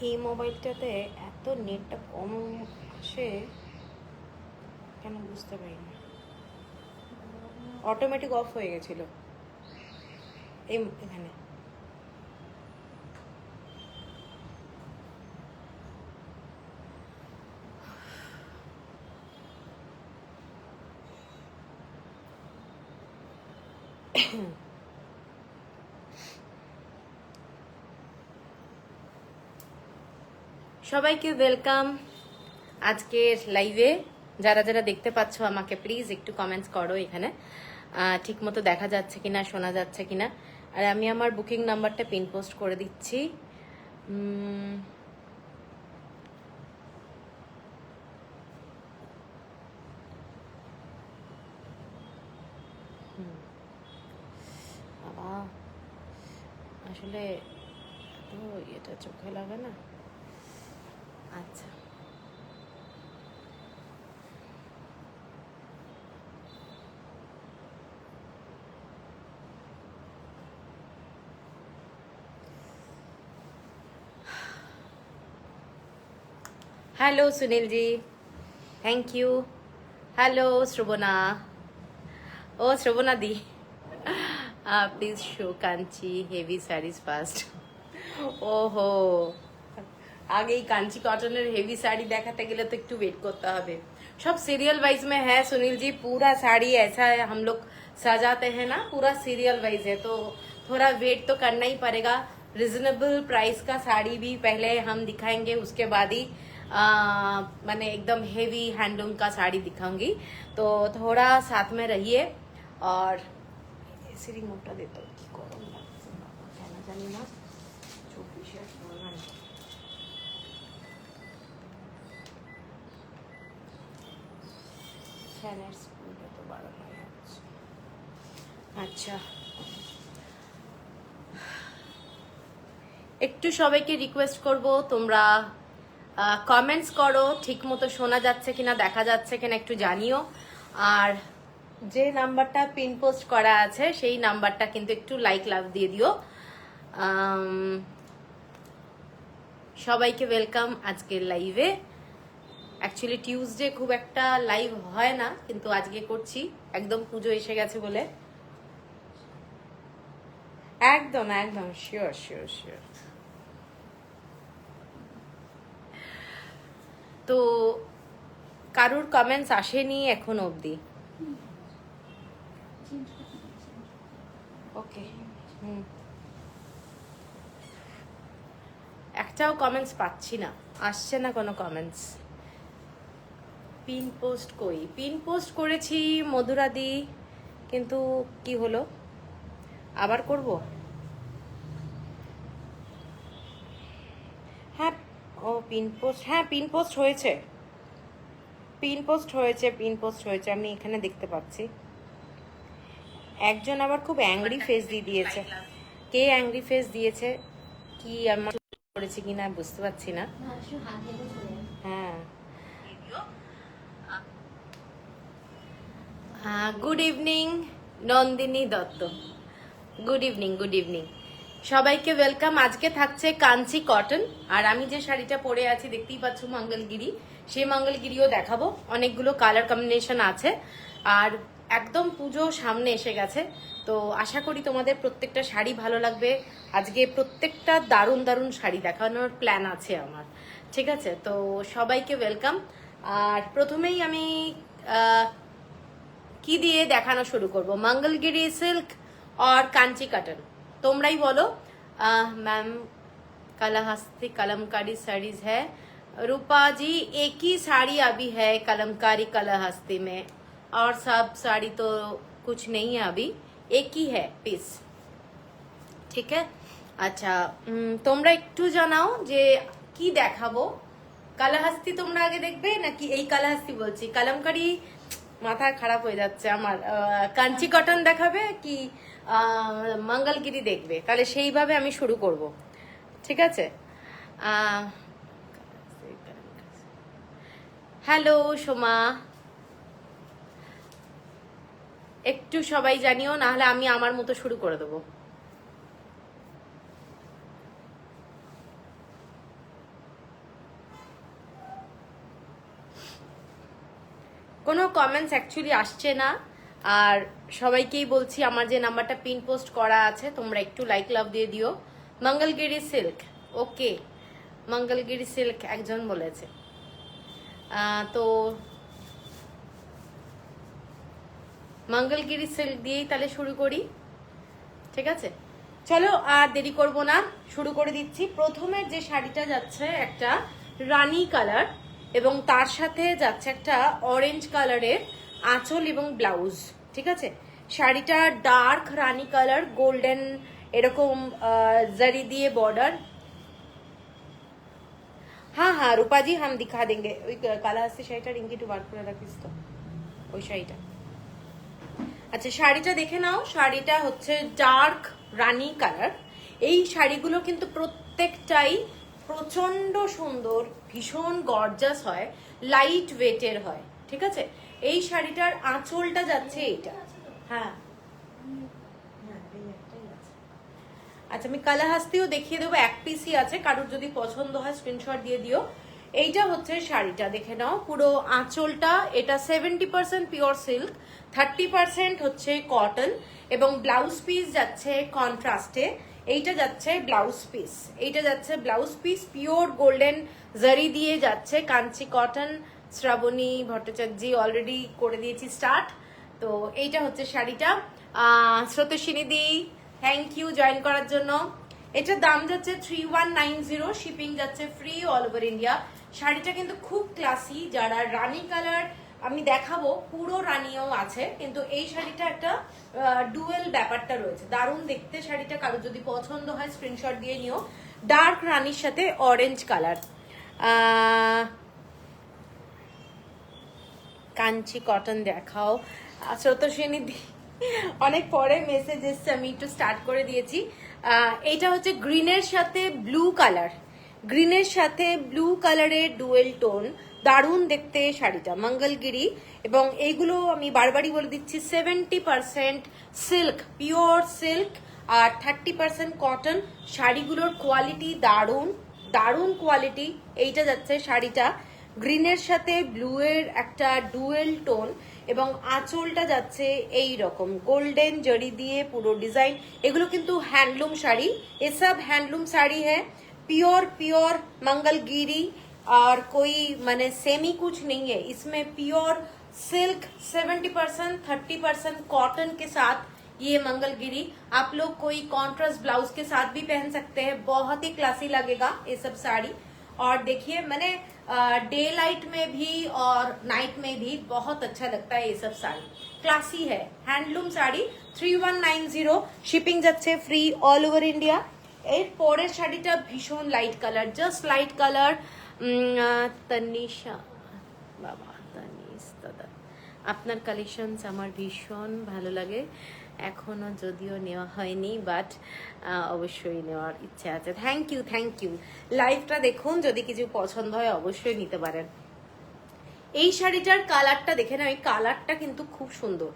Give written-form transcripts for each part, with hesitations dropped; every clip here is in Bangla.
এই মোবাইলটাতে এত নেটটা কম আসে কেন বুঝতে পারি না, অটোমেটিক অফ হয়ে গেছিল এখানে। সবাইকে ওয়েলকাম আজকের লাইভে। যারা যারা দেখতে পাচ্ছ আমাকে প্লিজ একটু কমেন্টস করো এখানে ঠিক মতো দেখা যাচ্ছে কিনা, শোনা যাচ্ছে কিনা। আর আমি আমার বুকিং নাম্বারটা পিন পোস্ট করে দিচ্ছি। বাবা আসলে তো এটা চোখে লাগে না। আচ্ছা hello Sunil ji, thank you. Hello Shravana, ओ श्रवणा दी please show Kanchi heavy saris fast. ओहो आगे कांची कॉटन हेवी साड़ी देखाते गেলে तो একটু वेट करते হবে। सब सीरियल वाइज में है सुनील जी, पूरा साड़ी ऐसा है हम लोग सजाते हैं ना, पूरा सीरियल वाइज है तो थोड़ा वेट तो करना ही पड़ेगा। रिजनेबल प्राइस का साड़ी भी पहले हम दिखाएंगे, उसके बाद ही मैंने एकदम हेवी हैंडलूम का साड़ी दिखाऊंगी, तो थोड़ा साथ में रहिए। और ऐसे रिमोटটা देता हूँ কি গরম লাগছে বাবা, কেন জানি না 24 বললাম। ফ্যানের স্পিডটা তো বাড়ানো যাচ্ছে। আচ্ছা একটু সবাইকে রিকোয়েস্ট করব তোমরা কমেন্টস করো ঠিক মতো শোনা যাচ্ছে কিনা, দেখা যাচ্ছে কিনা একটু জানিও। আর যে নাম্বারটা পিন পোস্ট করা আছে সেই নাম্বারটা কিন্তু একটু লাইক লাভ দিয়ে দিও। সবাইকে ওয়েলকাম আজকের লাইভে। অ্যাকচুয়ালি টিউসডে খুব একটা লাইভ হয় না, কিন্তু আজকে করছি, একদম পুজো এসে গেছে বলে। একদম একদম শিওর শিওর শিওর। তো কারুর কমেন্টস আসেনি এখন অবধি। ওকে একটাও কমেন্টস পাচ্ছি না, আসছে না কোনো কমেন্টস। পিন পোস্ট কই? পিন পোস্ট করেছি মধুরাদি, কিন্তু কি হলো, আবার করব? হ্যাঁ ও পিন পোস্ট, হ্যাঁ পিন পোস্ট হয়েছে, পিন পোস্ট হয়েছে, পিন পোস্ট হয়েছে, আমি এখানে দেখতে পাচ্ছি। একজন আবার খুব অ্যাংরি ফেস দিয়ে দিয়েছে। কে অ্যাংরি ফেস দিয়েছে কি আমার করেছি কিনা বুঝতে পারছি না। হ্যাঁ good evening Nandini Dutta, good evening good evening. সবাইকে ওয়েলকাম। আজকে থাকছে কাঞ্চি কটন, আর আমি যে শাড়িটা পরে আছি দেখতেই পাচ্ছ মঙ্গলগিরি, সেই মঙ্গলগিরিও দেখাবো। অনেকগুলো কালার কম্বিনেশন আছে, আর একদম পুজো সামনে এসে গেছে, তো আশা করি তোমাদের প্রত্যেকটা শাড়ি ভালো লাগবে। আজকে প্রত্যেকটা দারুণ দারুণ শাড়ি দেখানোর প্ল্যান আছে আমার, ঠিক আছে? তো সবাইকে ওয়েলকাম। আর প্রথমেই আমি কি দিয়ে দেখানো শুরু করব, মঙ্গলগিরি সিল্ক और कांची कटन, তোমরাই বলো। मैम कलाहस्ती कलमकारी साड़ीज है रूपा जी, एक ही साड़ी अभी है कलमकारी कलाहस्ती में, और सब साड़ी तो कुछ नहीं है अभी, एक ही है पीस, ठीक है? আচ্ছা তোমরা একটু জানাও যে কি দেখাবো। কালাহাস্তি তোমরা আগে দেখবে নাকি, এই কালাহাস্তি বলছি, কালামকারি মাথা খারাপ হয়ে যাচ্ছে আমার, কাঞ্চি কটন দেখাবে কি মঙ্গলগিরি দেখবে, তাহলে সেইভাবে আমি শুরু করব, ঠিক আছে? হ্যালো সোমা, একটু সবাই জানিও, না হলে আমি আমার মতো শুরু করে দেবো। কোনো কমেন্টস অ্যাকচুয়ালি আসছে না, আর সবাইকেই বলছি আমার যে নাম্বারটা পিন পোস্ট করা আছে তোমরা একটু লাইক লাভ দিয়ে দিও। মঙ্গলগিরি সিল্ক, ওকে, মঙ্গলগিরি সিল্ক একজন বলেছে। তো মঙ্গলগিরি সিল্ক দিয়েই তাহলে শুরু করি, ঠিক আছে? চলো আর দেরি করব না, শুরু করে দিচ্ছি। প্রথমে যে শাড়িটা যাচ্ছে একটা রানী কালার, এবং তার সাথে যাচ্ছে একটা অরেঞ্জ কালারের আঁচল এবং ব্লাউজ, ঠিক আছে? শাড়িটা ডার্ক রানী কালার, গোল্ডেন এরকম জারি দিয়ে বর্ডার। হ্যাঁ হ্যাঁ রূপাজি, হাম দিখা দেंगे। ওই কালা হাসি শাড়িটা রিঙ্কি একটু বার করে রাখিস তো, ওই শাড়িটা। আচ্ছা শাড়িটা দেখে নাও, শাড়িটা হচ্ছে ডার্ক রানী কালার। এই শাড়িগুলো কিন্তু প্রত্যেকটাই প্রচন্ড সুন্দর, ভীষণ গর্জাস হয়, লাইট ওয়েটের হয়, ঠিক আছে? এই শাড়িটার আঁচলটা যাচ্ছে এইটা। হ্যাঁ আচ্ছা, আমি কালা হাস্তিও দেখিয়ে দেবো, এক পিসই আছে, কারোর যদি পছন্দ হয় স্ক্রিনশট দিয়ে দিও। এইটা হচ্ছে শাড়িটা, দেখে নাও পুরো আঁচলটা। এটা 70% পিওর সিল্ক, 30% হচ্ছে কটন, এবং ব্লাউজ পিস যাচ্ছে কন্ট্রাস্টে। এইটা যাচ্ছে ব্লাউজ পিস, এইটা যাচ্ছে ব্লাউজ পিস পিওর গোল্ডেন জারি দিয়ে যাচ্ছে, কাঞ্চি কটন। শ্রাবণী ভট্টাচার্যি অলরেডি করে দিয়েছি স্টার্ট। তো এইটা হচ্ছে শাড়িটা। স্রোতস্বিনী দি থ্যাংক ইউ জয়েন করার জন্য। এটার দাম যাচ্ছে 3190, শিপিং যাচ্ছে ফ্রি অল ওভার ইন্ডিয়া। শাড়িটা কিন্তু খুব ক্লাসি, যারা রানী কালার আমি দেখাবো, পুরো রানীও আছে, কিন্তু এই শাড়িটা একটা ডুয়েল ব্যাপারটা রয়েছে, দারুণ দেখতে শাড়িটা। কারো যদি পছন্দ হয় স্ক্রিনশট দিয়ে নিও। ডার্ক রানীর সাথে অরেঞ্জ কালার, কাঞ্চি কটন দেখাও। স্রোতস্বিনী দি অনেক পরে মেসেজ এসছে, আমি একটু স্টার্ট করে দিয়েছি। এইটা হচ্ছে গ্রিনের সাথে ব্লু কালার, গ্রিনের সাথে ব্লু কালারের ডুয়েল টোন, দারুণ দেখতে শাড়িটা, মঙ্গলগিরি। এবং এইগুলো আমি বারবারই বলে দিচ্ছি 70% সিল্ক, পিওর সিল্ক, আর 30% কটন। শাড়িগুলোর কোয়ালিটি দারুণ, দারুণ কোয়ালিটি। এইটা যাচ্ছে শাড়িটা গ্রিনের সাথে ব্লু এর একটা ডুয়েল টোন, এবং আঁচলটা যাচ্ছে এই রকম গোল্ডেন জরি দিয়ে পুরো ডিজাইন। এগুলো কিন্তু হ্যান্ডলুম শাড়ি, এসব হ্যান্ডলুম শাড়ি है, प्योर प्योर मंगलगिरी, और कोई माने सेमी कुछ नहीं है इसमें। प्योर सिल्क 70%, 30% कॉटन के साथ ये मंगलगिरी। आप लोग कोई कॉन्ट्रास्ट ब्लाउज के साथ भी पहन सकते हैं, बहुत ही क्लासी लगेगा ये सब साड़ी। और देखिए मैंने डे लाइट में भी और नाइट में भी बहुत अच्छा लगता है ये सब साड़ी, क्लासी है, हैंडलूम साड़ी। 3190, शिपिंग যাচ্ছে ফ্রি অল ওভার ইন্ডিয়া। এর পরের শাড়িটা ভীষণ light colour, just light colour. Tanisha বাবা, তনিশ দাদা, আপনার কালেকশনস আমার ভীষণ ভালো লাগে, এখনো যদিও নেওয়া হয়নি, বাট অবশ্যই নেওয়ার ইচ্ছে আছে। Thank you, thank you. লাইভটা দেখুন, যদি কিছু পছন্দ হয় অবশ্যই নিতে পারেন। এই শাড়িটার কালারটা দেখে না, এই কালারটা কিন্তু খুব সুন্দর,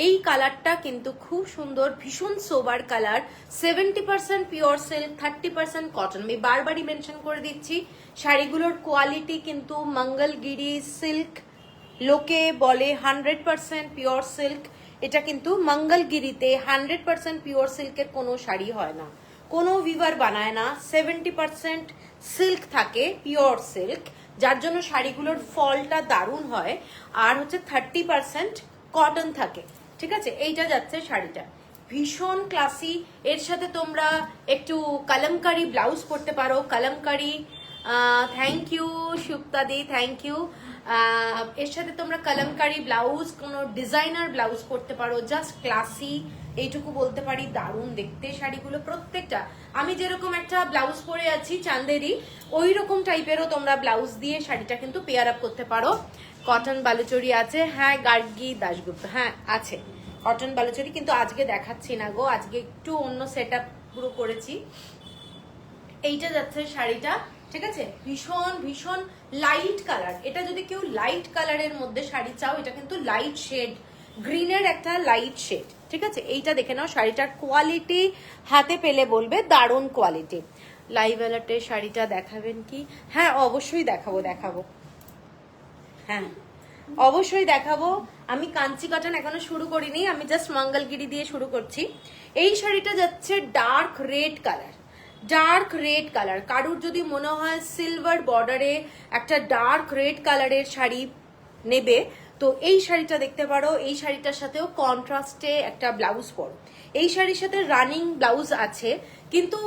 এই কালারটা কিন্তু খুব সুন্দর, ভীষণ sober colour. 70% pure silk, 30% cotton. আমি বারবারই মেনশন করে দিচ্ছি, শাড়িগুলোর কোয়ালিটি কিন্তু মঙ্গলগিরি সিল্ক, লোকে বলে 100% পিওর সিল্ক, এটা কিন্তু মঙ্গলগিরিতে 100% পিওর সিল্কের কোনো শাড়ি হয় না, কোনো ভিভার বানায় না। 70% সিল্ক থাকে, পিওর সিল্ক, যার জন্য শাড়িগুলোর ফলটা দারুণ হয়। আর হচ্ছে 30% কটন থাকে, ঠিক আছে? এইটা যাচ্ছে শাড়িটা, ভীষণ ক্লাসি। এর সাথে তোমরা একটু কলমকারি ব্লাউজ পরতে পারো, কলমকারি। থ্যাংক ইউ সুপ্তাদি, থ্যাংক ইউ। এর সাথে তোমরা কলমকারি ব্লাউজ, কোনো ডিজাইনার ব্লাউজ পরতে পারো, জাস্ট ক্লাসি, এইটুকু বলতে পারি। দারুণ দেখতে শাড়িগুলো প্রত্যেকটা। আমি যেরকম একটা ব্লাউজ পরে আছি চান্দেরি, ওই রকম টাইপেরও তোমরা ব্লাউজ দিয়ে শাড়িটা কিন্তু পেয়ার আপ করতে পারো। কটন বালুচরি আছে, হ্যাঁ গার্গী দাশগুপ্ত, হ্যাঁ আছে, কটন বালুচরি, কিন্তু আজকে দেখাচ্ছি না গো, আজকে একটু অন্য সেট আপ পুরো করেছি। এইটা যাচ্ছে শাড়িটা, ঠিক আছে, ভীষণ ভীষণ লাইট কালার। এটা যদি কেউ লাইট কালারের মধ্যে শাড়ি চাও, এটা কিন্তু লাইট শেড, গ্রিনের একটা লাইট শেড, ঠিক আছে। এইটা দেখে নাও, শাড়িটার কোয়ালিটি হাতে পেলে বলবে দারুণ কোয়ালিটি। লাইভ অ্যালার্টের শাড়িটা দেখাবেন কি? হ্যাঁ অবশ্যই দেখাবো। হ্যাঁ অবশ্যই দেখাবো। আমি কাঞ্চি কটন এখনো শুরু করিনি, আমি জাস্ট মঙ্গলগিরি দিয়ে শুরু করছি। এই শাড়িটা যাচ্ছে dark red colour, dark red colour. কারুর যদি মনে হয় সিলভার বর্ডারে একটা ডার্ক রেড কালারের শাড়ি নেবে, তো এই শাড়িটা দেখতে পারো। এই শাড়িটার সাথেও কন্ট্রাস্টে একটা ব্লাউজ পরো। এই শাড়ির সাথে রানিং ব্লাউজ আছে, কিন্তু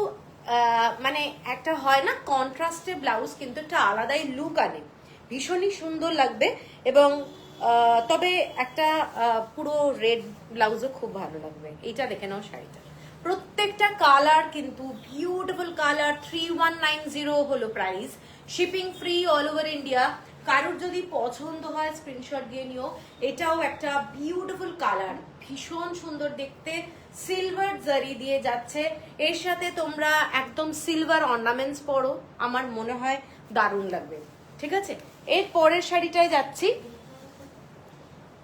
মানে একটা হয় না কন্ট্রাস্টে ব্লাউজ, কিন্তু একটা আলাদাই লুক আনে, ভীষণই সুন্দর লাগবে। এবং তবে একটা পুরো রেড ব্লাউজও খুব ভালো লাগবে। এইটা দেখে নাও শাড়িটা, প্রত্যেকটা কালার কিন্তু বিউটিফুল কালার। 3190 হলো price, shipping free all over India. কারোর যদি পছন্দ হয় স্ক্রিনশট দিয়ে নিও। এটাও একটা বিউটিফুল কালার, ভীষণ সুন্দর দেখতে, সিলভার জারি দিয়ে যাচ্ছে। এর সাথে তোমরা একদম সিলভার অর্নামেন্টস পরো, আমার মনে হয় দারুণ লাগবে, ঠিক আছে। এর পরের শাড়িটায় যাচ্ছি।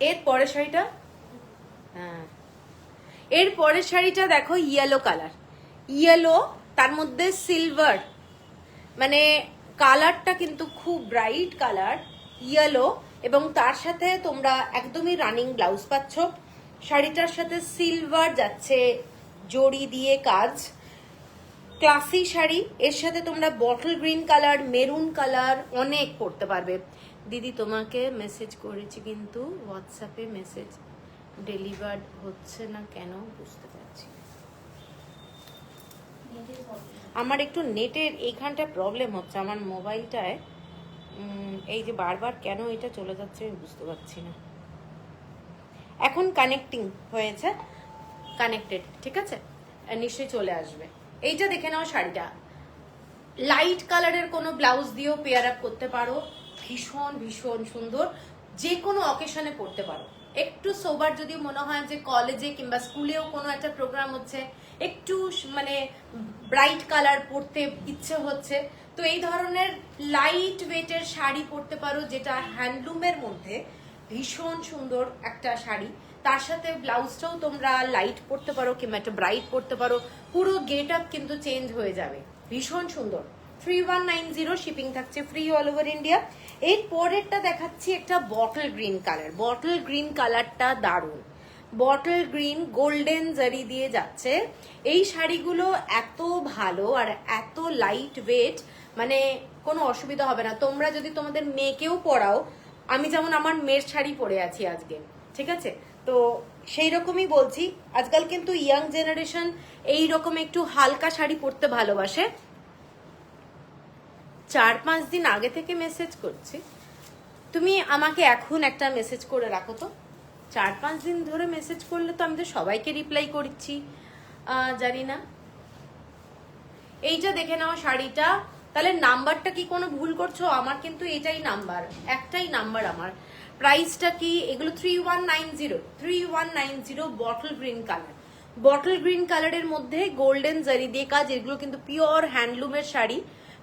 এর পরের শাড়িটা, হ্যাঁ এর পরের শাড়িটা দেখো, ইয়েলো কালার, ইয়েলো তার মধ্যে সিলভার, মানে কালারটা কিন্তু খুব ব্রাইট কালার ইয়েলো, এবং তার সাথে তোমরা একদমই রানিং ব্লাউজ পাচ্ছ। শাড়িটার সাথে সিলভার যাচ্ছে জড়ি দিয়ে কাজ, ক্লাসি শাড়ি। এর সাথে তোমরা bottle green colour, maroon colour অনেক পরতে পারবে। দিদি তোমাকে মেসেজ করেছি কিন্তু হোয়াটসঅ্যাপে মেসেজ ডেলিভার্ড হচ্ছে না কেন বুঝতে পারছি। আমার একটু নেটের এইখানটা প্রবলেম হচ্ছে আমার মোবাইলটায়, এই যে বারবার কেন এটা চলে যাচ্ছে আমি বুঝতে পারছি না। এখন কানেক্টিং হয়েছে, কানেক্টেড, ঠিক আছে, নিশ্চয়ই চলে আসবে। এইটা দেখে নাও শাড়িটা, লাইট কালারের কোনো ব্লাউজ দিয়েও পেয়ার আপ করতে পারো, ভীষণ ভীষণ সুন্দর, যে কোনো অকেশনে পরতে পারো। একটু সোবার যদি মনে হয় যে কলেজে কিংবা স্কুলেও কোনো একটা প্রোগ্রাম হচ্ছে, একটু মানে ব্রাইট কালার পরতে ইচ্ছে হচ্ছে, তো এই ধরনের লাইট ওয়েটের শাড়ি পরতে পারো, যেটা হ্যান্ডলুমের মধ্যে ভীষণ সুন্দর একটা শাড়ি। তার সাথে ব্লাউজটাও তোমরা লাইট পরতে পারো কিংবা একটা ব্রাইট পরতে পারো, পুরো গেট আপ কিন্তু চেঞ্জ হয়ে যাবে, ভীষণ সুন্দর। 3190 শিপিং থাকছে ফ্রি অল ওভার ইন্ডিয়া। এর পরেরটা দেখাচ্ছি একটা bottle green colour, bottle green কালারটা দারুণ, বটল গ্রিন গোল্ডেন জারি দিয়ে যাচ্ছে। এই শাড়িগুলো এত ভালো আর এত লাইট ওয়েট, মানে কোনো অসুবিধা হবে না। তোমরা যদি তোমাদের মেয়েকেও পরাও, আমি যেমন আমার মেয়ের শাড়ি পরে আছি আজকে, ঠিক আছে, তো সেই রকমই বলছি। আজকাল কিন্তু ইয়াং জেনারেশন এই রকম একটু হালকা শাড়ি পরতে ভালোবাসে। 4-5 দিন আগে থেকে মেসেজ করছি, তুমি আমাকে এখন একটা মেসেজ করে রাখো তো। 4-5 দিন ধরে মেসেজ করলে তো আমি তো সবাইকে রিপ্লাই করছি, জানি না। এইটা দেখে নাও শাড়িটা, তাহলে নাম্বারটা কি কোনো ভুল করছো? আমার কিন্তু এটাই নাম্বার, একটাই নাম্বার আমার। প্রাইসটা কি? এগুলো 3190 bottle green colour, bottle green কালারের মধ্যে গোল্ডেন জারি দিয়ে কাজ। এগুলো কিন্তু পিওর হ্যান্ডলুমের শাড়ি,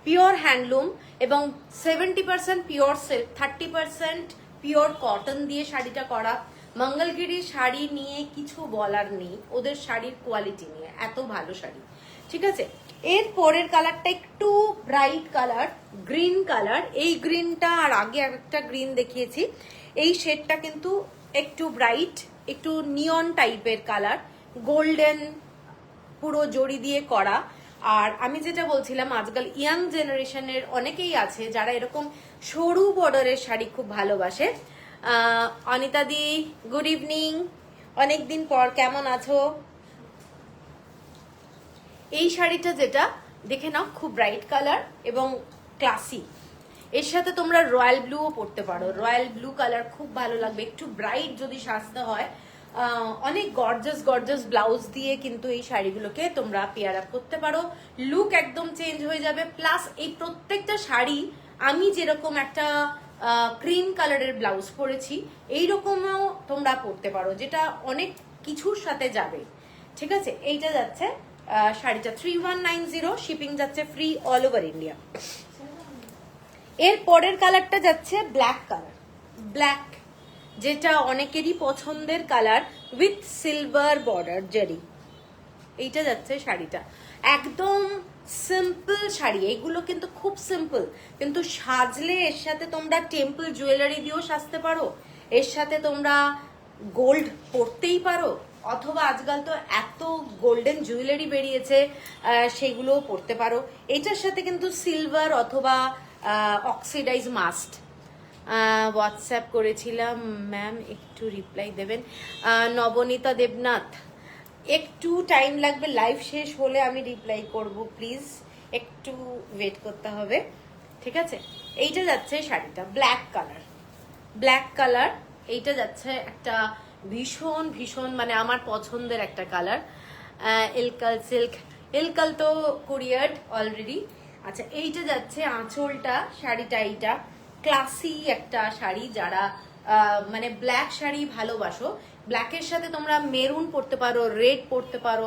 পিওর হ্যান্ডলুম, এবং 70% পিওর সিল্ক, 30% পিওর কটন দিয়ে শাড়িটা করা। মঙ্গলগিরির শাড়ি নিয়ে কিছু বলার নেই, ওদের শাড়ির কোয়ালিটি নিয়ে, এত ভালো শাড়ি, ঠিক আছে। এর পরের কালারটা একটু ব্রাইট কালার, গ্রিন কালার। এই গ্রিনটা আর আগে একটা গ্রিন দেখিয়েছি, এই শেডটা কিন্তু একটু ব্রাইট, একটু নিয়ন টাইপের কালার, গোল্ডেন পুরো জড়ি দিয়ে করা। আর আমি যেটা বলছিলাম, আজকাল ইয়াং জেনারেশনের অনেকেই আছে যারা এরকম সরু বর্ডারের শাড়ি খুব ভালোবাসে। অনিতা দি গুড ইভিনিং, অনেকদিন পর, কেমন আছো? এই শাড়িটা যেটা দেখে নাও, খুব ব্রাইট কালার এবং ক্লাসি। এর সাথে তোমরা রয়্যাল ব্লুও পরতে পারো, রয়্যাল ব্লু কালার খুব ভালো লাগবে। একটু ব্রাইট যদি সাজতে হয়, অনেক গর্জাস গর্জাস ব্লাউজ দিয়ে কিন্তু এই শাড়িগুলোকে তোমরা পেয়ার আপ করতে পারো, লুক একদম চেঞ্জ হয়ে যাবে। প্লাস এই প্রত্যেকটা শাড়ি আমি যেরকম একটা ক্রিম কালারের ব্লাউজ পরেছি, এইরকমও তোমরা পরতে পারো, যেটা অনেক কিছুর সাথে যাবে, ঠিক আছে। এইটা যাচ্ছে শাড়িটা 3190, শিপিং যাচ্ছে ফ্রি অল ওভার ইন্ডিয়া। এর পরের কালারটা যাচ্ছে ব্ল্যাক কালার, ব্ল্যাক, যেটা অনেকেরই পছন্দের কালার উইথ সিলভার বর্ডার জারি। এইটা যাচ্ছে শাড়িটা, একদম সিম্পল শাড়ি, এইগুলো কিন্তু খুব সিম্পল, কিন্তু সাজলে এর সাথে তোমরা টেম্পল জুয়েলারি দিয়েও সাজতে পারো, এর সাথে তোমরা গোল্ড পরতেই পারো, অথবা আজকাল তো এত গোল্ডেন জুয়েলারি বেরিয়েছে সেগুলোও পরতে পারো। এটার সাথে কিন্তু সিলভার অথবা অক্সিডাইজ মাস্ট। হোয়াটসঅ্যাপ করেছিলাম ম্যাম, একটু রিপ্লাই দেবেন। নবনীতা দেবনাথ, একটু টাইম লাগবে, লাইভ শেষ হলে আমি রিপ্লাই করব, প্লিজ একটু ওয়েট করতে হবে, ঠিক আছে। এইটা যাচ্ছে শাড়িটা ব্ল্যাক কালার, ব্ল্যাক কালার। এইটা যাচ্ছে একটা ভীষণ ভীষণ মানে আমার পছন্দের একটা কালার, এলকাল সিল্ক, এলকাল তো কুরিয়ার্ড অলরেডি। আচ্ছা, এইটা যাচ্ছে আঁচলটা, শাড়িটা এইটা ক্লাসি একটা শাড়ি, যারা মানে ব্ল্যাক শাড়ি ভালোবাসো, ব্ল্যাকের সাথে তোমরা মেরুন পরতে পারো, রেড পরতে পারো,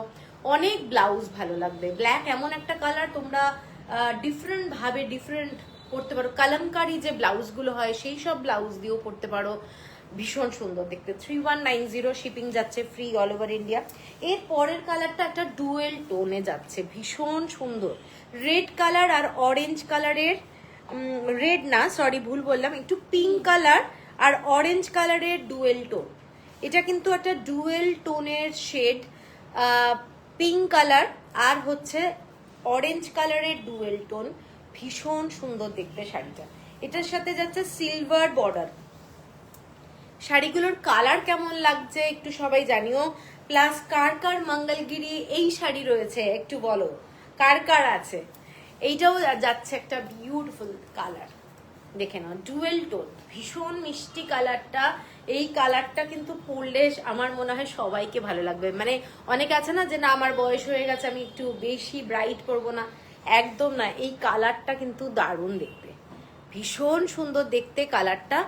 অনেক ব্লাউজ ভালো লাগবে। ব্ল্যাক এমন একটা কালার, তোমরা ডিফারেন্ট ভাবে ডিফারেন্ট পরতে পারো, কালামকারি যে ব্লাউজগুলো হয় সেই সব ব্লাউজ দিয়েও পরতে পারো, ভীষণ সুন্দর দেখতে। 3190, শিপিং যাচ্ছে ফ্রি অল ওভার ইন্ডিয়া। এর পরের কালারটা একটা ডুয়েল টোনে যাচ্ছে, ভীষণ সুন্দর, রেড কালার আর অরেঞ্জ কালারের, রেড না সরি ভুল বললাম, একটু পিঙ্ক কালার আর অরেঞ্জ কালারের ডুয়েল টোন। এটা কিন্তু একটা ডুয়েল টোনের শেড, পিঙ্ক কালার আর হচ্ছে অরেঞ্জ কালারের ডুয়েল টোন, ভীষণ সুন্দর দেখতে শাড়িটা। এটার সাথে যাচ্ছে সিলভার বর্ডার। শাড়িগুলোর কালার কেমন লাগছে একটু সবাই জানিও, প্লাস কার কার মঙ্গলগিরি এই শাড়ি রয়েছে একটু বলো, কার কার আছে। এইটাও যাচ্ছে একটা বিউটিফুল কালার, দেখে নাও, ডুয়েল টোন, ভীষণ মিষ্টি কালারটা। এই কালারটা কিন্তু পরলে আমার মনে হয় সবাইকে ভালো লাগবে। মানে অনেকে আছে না যে না আমার বয়স হয়ে গেছে আমি একটু বেশি ব্রাইট করবো না, একদম না, এই কালারটা কিন্তু দারুণ দেখতে, ভীষণ সুন্দর দেখতে কালারটা,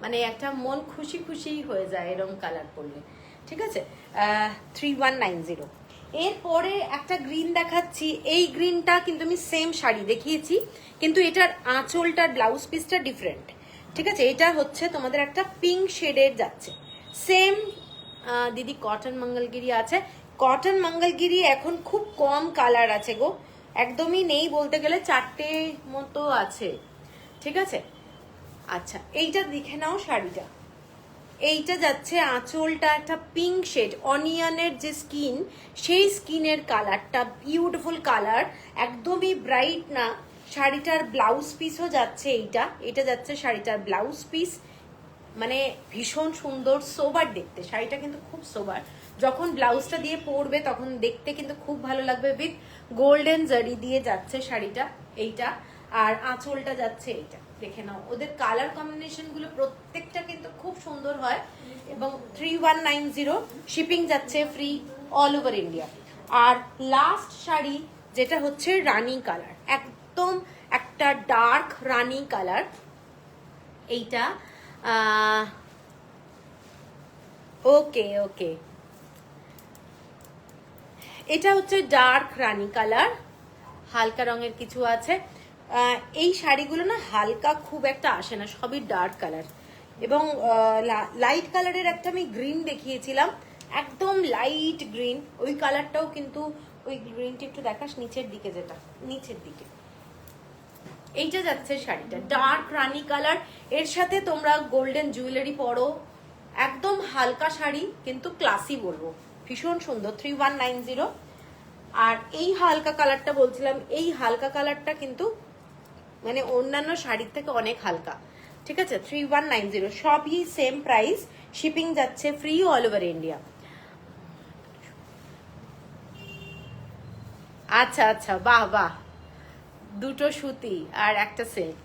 মানে একটা মন খুশি খুশি হয়ে যায় এরকম কালার পরলে, ঠিক আছে। 3190। এরপরে একটা গ্রিন দেখাচ্ছি, এই গ্রিনটা কিন্তু আমি সেম শাড়ি দেখিয়েছি, কিন্তু এটার আঁচলটার ব্লাউজ পিসটা ডিফারেন্ট, ঠিক আছে। এটা হচ্ছে তোমাদের একটা পিঙ্ক শেডের যাচ্ছে, সেম। দিদি কটন মঙ্গলগিরি আছে, কটন মঙ্গলগিরি এখন খুব কম কালার আছে গো, একদমই নেই বলতে গেলে, 4টে মতো আছে, ঠিক আছে। আচ্ছা, এইটা দেখে নাও শাড়িটা, এইটা যাচ্ছে আঁচলটা একটা পিঙ্ক শেড, অনিয়নের যে স্কিন সেই স্কিনের কালারটা, বিউটিফুল কালার, একদমই ব্রাইট না। শাড়িটার ব্লাউজ পিসও যাচ্ছে এইটা, এটা যাচ্ছে শাড়িটার ব্লাউজ পিস, মানে ভীষণ সুন্দর, সোবার দেখতে শাড়িটা, কিন্তু খুব সোবার। যখন ব্লাউজটা দিয়ে পরবে তখন দেখতে কিন্তু খুব ভালো লাগবে, উইথ গোল্ডেন জারি দিয়ে যাচ্ছে শাড়িটা এইটা, আর আঁচলটা যাচ্ছে এইটা, দেখে নাও। ওদের কালার কম্বিনেশন গুলো প্রত্যেকটা কিন্তু খুব সুন্দর হয়। এবং 3190, শিপিং যাচ্ছে ফ্রি অল ওভার ইন্ডিয়া। আর লাস্ট শাড়ি যেটা হচ্ছে রানী কালার, একদম একটা ডার্ক রানী কালার, এইটা ওকে ওকে, এটা হচ্ছে ডার্ক রানী কালার, হালকা রঙের কিছু আছে। এই শাড়িগুলো না হালকা খুব একটা আসে না, সবই ডার্ক কালার। এবং লাইট কালারের একটা আমি গ্রিন দেখিয়েছিলাম, একদম লাইট গ্রিন, ওই কালারটাও কিন্তু, ওই গ্রিনটা একটু দেখাস নিচের দিকে, যেটা নিচের দিকে, এইটা যাচ্ছে শাড়িটা ডার্ক রানী কালার। এর সাথে তোমরা গোল্ডেন জুয়েলারি পরো, একদম হালকা শাড়ি কিন্তু ক্লাসি বলবো, ভীষণ সুন্দর। 3190। আর এই হালকা কালারটা বলছিলাম, এই হালকা কালারটা কিন্তু মানে অন্যান্য শাড়ির থেকে অনেক হালকা, ঠিক আছে। 3190, সবই সেম প্রাইস, শিপিং যাচ্ছে ফ্রি অল ওভার ইন্ডিয়া। আচ্ছা আচ্ছা, বাহ বাহ, দুটো সুতি আর একটা সিল্ক।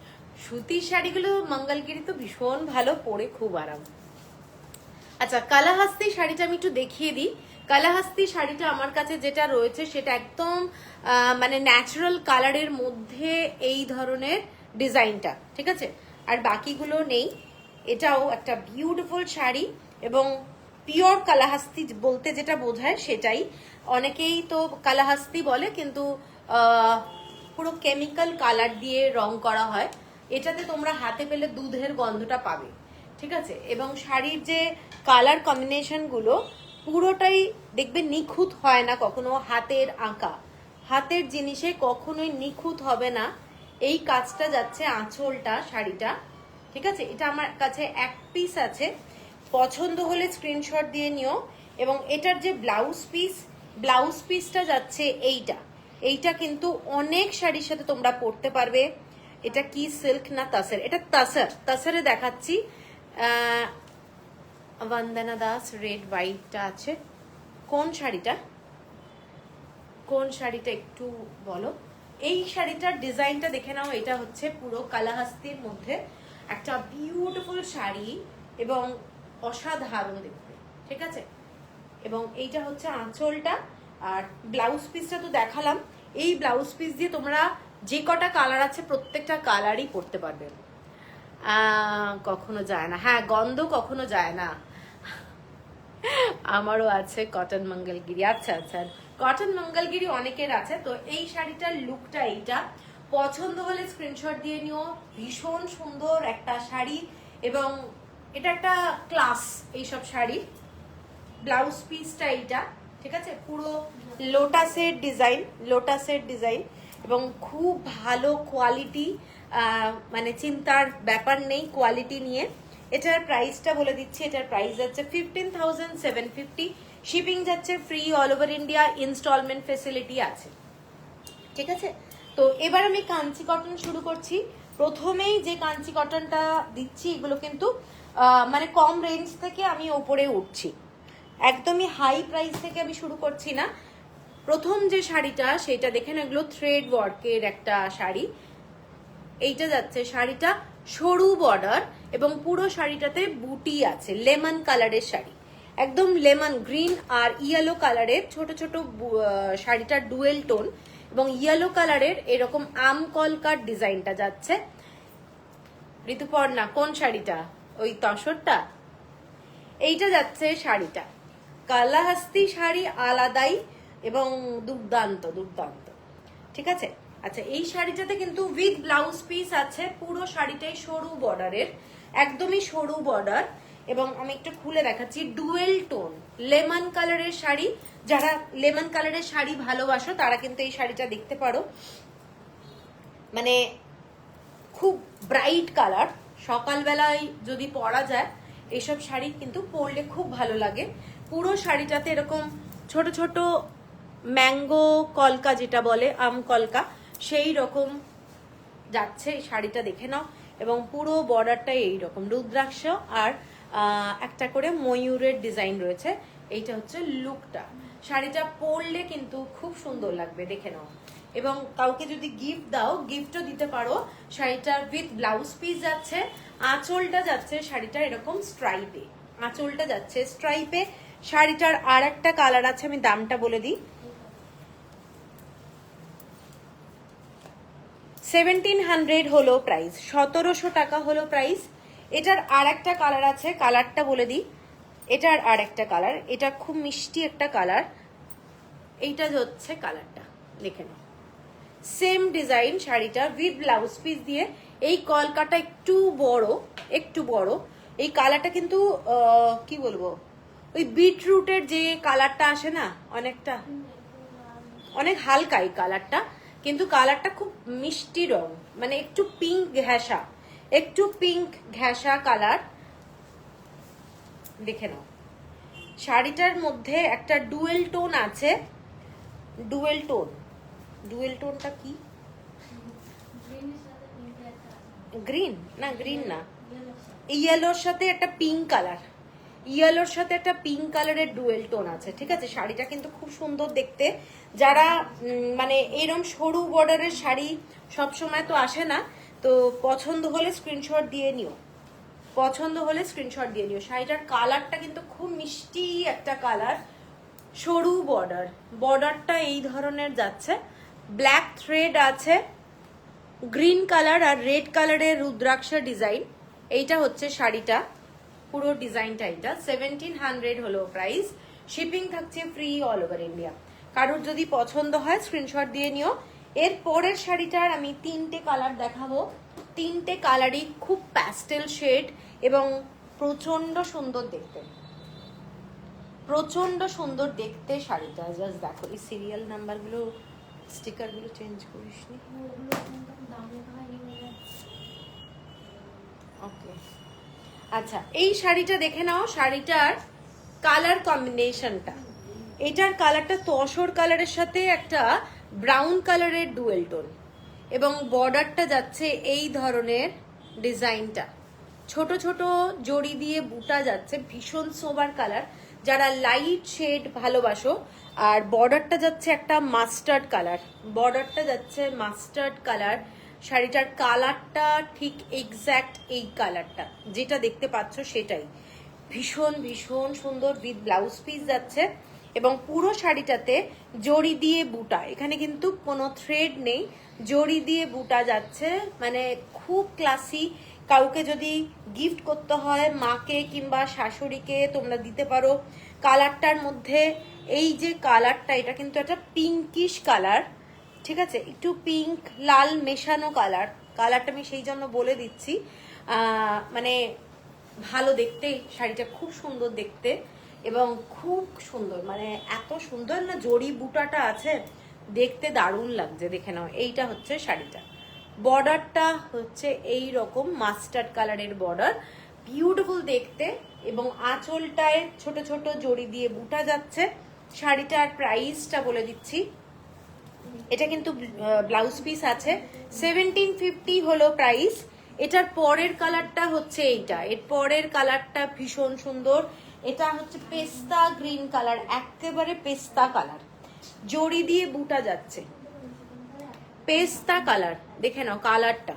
সুতির শাড়িগুলো মঙ্গলগিরি তো ভীষণ ভালো, পরে খুব আরাম। আচ্ছা, কালাহাস্তি শাড়িটা আমি একটু দেখিয়ে দিই। কালাহাস্তি শাড়িটা আমার কাছে যেটা রয়েছে সেটা একদম মানে ন্যাচারাল কালারের মধ্যে এই ধরনের ডিজাইনটা, ঠিক আছে, আর বাকিগুলো নেই। এটাও একটা বিউটিফুল শাড়ি এবং পিওর কালাহাস্তি বলতে যেটা বোঝায় সেটাই। অনেকেই তো কালাহাস্তি বলে, কিন্তু পুরো কেমিক্যাল কালার দিয়ে রং করা হয়। এটাতে তোমরা হাতে পেলে দুধের গন্ধটা পাবে, ঠিক আছে। এবং শাড়ির যে কালার কম্বিনেশনগুলো পুরোটাই দেখবে নিখুঁত হয় না কখনো, হাতের আঁকা। হাতের জিনিসে কখনোই নিখুঁত হবে না। এই কাজটা যাচ্ছে আঁচলটা, শাড়িটা, ঠিক আছে। এটা আমার কাছে এক পিস আছে, পছন্দ হলে স্ক্রিনশট দিয়ে নিও। এবং এটার যে ব্লাউজ পিসটা যাচ্ছে এইটা কিন্তু অনেক শাড়ির সাথে তোমরা পরতে পারবে। এটা কি সিল্ক না তাসের? এটা তাসারে দেখাচ্ছি। বন্দনা দাস রেড হোয়াইটটা আছে। কোন শাড়িটা একটু বলো। এই শাড়িটার ডিজাইনটা দেখে নাও। এটা হচ্ছে পুরো কালাহাস্তির মধ্যে একটা বিউটিফুল শাড়ি এবং অসাধারণ দেখতে, ঠিক আছে। এবং এইটা হচ্ছে আঁচলটা। আর ব্লাউজ পিসটা তো দেখালাম। এই ব্লাউজ পিস দিয়ে তোমরা যে কটা কালার আছে প্রত্যেকটা কালারই পরতে পারবে। কখনো যায় না, হ্যাঁ, গন্ধ কখনো যায় না। আমারও আছে কটন মঙ্গলগিরি। আচ্ছা, কটন মঙ্গলগিরি অনেকের আছে। তো এই শাড়িটার লুকটা এইটা, পছন্দ হলে স্ক্রিনশট দিয়ে নিও। ভীষণ সুন্দর একটা শাড়ি এবং এটা একটা ক্লাস এইসব শাড়ি। ব্লাউজ পিসটা এইটা, ঠিক আছে। পুরো লোটাসের ডিজাইন এবং খুব ভালো কোয়ালিটি, মানে চিন্তার ব্যাপার নেই কোয়ালিটি নিয়ে। এটার প্রাইসটা বলে দিচ্ছি। এটার প্রাইস যাচ্ছে 15,750। শিপিং যাচ্ছে free all over India, instalment facility আছে, ঠিক আছে। তো এবার আমি কাঞ্চি কটন শুরু করছি। প্রথমেই যে কাঞ্চি কটনটা দিচ্ছি এগুলো কিন্তু মানে কম রেঞ্জ থেকে আমি ওপরে উঠছি, একদমই হাই প্রাইস থেকে আমি শুরু করছি না। প্রথম যে শাড়িটা সেটা দেখেন, এগুলো থ্রেড ওয়ার্কের একটা শাড়ি। এইটা যাচ্ছে শাড়িটা সরু বর্ডার এবং পুরো শাড়িটাতে বুটি আছে। লেমন কালারের শাড়ি, একদম লেমন গ্রিন আর ইয়েলো কালারের ছোট ছোট শাড়িটার ডুয়েল টোন এবং ইয়েলো কালারের এরকম আম কলকার ডিজাইনটা যাচ্ছে। ঋতুপর্ণা কোন শাড়িটা? ওই তসরটা। এইটা যাচ্ছে শাড়িটা। কালাহাস্তি শাড়ি আলাদাই এবং দুর্দান্ত, ঠিক আছে। আচ্ছা, এই শাড়িটাতে কিন্তু উইথ ব্লাউজ পিস আছে। পুরো শাড়িটাই সরু বর্ডারের, একদমই সরু বর্ডার। এবং আমি একটু খুলে দেখাচ্ছি। ডুয়েল টোন লেমন কালারের শাড়ি, যারা লেমন কালারের শাড়ি ভালোবাসো তারা কিন্তু এই শাড়িটা দেখতে পারো। মানে খুব ব্রাইট কালার, সকালবেলায় যদি পরা যায় এইসব শাড়ি কিন্তু পরলে খুব ভালো লাগে। পুরো শাড়িটাতে এরকম ছোট ছোট ম্যাঙ্গো কলকা, যেটা বলে আম কলকা, সেই রকম যাচ্ছে এই শাড়িটা, দেখে নাও। এবং পুরো বর্ডারটা এইরকম রুদ্রাক্ষ আর একটা করে ময়ূরের ডিজাইন রয়েছে। এইটা হচ্ছে লুকটা। শাড়িটা পরলে কিন্তু খুব সুন্দর লাগবে, দেখে নাও। এবং কাউকে যদি গিফট দাও, গিফটও দিতে পারো। শাড়িটার উইথ ব্লাউজ পিস যাচ্ছে। আঁচলটা যাচ্ছে শাড়িটা এরকম স্ট্রাইপে, আঁচলটা যাচ্ছে স্ট্রাইপে। শাড়িটার আর একটা কালার আছে, আমি দামটা বলে দিই। 1700 হলো প্রাইস, 1700 টাকা হলো প্রাইস। এটার আর একটা কালার আছে, কালারটা বলে দিই। এটার আর একটা কালার, এটা খুব মিষ্টি একটা কালার। এইটা হচ্ছে কালারটা, দেখে নাও। সেম ডিজাইন শাড়িটা উইথ ব্লাউজ পিস দিয়ে। এই কলকাটা একটু বড়। এই কালারটা কিন্তু কি বলবো, ওই বিটরুটের যে কালারটা আসে না, অনেক হালকা এই কালারটা, কিন্তু কালারটা খুব মিষ্টি রং, মানে একটু পিঙ্ক ঘেঁষা কালার, দেখে নাও। শাড়িটার মধ্যে একটা ডুয়েল টোন আছে। ডুয়েল টোনটা কি? গ্রিন না, ইয়েলোর সাথে একটা পিঙ্ক কালারের ডুয়েল টোন আছে, ঠিক আছে। শাড়িটা কিন্তু খুব সুন্দর দেখতে। যারা মানে এরকম সরু বর্ডারের শাড়ি সব সময় তো আসে না, তো পছন্দ হলে স্ক্রিনশট দিয়ে নিও। শাড়িটার কালারটা কিন্তু খুব মিষ্টি একটা কালার, সরু বর্ডারটা এই ধরনের যাচ্ছে। ব্ল্যাক থ্রেড আছে, গ্রিন কালার আর রেড কালারের রুদ্রাক্ষ ডিজাইন। এইটা হচ্ছে শাড়িটা, পুরো ডিজাইনটা এটা 1700 হলো প্রাইস। শিপিং থাকছে ফ্রি অল ওভার ইন্ডিয়া। কারোর যদি পছন্দ হয় স্ক্রিনশট দিয়ে নিও। এর পরের শাড়িটার আমি 3টে কালার দেখাবো। 3টে কালারই খুব প্যাস্টেল শেড এবং প্রচন্ড সুন্দর দেখতে, প্রচন্ড সুন্দর দেখতে শাড়িটা। জাস্ট দেখো এই সিরিয়াল নাম্বারগুলো, স্টিকারগুলো চেঞ্জ করিসনি। ওকে, আচ্ছা এই শাড়িটা দেখে নাও। শাড়িটার কালার কম্বিনেশনটা, এটার কালারটা তসর কালারের সাথে একটা ব্রাউন কালারের ডুয়েল টোন, এবং বর্ডারটা যাচ্ছে এই ধরনের ডিজাইনটা, ছোট ছোট জড়ি দিয়ে বুটা যাচ্ছে, ভীষণ সোবার কালার। যারা লাইট শেড ভালোবাসো, আর বর্ডারটা যাচ্ছে একটা মাস্টার্ড কালার, বর্ডারটা যাচ্ছে মাস্টার্ড কালার। শাড়িটার কালারটা ঠিক এক্স্যাক্ট এই কালারটা যেটা দেখতে পাচ্ছ সেটাই, ভীষণ ভীষণ সুন্দর। উইথ ব্লাউজ পিস যাচ্ছে এবং পুরো শাড়িটাতে জড়ি দিয়ে বুটা, এখানে কিন্তু কোনো থ্রেড নেই, জড়ি দিয়ে বুটা যাচ্ছে, মানে খুব ক্লাসি। কাউকে যদি গিফট করতে হয়, মাকে কিংবা শাশুড়িকে তোমরা দিতে পারো। কালারটার মধ্যে এই যে কালারটা, এটা কিন্তু একটা পিঙ্কিশ কালার, ঠিক আছে, একটু পিঙ্ক লাল মেশানো কালার। কালারটা আমি সেই জন্য বলে দিচ্ছি, মানে ভালো দেখতে, শাড়িটা খুব সুন্দর দেখতে এবং খুব সুন্দর, মানে এত সুন্দর না জড়ি বুটাটা আছে, দেখতে দারুণ লাগছে। দেখে নাও, এইটা হচ্ছে শাড়িটা। বর্ডারটা হচ্ছে এই রকম মাস্টার্ড কালারের বর্ডার, বিউটিফুল দেখতে, এবং আঁচলটায় ছোট ছোট জড়ি দিয়ে বুটা যাচ্ছে। শাড়িটার প্রাইসটা বলে দিচ্ছি, এটা কিন্তু ব্লাউজ পিস আছে, 1750 হলো প্রাইস। এটার পরের কালারটা হচ্ছে এইটা, এর পরের কালারটা ভীষণ সুন্দর। এটা হচ্ছে পেস্তা গ্রিন কালার, একেবারে পেস্তা কালার, জড়ি দিয়ে বুটা যাচ্ছে, পেস্তা কালার। দেখে নাও কালারটা।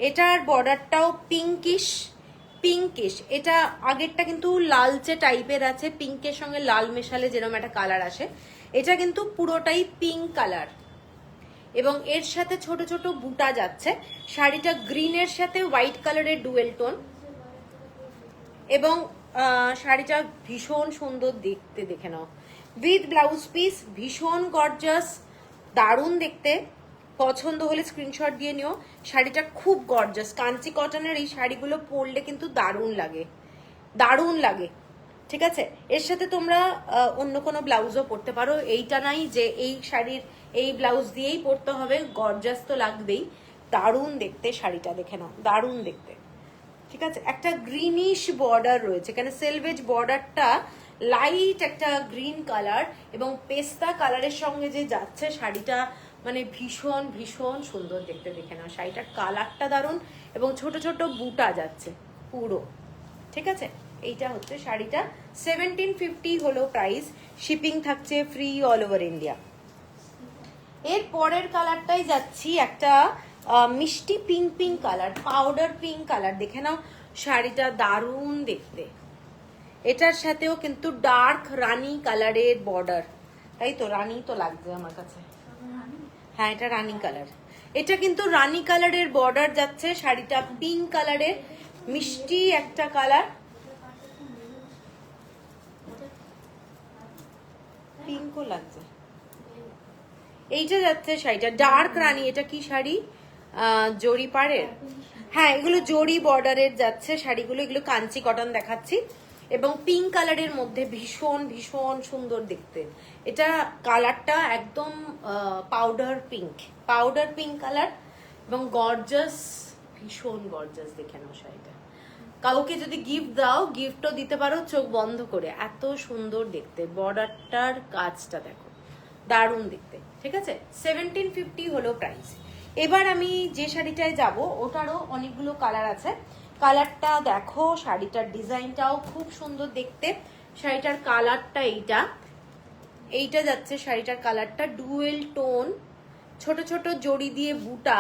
এটার বর্ডারটাও পিঙ্কিশ পিঙ্কিশ, এটা আগেরটা কিন্তু লালচে টাইপের আছে, পিঙ্কের সঙ্গে লাল মেশালে যেরকম একটা কালার আসে, এটা কিন্তু পুরোটাই পিঙ্ক কালার এবং এর সাথে ছোট ছোট বুটা যাচ্ছে। শাড়িটা গ্রিনের সাথে হোয়াইট কালারের ডুয়েল টোন এবং শাড়িটা ভীষণ সুন্দর দেখতে। দেখে নাও, উইথ ব্লাউজ পিস, ভীষণ গর্জাস, দারুণ দেখতে। পছন্দ হলে স্ক্রিনশট দিয়ে নিও। শাড়িটা খুব গর্জাস, কাঞ্চি কটনের এই শাড়িগুলো পরলে কিন্তু দারুণ লাগে, দারুণ লাগে, ঠিক আছে। এর সাথে তোমরা অন্য কোনো ব্লাউজও পরতে পারো, এইটা নাই যে এই শাড়ির এই ব্লাউজ দিয়েই পরতে হবে, গর্জাস তো লাগবেই। দারুণ দেখতে শাড়িটা, দেখে নাও, দারুণ দেখতে, ঠিক আছে। একটা গ্রিনিশ বর্ডার রয়েছে এখানে, সেলভেজ বর্ডারটা লাইট একটা গ্রিন কালার এবং পেস্তা কালারের সঙ্গে যে যাচ্ছে শাড়িটা, মানে ভীষণ ভীষণ সুন্দর দেখতে। দেখে নাও, শাড়িটার কালারটা দারুণ এবং ছোট ছোট বুটা যাচ্ছে পুরো, ঠিক আছে। এইটা হচ্ছে শাড়িটা, 1750 হলো প্রাইস। শিপিং থাকছে ফ্রি অল ওভার ইন্ডিয়া। এর পরের কালারটাই যাচ্ছি, একটা মিষ্টি pink pink colour, powder pink colour. দেখে নাও, শাড়িটা দারুণ দেখতে। এটার সাথেও কিন্তু ডার্ক রানী কালারের বর্ডার, তাই তো রানী তো লাগছে আমার কাছে। হ্যাঁ, এটা রানী কালার, এটা কিন্তু রানী কালারের বর্ডার যাচ্ছে। শাড়িটা পিঙ্ক কালারের, মিষ্টি একটা কালার, পিঙ্কও লাগছে। এইটা যাচ্ছে শাড়িটা ডার্ক রানী। এটা কি শাড়ি? জরি পাড়ের, হ্যাঁ এগুলো জরি বর্ডারের যাচ্ছে শাড়িগুলো, এগুলো কাঞ্চি কটন দেখাচ্ছি এবং পিঙ্ক কালারের মধ্যে ভীষণ ভীষণ সুন্দর দেখতে। এটা কালারটা একদম powder pink, powder pink colour এবং গর্জাস, ভীষণ গর্জাস। দেখে নাও শাড়িটা, কাউকে যদি গিফট দাও, গিফটও দিতে পারো চোখ বন্ধ করে, এত সুন্দর দেখতে। বর্ডারটার কাজটা দেখো, দারুণ দেখতে, ঠিক আছে। 1750 হলো প্রাইস। এবার আমি যে শাড়িটায় যাব ওটারও অনেকগুলো কালার আছে। কালারটা দেখো, শাড়িটার ডিজাইনটাও খুব সুন্দর দেখতে। শাড়িটার কালারটা এইটা, এইটা যাচ্ছে শাড়িটার কালারটা ডুয়েল টোন, ছোট ছোট জড়ি দিয়ে বুটা,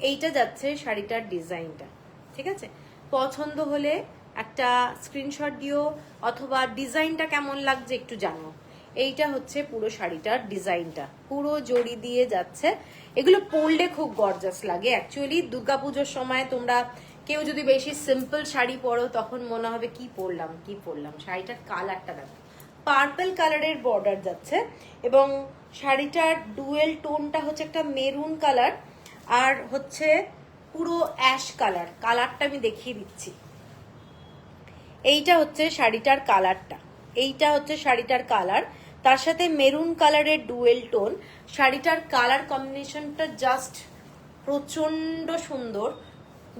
এইটা যাচ্ছে শাড়িটার ডিজাইনটা, ঠিক আছে। পছন্দ হলে একটা স্ক্রিনশট দিও, অথবা ডিজাইনটা কেমন লাগছে একটু জানো। এইটা হচ্ছে পুরো শাড়িটার ডিজাইনটা, পুরো জড়ি দিয়ে যাচ্ছে। এগুলো পরলে খুব গর্জাস লাগে। অ্যাকচুয়ালি দুর্গাপুজোর সময় তোমরা কেউ যদি বেশি সিম্পল শাড়ি পরো তখন মনে হবে কি পরলাম কি পরলাম। শাড়িটার কালারটা দেখো, পার্পল কালারের বর্ডার যাচ্ছে এবং শাড়িটার ডুয়েল টোনটা হচ্ছে একটা মেরুন কালার আর হচ্ছে পুরো অ্যাশ কালার। কালারটা আমি দেখিয়ে দিচ্ছি। এইটা হচ্ছে শাড়িটার কালারটা, এইটা হচ্ছে শাড়িটার কালার, তার সাথে মেরুন কালারের ডুয়েল টোন। শাড়িটার কালার কম্বিনেশনটা জাস্ট প্রচন্ড সুন্দর,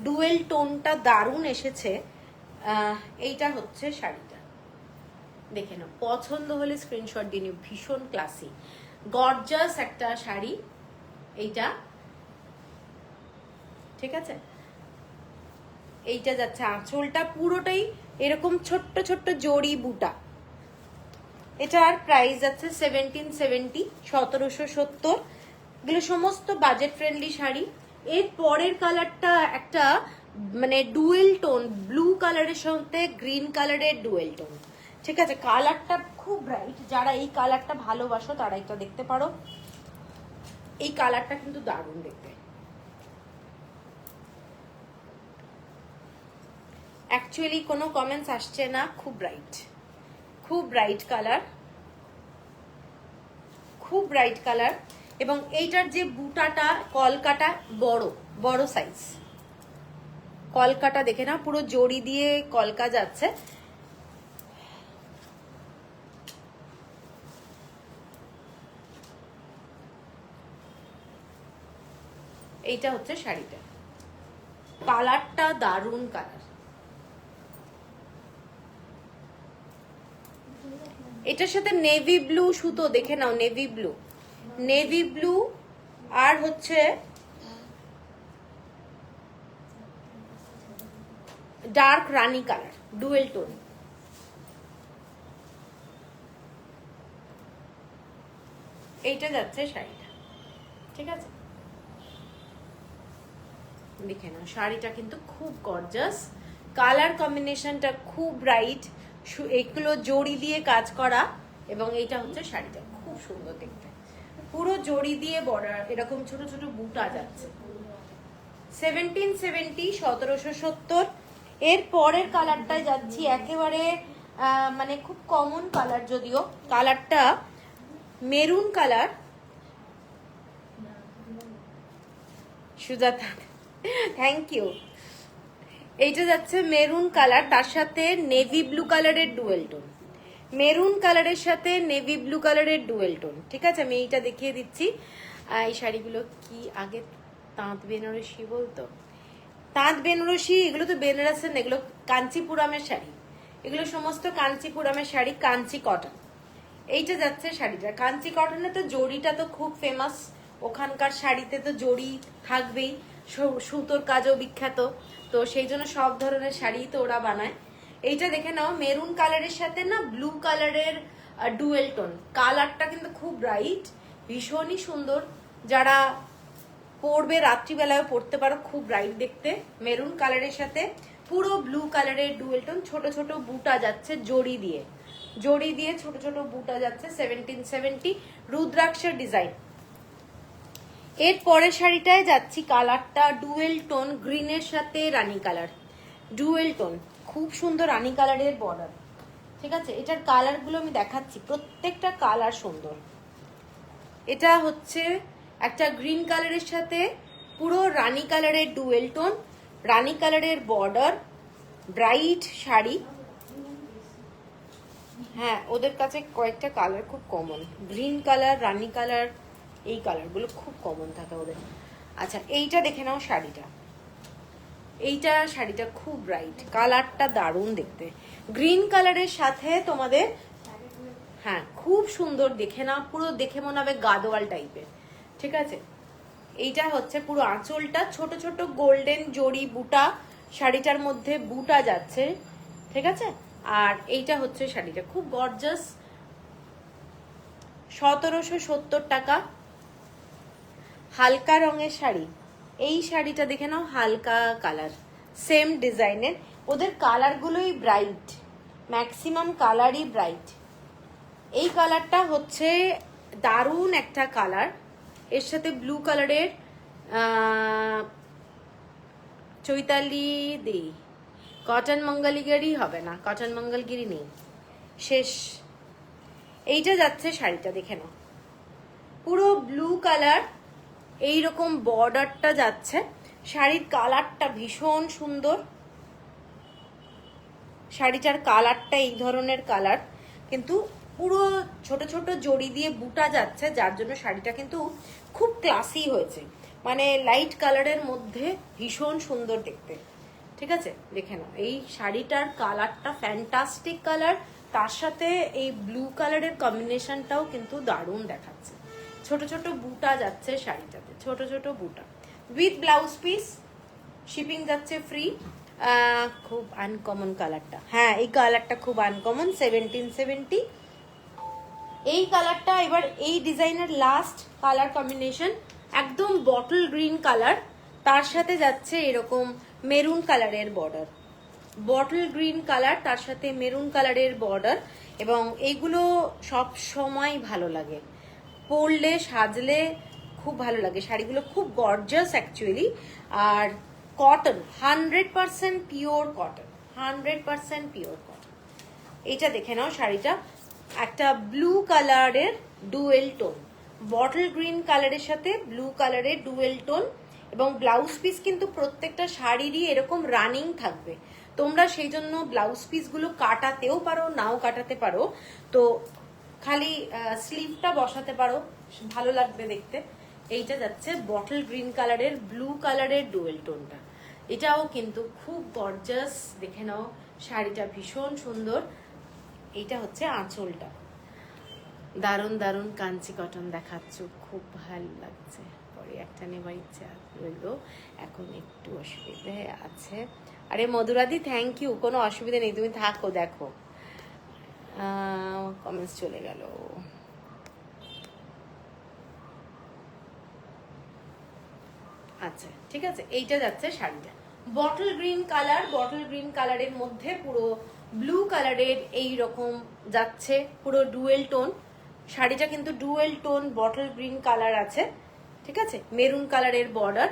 ডুয়েল টোনটা দারুণ এসেছে। এইটা হচ্ছে শাড়িটা, দেখে নাও, পছন্দ হলে স্ক্রিনশট দিয়ে নিও। ভীষণ ক্লাসি গর্জাস একটা শাড়ি এইটা, ঠিক আছে। এইটা যাচ্ছে আঁচলটা পুরোটাই এরকম ছোট্ট ছোট্ট জড়ি বুটা। এটার প্রাইস যাচ্ছে 1770, 1770। এগুলো সমস্ত বাজেট ফ্রেন্ডলি শাড়ি। এর পরের কালারটা একটা মানে ডুয়েল টোন, ব্লু কালারের সাথে গ্রিন কালারের ডুয়েল টোন, ঠিক আছে। কালারটা খুব ব্রাইট, যারা এই কালারটা ভালোবাসো তারা এটা দেখতে পারো। এই কালারটা কিন্তু দারুণ দেখতে। অ্যাকচুয়ালি কোনো কমেন্টস আসছে না, খুব ব্রাইট, খুব ব্রাইট কালার, খুব ব্রাইট কালার। এবং এইটার যে বুটাটা কলকাটা বড় বড় সাইজ, কলকাটা দেখে না, পুরো জড়ি দিয়ে কলকা যাচ্ছে। এইটা হচ্ছে শাড়িটা, কালারটা দারুণ কালার। এটার সাথে নেভি ব্লু সুতো দেখে নাও, নেভি ব্লু, নেভি ব্লু আর হচ্ছে ডার্ক রানী কালার, ডুয়েল টোন। এইটা যাচ্ছে শাড়িটা, ঠিক আছে। দেখে নাও শাড়িটা কিন্তু খুব গর্জাস, কালার কম্বিনেশনটা খুব ব্রাইট, এগুলো জড়ি দিয়ে কাজ করা। এবং এইটা হচ্ছে শাড়িটা, খুব সুন্দর দেখতে, পুরো জড়ি দিয়ে বর্ডার, এরকম ছোট ছোট বুটা যাচ্ছে। 1770, 1770। এর পরের কালারটায় যাচ্ছি একেবারে মানে খুব কমন কালার, যদিও কালারটা maroon colour. Sujata thank you. এইটা যাচ্ছে মেরুন কালার, তার সাথে নেভি ব্লু কালারের ডুয়েল টোন, মেরুন কালারের সাথে নেভি ব্লু কালারের ডুয়েল টোন, ঠিক আছে। আমি এইটা দেখিয়ে দিচ্ছি। এই শাড়িগুলো কি আগে তাঁত বেনারসি বলতো, তাঁত বেনারসি, এগুলো তো বেনারসের না, এগুলো কাঞ্চিপুরামের শাড়ি, এগুলো সমস্ত কাঞ্চিপুরামের শাড়ি, কাঞ্চি কটন। এইটা যাচ্ছে শাড়িটা, কাঞ্চি কটনে তো জড়িটা তো খুব ফেমাস, ওখানকার শাড়িতে তো জড়ি থাকবেই, সুতোর কাজও বিখ্যাত, তো সেই জন্য সব ধরনের শাড়ি তো ওরা বানায়। এইটা দেখে নাও, মেরুন কালারের সাথে না ব্লু কালারের ডুয়েল টোন, কালারটা কিন্তু খুব ব্রাইট, ভীষণই সুন্দর। যারা পরবে রাত্রিবেলায় পরতে পারো, খুব ব্রাইট দেখতে। মেরুন কালারের সাথে পুরো ব্লু কালারের ডুয়েল টোন, ছোট ছোট বুটা যাচ্ছে জড়ি দিয়ে, জড়ি দিয়ে ছোট ছোট বুটা যাচ্ছে। 1770, রুদ্রাক্ষের ডিজাইন। এর পরের শাড়িটায় যাচ্ছি, কালারটা ডুয়েল টোন, গ্রিনের সাথে রানী কালার, ডুয়েল টোন, খুব সুন্দর রানী কালারের বর্ডার, ঠিক আছে। এটার কালারগুলো আমি দেখাচ্ছি, প্রত্যেকটা কালার সুন্দর। এটা হচ্ছে একটা গ্রিন কালারের সাথে পুরো রানী কালারের ডুয়েল টোন, রানী কালারের বর্ডার, ব্রাইট শাড়ি। হ্যাঁ, ওদের কাছে কয়েকটা কালার খুব কমন, গ্রিন কালার, রানী কালার, এই কালারগুলো খুব কমন থাকে ওদের। আচ্ছা, এইটা দেখে নাও শাড়িটা, এইটা শাড়িটা খুব ব্রাইট, কালারটা দারুণ দেখতে, গ্রিন কালারের সাথে তোমাদের, হ্যাঁ খুব সুন্দর, দেখে না পুরো দেখে মনে হবে গাদোয়াল টাইপের, ঠিক আছে। এইটা হচ্ছে পুরো আঁচলটা ছোট ছোট গোল্ডেন জড়ি বুটা, শাড়িটার মধ্যে বুটা যাচ্ছে, ঠিক আছে। আর এইটা হচ্ছে শাড়িটা, খুব গর্জাস, 1770 টাকা। হালকা রঙের শাড়ি, এই শাড়িটা দেখে নাও, হালকা কালার, সেম ডিজাইনের, ওদের কালারগুলোই ব্রাইট, ম্যাক্সিমাম কালারই ব্রাইট। এই কালারটা হচ্ছে দারুণ একটা কালার, এর সাথে ব্লু কালারের চৈতালি দি কটন মঙ্গলগিরি হবে না, কটন মঙ্গলগিরি নেই, শেষ। এইটা যাচ্ছে শাড়িটা, দেখে নাও, পুরো ব্লু কালার, এইরকম বর্ডারটা যাচ্ছে। শাড়ির কালারটা ভীষণ সুন্দর, শাড়িটার কালারটা এই ধরনের কালার, কিন্তু পুরো ছোট ছোট জড়ি দিয়ে বুটা যাচ্ছে, যার জন্য শাড়িটা কিন্তু খুব ক্লাসি হয়েছে, মানে লাইট কালারের মধ্যে ভীষণ সুন্দর দেখতে। ঠিক আছে, দেখে নাও, এই শাড়িটার কালারটা ফ্যান্টাস্টিক কালার, তার সাথে এই ব্লু কালারের কম্বিনেশনটাও কিন্তু দারুণ দেখাচ্ছে। ছোট ছোট বুটা যাচ্ছে শাড়িটাতে, ছোট ছোট বুটা, উইথ ব্লাউজ পিস, শিপিং যাচ্ছে ফ্রি। খুব আনকমন কালারটা, হ্যাঁ এই কালারটা খুব আনকমন, 1770 এই কালারটা। এবার এই ডিজাইনের লাস্ট কালার কম্বিনেশন একদম বটল গ্রিন কালার, তার সাথে যাচ্ছে এরকম মেরুন কালারের বর্ডার, বটল গ্রিন কালার তার সাথে মেরুন কালারের বর্ডার। এবং এইগুলো সব সময় ভালো লাগে, পরলে সাজলে খুব ভালো লাগে, শাড়িগুলো খুব গর্জাস অ্যাকচুয়ালি। আর cotton, 100% pure cotton, 100% pure cotton. এইটা দেখে নাও, শাড়িটা একটা ব্লু কালারের ডুয়েল টোন, বটল গ্রিন কালারের সাথে ব্লু কালারের ডুয়েল টোন, এবং ব্লাউজ পিস কিন্তু প্রত্যেকটা শাড়িরই এরকম রানিং থাকবে। তোমরা সেই জন্য ব্লাউজ পিসগুলো কাটাতেও পারো, নাও কাটাতে পারো, তো খালি স্লিভটা বসাতে পারো, ভালো লাগবে দেখতে। এইটা যাচ্ছে বটল গ্রিন কালারের ব্লু কালারের ডুয়েল টোনটা, এটাও কিন্তু খুব গর্জাস, দেখে নাও শাড়িটা ভীষণ সুন্দর। এইটা হচ্ছে আঁচলটা, দারুণ দারুণ কাঞ্চি কটন দেখাচ্ছ, খুব ভালো লাগছে। পরে একটা নেবার ইচ্ছা রইল, এখন একটু অসুবিধে আছে। আরে মধুরাদি থ্যাংক ইউ, কোনো অসুবিধা নেই, তুমি থাকো, দেখো কমেন্টস চলে গেল। আচ্ছা ঠিক আছে, এইটা যাচ্ছে শাড়িটা bottle green colour, bottle green কালারের মধ্যে পুরো ব্লু কালারের এই রকম যাচ্ছে, পুরো ডুয়েল টোন। শাড়িটা কিন্তু dual tone bottle green colour আছে, ঠিক আছে, মেরুন কালারের বর্ডার,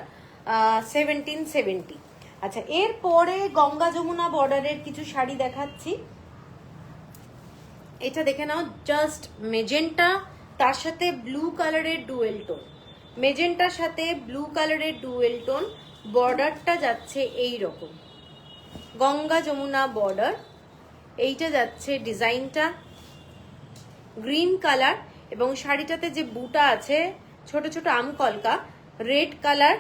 1770। আচ্ছা, এরপরে গঙ্গা যমুনা বর্ডারের কিছু শাড়ি দেখাচ্ছি। এটা দেখে নাও, জাস্ট মেজেন্টা তার সাথে ব্লু কালারের ডুয়েল টোন, মেজেন্টার সাথে ব্লু কালারের ডুয়েল টোন, বর্ডারটা যাচ্ছে এই রকম গঙ্গা যমুনা বর্ডার। এইটা যাচ্ছে ডিজাইনটা গ্রিন কালার, এবং শাড়িটাতে যে বুটা আছে ছোট ছোট আমকলকা, রেড কালার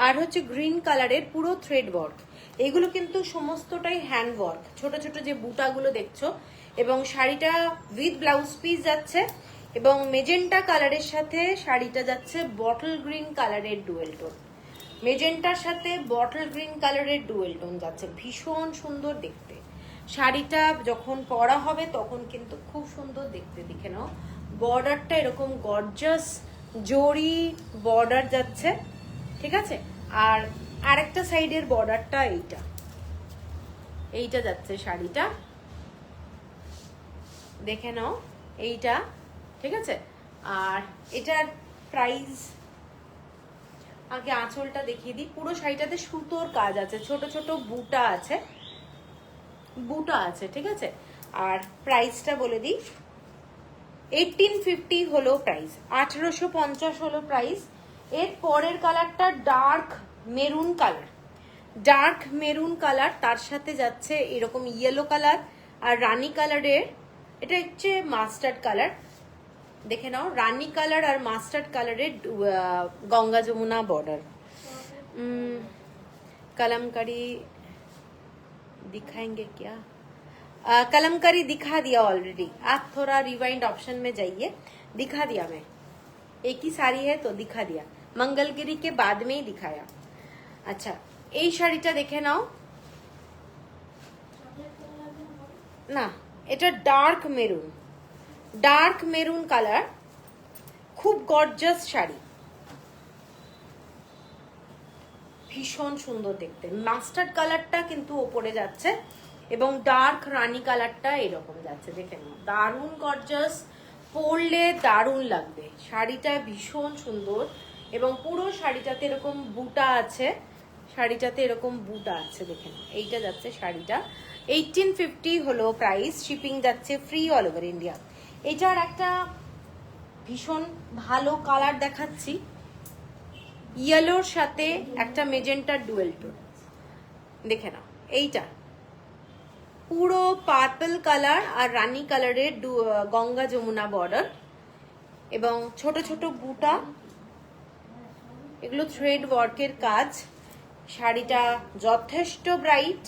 আর হচ্ছে গ্রিন কালারের পুরো থ্রেড ওয়ার্ক। এগুলো কিন্তু সমস্তটাই হ্যান্ড ওয়ার্ক, ছোট ছোট যে বুটাগুলো দেখছো। এবং শাড়িটা উইথ ব্লাউজ পিস যাচ্ছে, এবং মেজেন্টা কালারের সাথে শাড়িটা যাচ্ছে বটল গ্রিন কালারের ডুয়েল টোন, মেজেন্টার সাথে বটল গ্রিন কালারের ডুয়েল টোন যাচ্ছে, ভীষণ সুন্দর দেখতে। শাড়িটা যখন পরা হবে তখন কিন্তু খুব সুন্দর দেখতে, দেখে নাও বর্ডারটা এরকম গর্জাস জরি বর্ডার যাচ্ছে, ঠিক আছে। আর আরেকটা সাইডের বর্ডারটা এইটা, এইটা যাচ্ছে শাড়িটা, দেখে নাও এইটা, ঠিক আছে। আর এটার প্রাইস, আগে আঁচলটা দেখিয়ে দিই। পুরো শাড়িটাতে সুতোর কাজ আছে, ছোট ছোট বুটা আছে, বুটা আছে, ঠিক আছে। আর প্রাইসটা বলে দিই, 1850 হলো প্রাইস, 1850 হলো প্রাইস। এর পরের কালারটা dark maroon colour, dark maroon colour, তার সাথে যাচ্ছে এরকম ইয়েলো কালার আর রানী কালারের, এটা হচ্ছে মাস্টার্ড কালার, দেখে নাও রানী কালার আর মাস্টার্ড কালারের গঙ্গা যমুনা বর্ডার। कलमकारी दिखाएंगे क्या? कलमकारी दिखा दिया ऑलरेडी, आप थोड़ा रिवाइंड ऑप्शन में जाइए, दिखा दिया मैं, एक ही साड़ी है तो दिखा दिया, मंगलगिरी के बाद में ही दिखाया। अच्छा, এই শাড়িটা দেখে নাও না, এটা dark maroon, dark maroon colour, খুব গর্জাস শাড়ি, ভীষণ সুন্দর দেখতে। মাস্টার্ড কালারটা কিন্তু ওপরে যাচ্ছে এবং ডার্ক রানী কালারটা এরকম যাচ্ছে, দেখে নাও, দারুণ গর্জাস, পরলে দারুণ লাগবে। শাড়িটা ভীষণ সুন্দর এবং পুরো শাড়িটাতে এরকম বুটা আছে, শাড়িটাতে এরকম বুটা আছে, দেখেন এইটা যাচ্ছে শাড়িটা 1850 হলো প্রাইস, শিপিং যাচ্ছে ফ্রি অল ওভার ইন্ডিয়া। এটার একটা ভীষণ ভালো কালার দেখাচ্ছি, ইয়েলোর সাথে একটা মেজেন্টার ডুয়েল টোন, দেখে নাও। এইটা পুরো পার্পল কালার আর রানী কালারের গঙ্গা যমুনা বর্ডার এবং ছোট ছোট বুটা, এগুলো থ্রেড ওয়ার্কের কাজ। শাড়িটা যথেষ্ট ব্রাইট,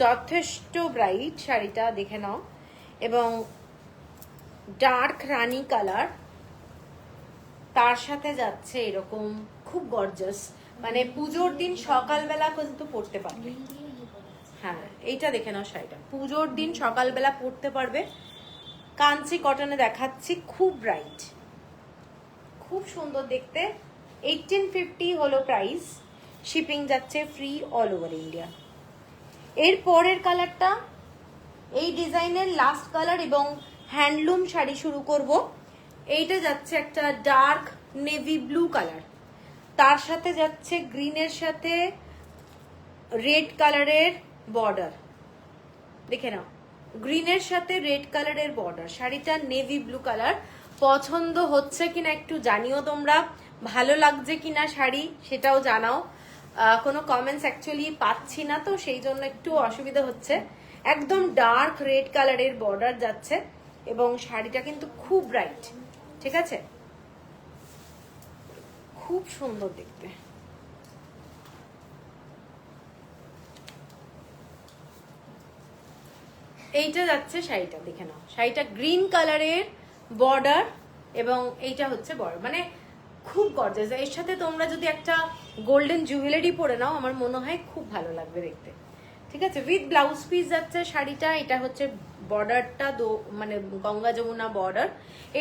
যথেষ্ট ব্রাইট শাড়িটা, দেখে নাও। এবং ডার্ক রানী কালার, তার সাথে যাচ্ছে এরকম খুব গর্জাস, মানে পুজোর দিন সকালবেলা কিন্তু পরতে পারবে। হ্যাঁ, এইটা দেখে নাও শাড়িটা, পুজোর দিন সকালবেলা পরতে পারবে। কাঞ্চি কটনে দেখাচ্ছি, খুব ব্রাইট, খুব সুন্দর দেখতে। 1850 হলো প্রাইস, শিপিং যাচ্ছে ফ্রি অল ওভার ইন্ডিয়া। এর পরের কালারটা এই ডিজাইনের লাস্ট কালার এবং হ্যান্ডলুম শাড়ি শুরু করব। এইটা যাচ্ছে একটা ডার্ক নেভি ব্লু কালার, তার সাথে যাচ্ছে গ্রিনের সাথে রেড কালারের বর্ডার, দেখে নাও, গ্রিনের সাথে রেড কালারের বর্ডার। শাড়িটা নেভি ব্লু কালার, পছন্দ হচ্ছে কিনা একটু জানিও তোমরা, ভালো লাগছে কিনা শাড়ি সেটাও জানাও। কোনো কমেন্টস অ্যাকচুয়ালি পাচ্ছি না, তো সেই জন্য একটু অসুবিধা হচ্ছে। একদম ডার্ক রেড কালারের বর্ডার যাচ্ছে এবং শাড়িটা কিন্তু খুব ব্রাইট, ঠিক আছে, খুব সুন্দর দেখতে। এইটা যাচ্ছে শাড়িটা, দেখে নাও, শাড়িটা গ্রিন কালারের বর্ডার এবং এইটা হচ্ছে বর্ডার, মানে খুব গর্জাস। এর সাথে তোমরা যদি একটা গোল্ডেন জুয়েলারি পরে নাও, আমার মনে হয় খুব ভালো লাগবে দেখতে, ঠিক আছে। উইথ ব্লাউজ পিস যাচ্ছে শাড়িটা, এটা হচ্ছে বর্ডারটা মানে গঙ্গা যমুনা বর্ডার।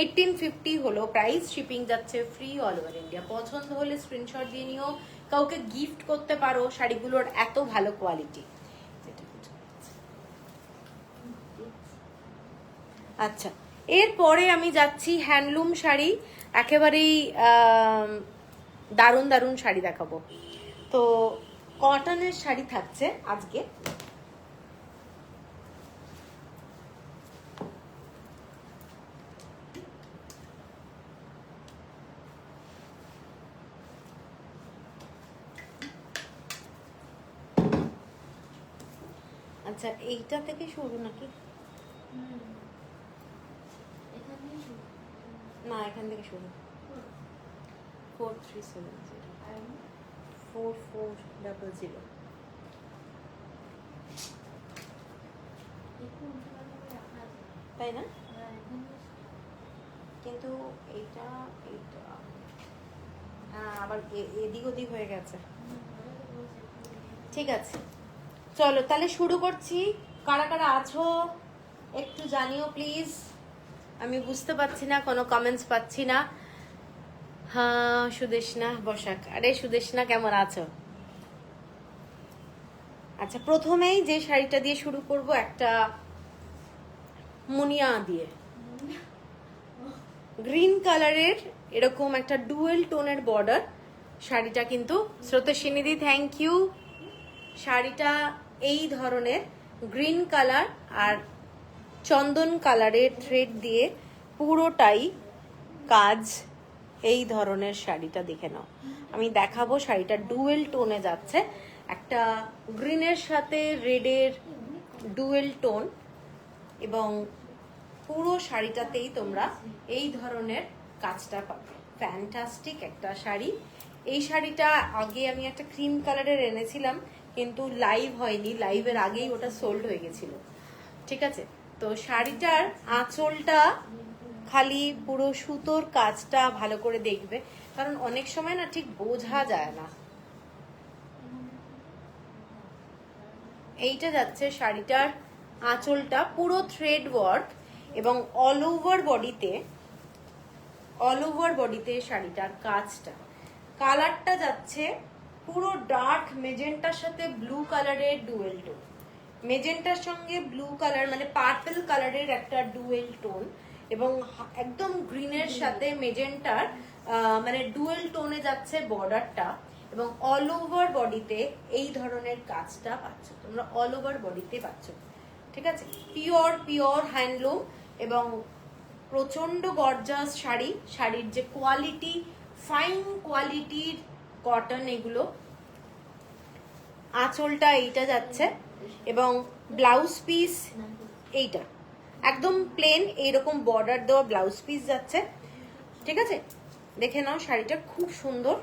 1850 হলো প্রাইস, শিপিং যাচ্ছে ফ্রি অল ওভার ইন্ডিয়া। পছন্দ হলে স্ক্রিনশট দিয়ে নিও, কাউকে গিফট করতে পারো, শাড়িগুলোর এত ভালো কোয়ালিটি। আচ্ছা, এরপরে আমি যাচ্ছি হ্যান্ডলুম শাড়ি, একেবারেই দারুণ দারুণ শাড়ি দেখাবো। তো কটনের শাড়ি থাকছে আজকে। আচ্ছা, এইটা থেকে শুরু নাকি? না, এখান থেকে শুরু। 4370 4400। তাই না? কিন্তু এইটা এইটা হ্যাঁ, আবার এদিক ওদিক হয়ে গেছে। ঠিক আছে, চলো তাহলে শুরু করছি। কারা কারা আছো একটু জানিও প্লিজ, আমি বুঝতে পারছি না, কোনো কমেন্টস পাচ্ছি না। হ্যাঁ, সুদেশনা বসাক, আরে সুদেশনা কেমন আছো? আচ্ছা, প্রথমেই যে শাড়িটা দিয়ে শুরু করব, একটা মুনিয়া দিয়ে, গ্রিন কালারের এরকম একটা ডুয়েল টোনের বর্ডার। শাড়িটা কিন্তু স্রোতস্বিনীদি থ্যাংক ইউ। শাড়িটা এই ধরনের গ্রিন কালার আর চন্দন কালারের থ্রেড দিয়ে পুরোটাই কাজ। এই ধরনের শাড়িটা দেখে নাও, আমি দেখাবো। শাড়িটা ডুয়েল টোনে যাচ্ছে, একটা গ্রিনের সাথে রেডের ডুয়েল টোন, এবং পুরো শাড়িটাতেই তোমরা এই ধরনের কাজটা পাবে। ফ্যান্টাস্টিক একটা শাড়ি। এই শাড়িটা আগে আমি একটা ক্রিম কালারের এনেছিলাম, কিন্তু লাইভ হয়নি, লাইভের আগেই ওটা সোল্ড হয়ে গেছিল, ঠিক আছে। তো শাড়িটার আঁচলটা খালি পুরো সুতোর কাজটা ভালো করে দেখবে, কারণ অনেক সময় না ঠিক বোঝা যায় না। এইটা যাচ্ছে শাড়িটার আঁচলটা, পুরো থ্রেড ওয়ার্ক এবং অল ওভার বডিতে শাড়িটার কাজটা। কালারটা যাচ্ছে পুরো ডার্ক মেজেন্টার সাথে ব্লু কালারের ডুয়েল টোন, মেজেন্টার সঙ্গে ব্লু কালার মানে পার্পল কালারের একটা ডুয়েল টোন, এবং একদম গ্রিনের সাথে মেজেন্টার মানে ডুয়েল টোনে যাচ্ছে বর্ডারটা, এবং অল ওভার বডিতে এই ধরনের কাজটা পাচ্ছ তোমরা, অল ওভার বডিতে পাচ্ছ। ঠিক আছে, পিওর পিওর হ্যান্ডলুম এবং প্রচন্ড গর্জাস শাড়ি। শাড়ির যে কোয়ালিটি, ফাইন কোয়ালিটির কটন এগুলো। আঁচলটা এইটা যাচ্ছে এবং ব্লাউজ পিস এইটা একদম প্লেন এইরকম বর্ডার দেওয়া ব্লাউজ পিস যাচ্ছে। ঠিক আছে, দেখে নাও শাড়িটা খুব সুন্দর।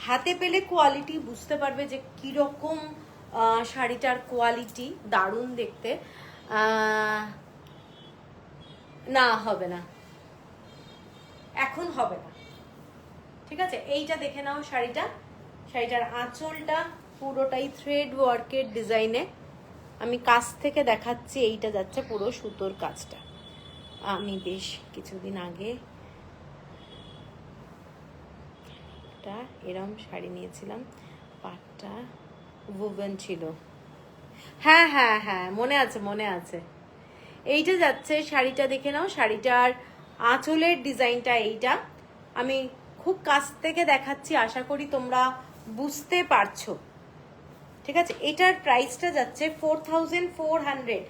হাতে পেলে কোয়ালিটি বুঝতে পারবে যে কিরকম শাড়িটার কোয়ালিটি, দারুণ দেখতে। না হবে না, এখন হবে না। ঠিক আছে, এইটা দেখে নাও শাড়িটা। শাড়িটার আঁচলটা পুরোটাই থ্রেড ওয়ার্কের ডিজাইনে। আমি কাছ থেকে দেখাচ্ছি, এইটা যাচ্ছে পুরো সুতোর কাজটা। আমি বেশ কিছুদিন আগে একটা এরম শাড়ি নিয়েছিলাম, পাটটা ওভেন ছিল। হ্যাঁ হ্যাঁ হ্যাঁ, মনে আছে মনে আছে। এইটা যাচ্ছে শাড়িটা, দেখে নাও শাড়িটার আঁচলের ডিজাইনটা এইটা। আমি খুব কাছ থেকে দেখাচ্ছি, আশা করি তোমরা বুঝতে পারছো। ঠিক আছে, এটার প্রাইসটা যাচ্ছে 4400।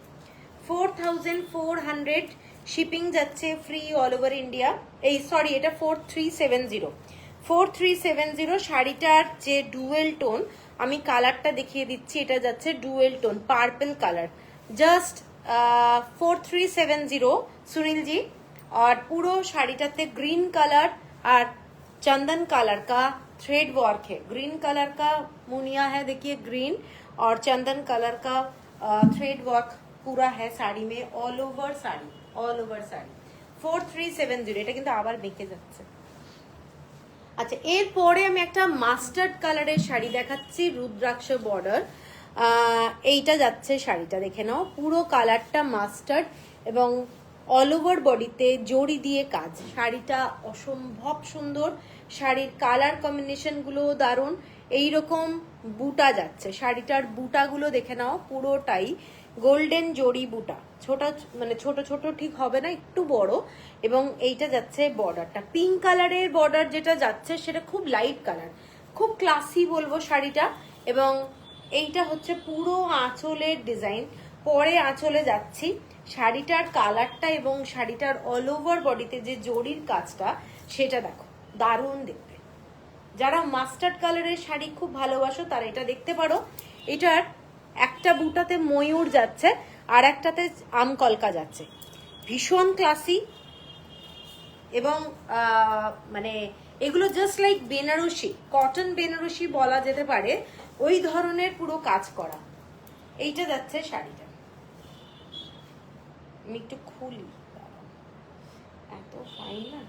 4400 শিপিং যাচ্ছে ফ্রি অল ওভার ইন্ডিয়া। এই সরি, এটা 4370। 4370 শাড়িটার যে ডুয়েল টোন, আমি কালারটা দেখিয়ে দিচ্ছি, এটা যাচ্ছে dual tone purple colour. Just 4370 Sunil ji. और पूरो শাড়িটাতে ग्रीन कलर और चंदन कलर का थ्रेड वर्क है। ग्रीन कलर का मुनिया है, देखिए ग्रीन और चंदन कलर का थ्रेड वर्क पूरा है साड़ी में, all over sari, all over sari. 4370 এটা কিন্তু আবার বেঁকে যাচ্ছে। আচ্ছা, এরপরে আমি একটা মাস্টার্ড কালারের শাড়ি দেখাচ্ছি, রুদ্রাক্ষ বর্ডার। এইটা যাচ্ছে শাড়িটা, দেখে নাও পুরো কালারটা মাস্টার্ড এবং অল ওভার বডিতে জড়ি দিয়ে কাজ। শাড়িটা অসম্ভব সুন্দর, শাড়ির কালার কম্বিনেশনগুলো দারুণ। এইরকম বুটা যাচ্ছে, শাড়িটার বুটাগুলো দেখে নাও পুরোটাই গোল্ডেন জড়ি বুটা, ছোট মানে ছোট ছোট ঠিক হবে না, একটু বড়। এবং এইটা যাচ্ছে বর্ডারটা পিঙ্ক কালারের বর্ডার, যেটা যাচ্ছে সেটা খুব লাইট কালার, খুব ক্লাসি বলবো শাড়িটা। এবং এইটা হচ্ছে পুরো আঁচলের ডিজাইন। পরে আঁচলে যাচ্ছি, শাড়িটার কালারটা এবং শাড়িটার অল ওভার বডিতে যে জড়ির কাজটা সেটা দেখো, দারুণ দেখতে। যারা মাস্টার্ড কালারের শাড়ি খুব ভালোবাসো তারা এটা দেখতে পারো। এটার একটা বুটাতে ময়ূর যাচ্ছে আর একটাতে আমকলকা যাচ্ছে, ভীষণ ক্লাসি। এবং মানে এগুলো just like Banarasi, cotton Banarasi বলা যেতে পারে, ওই ধরনের পুরো কাজ করা। এইটা যাচ্ছে শাড়িটা, আমি একটু খুলি, এত ফাইন না।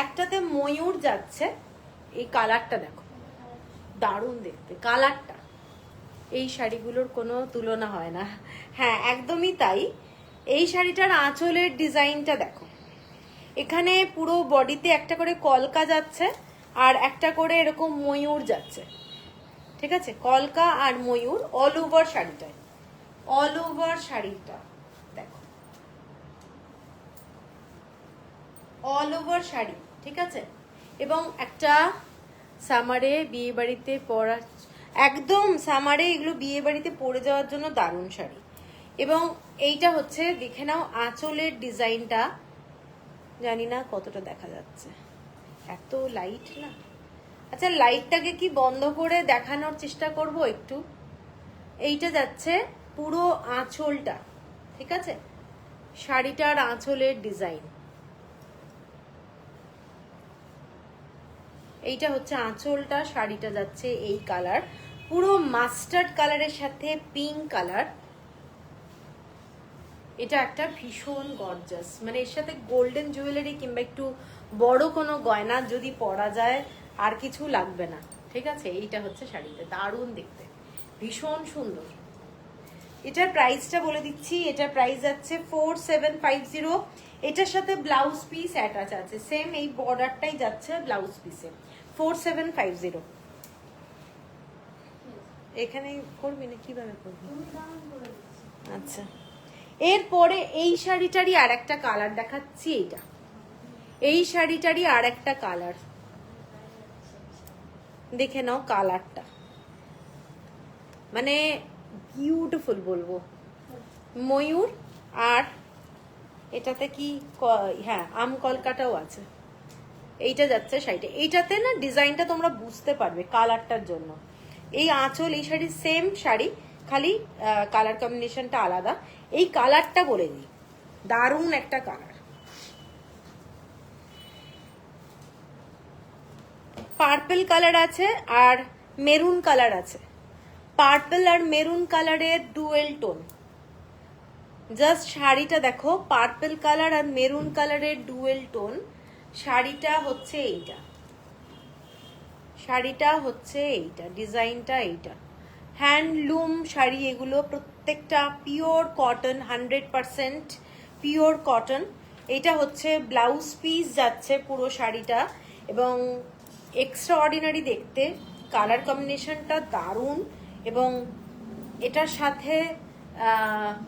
একটাতে ময়ূর যাচ্ছে, এই কালারটা দেখো, দারুণ দেখতে কালারটা। এই শাড়িগুলোর কোনো তুলনা হয় না। হ্যাঁ, একদমই তাই। এই শাড়িটার আঁচলের ডিজাইনটা দেখো, এখানে পুরো বডিতে একটা করে কলকা যাচ্ছে আর একটা করে এরকম ময়ূর যাচ্ছে। ঠিক আছে, কলকা আর ময়ূর অল ওভার শাড়িটায়, অল ওভার শাড়িটা দেখো, অল ওভার শাড়ি। ঠিক আছে, এবং একটা সামারে বিয়ে বাড়িতে পরা, একদম সামারে এগুলো বিয়ে বাড়িতে পরে যাওয়ার জন্য দারুণ শাড়ি। এবং এইটা হচ্ছে, দেখে নাও আঁচলের ডিজাইনটা, জানি না কতটা দেখা যাচ্ছে, এত লাইট না। আচ্ছা, লাইটটাকে কি বন্ধ করে দেখানোর চেষ্টা করব একটু। এইটা যাচ্ছে পুরো আঁচলটা। ঠিক আছে, শাড়িটার আঁচলের ডিজাইন, এইটা হচ্ছে আঁচলটা। শাড়িটা যাচ্ছে এই কালার, পুরো মাস্টার্ড কালারের সাথে পিঙ্ক কালার। এটা একটা ভীষণ গর্জাস, মানে এর সাথে গোল্ডেন জুয়েলারি কিংবা একটু বড় কোনো গয়না যদি পরা যায় আর কিছু লাগবে না। ঠিক আছে, এইটা হচ্ছে শাড়িটা, দারুণ দেখতে, ভীষণ সুন্দর। এটার প্রাইসটা বলে দিচ্ছি, এটার প্রাইস যাচ্ছে 4750। এটার সাথে ব্লাউজ পিস অ্যাটাচ আছে, সেম এই বর্ডারটাই যাচ্ছে ব্লাউজ পিসে। 4750। এখানে করবি না, কিভাবে করবি? আচ্ছা, এরপরে এই শাড়িটারই আর একটা কালার দেখাচ্ছি, এইটা এই শাড়িটারই আর একটা কালার, দেখে নাও কালারটা, মানে বিউটিফুল বলবো। ময়ূর আর এটাতে কি হ্যাঁ আম কলকাটাও আছে। এইটা যাচ্ছে শাড়িটা, এইটাতে না ডিজাইনটা তোমরা বুঝতে পারবে কালারটার জন্য। এই আঁচল, এই শাড়ির সেম শাড়ি, খালি কালার কম্বিনেশনটা আলাদা। এই কালারটা বলে দিই, দারুণ একটা কালার, পার্পল কালার আছে আর মেরুন কালার আছে। পার্পল আর মেরুন কালারের ডুয়েল টোন। জাস্ট শাড়িটা দেখো, পার্পল কালার আর মেরুন কালারের ডুয়েল টোন। শাড়িটা হচ্ছে এইটা, শাড়িটা হচ্ছে এইটা, ডিজাইনটা এইটা। হ্যান্ডলুম শাড়ি এগুলো, প্রত্যেকটা পিওর কটন, 100% পিওর কটন। এটা হচ্ছে ব্লাউজ পিস যাচ্ছে পুরো শাড়িটা, এবং এক্সট্রা অর্ডিনারি দেখতে, কালার কম্বিনেশনটা দারুণ, এবং এটার সাথে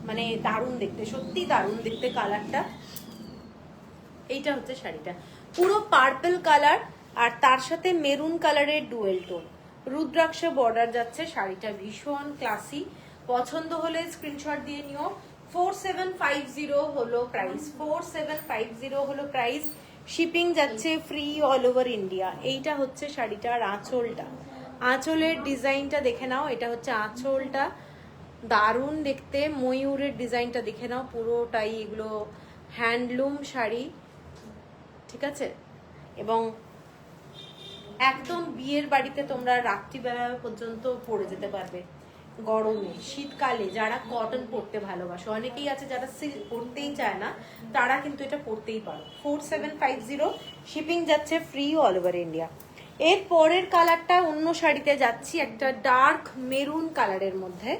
মানে দারুণ দেখতে, সত্যি দারুণ দেখতে কালারটা। এইটা হচ্ছে শাড়িটা, পুরো পার্পল কালার আর তার সাথে মেরুন কালারের ডুয়েল টোন, রুদ্রাক্ষ বর্ডার যাচ্ছে। শাড়িটা ভীষণ ক্লাসি, পছন্দ হলে স্ক্রিনশট দিয়ে নিও। 4750 হলো প্রাইস, 4750 হলো প্রাইস। শিপিং যাচ্ছে ফ্রি অল ওভার ইন্ডিয়া। এইটা হচ্ছে শাড়িটার আঁচলটা, আঁচলের ডিজাইনটা দেখে নাও। এটা হচ্ছে আঁচলটা, দারুণ দেখতে। ময়ূরের ডিজাইনটা দেখে নাও, পুরোটাই এগুলো হ্যান্ডলুম শাড়ি, ঠিক আছে। এবং একদম বিয়ের বাড়িতে তোমরা রাত্রিবেলা পর্যন্ত পরে যেতে পারবে, গরমে শীতকালে যারা কটন পরতে ভালোবাসো। অনেকেই আছে যারা সিল্ক পরতেই চায় না, তারা কিন্তু এটা পরতেই পারো। 4750, শিপিং যাচ্ছে ফ্রি অল ওভার ইন্ডিয়া। এর পরের কালারটা অন্য শাড়িতে যাচ্ছি, একটা ডার্ক মেরুন কালারের মধ্যে।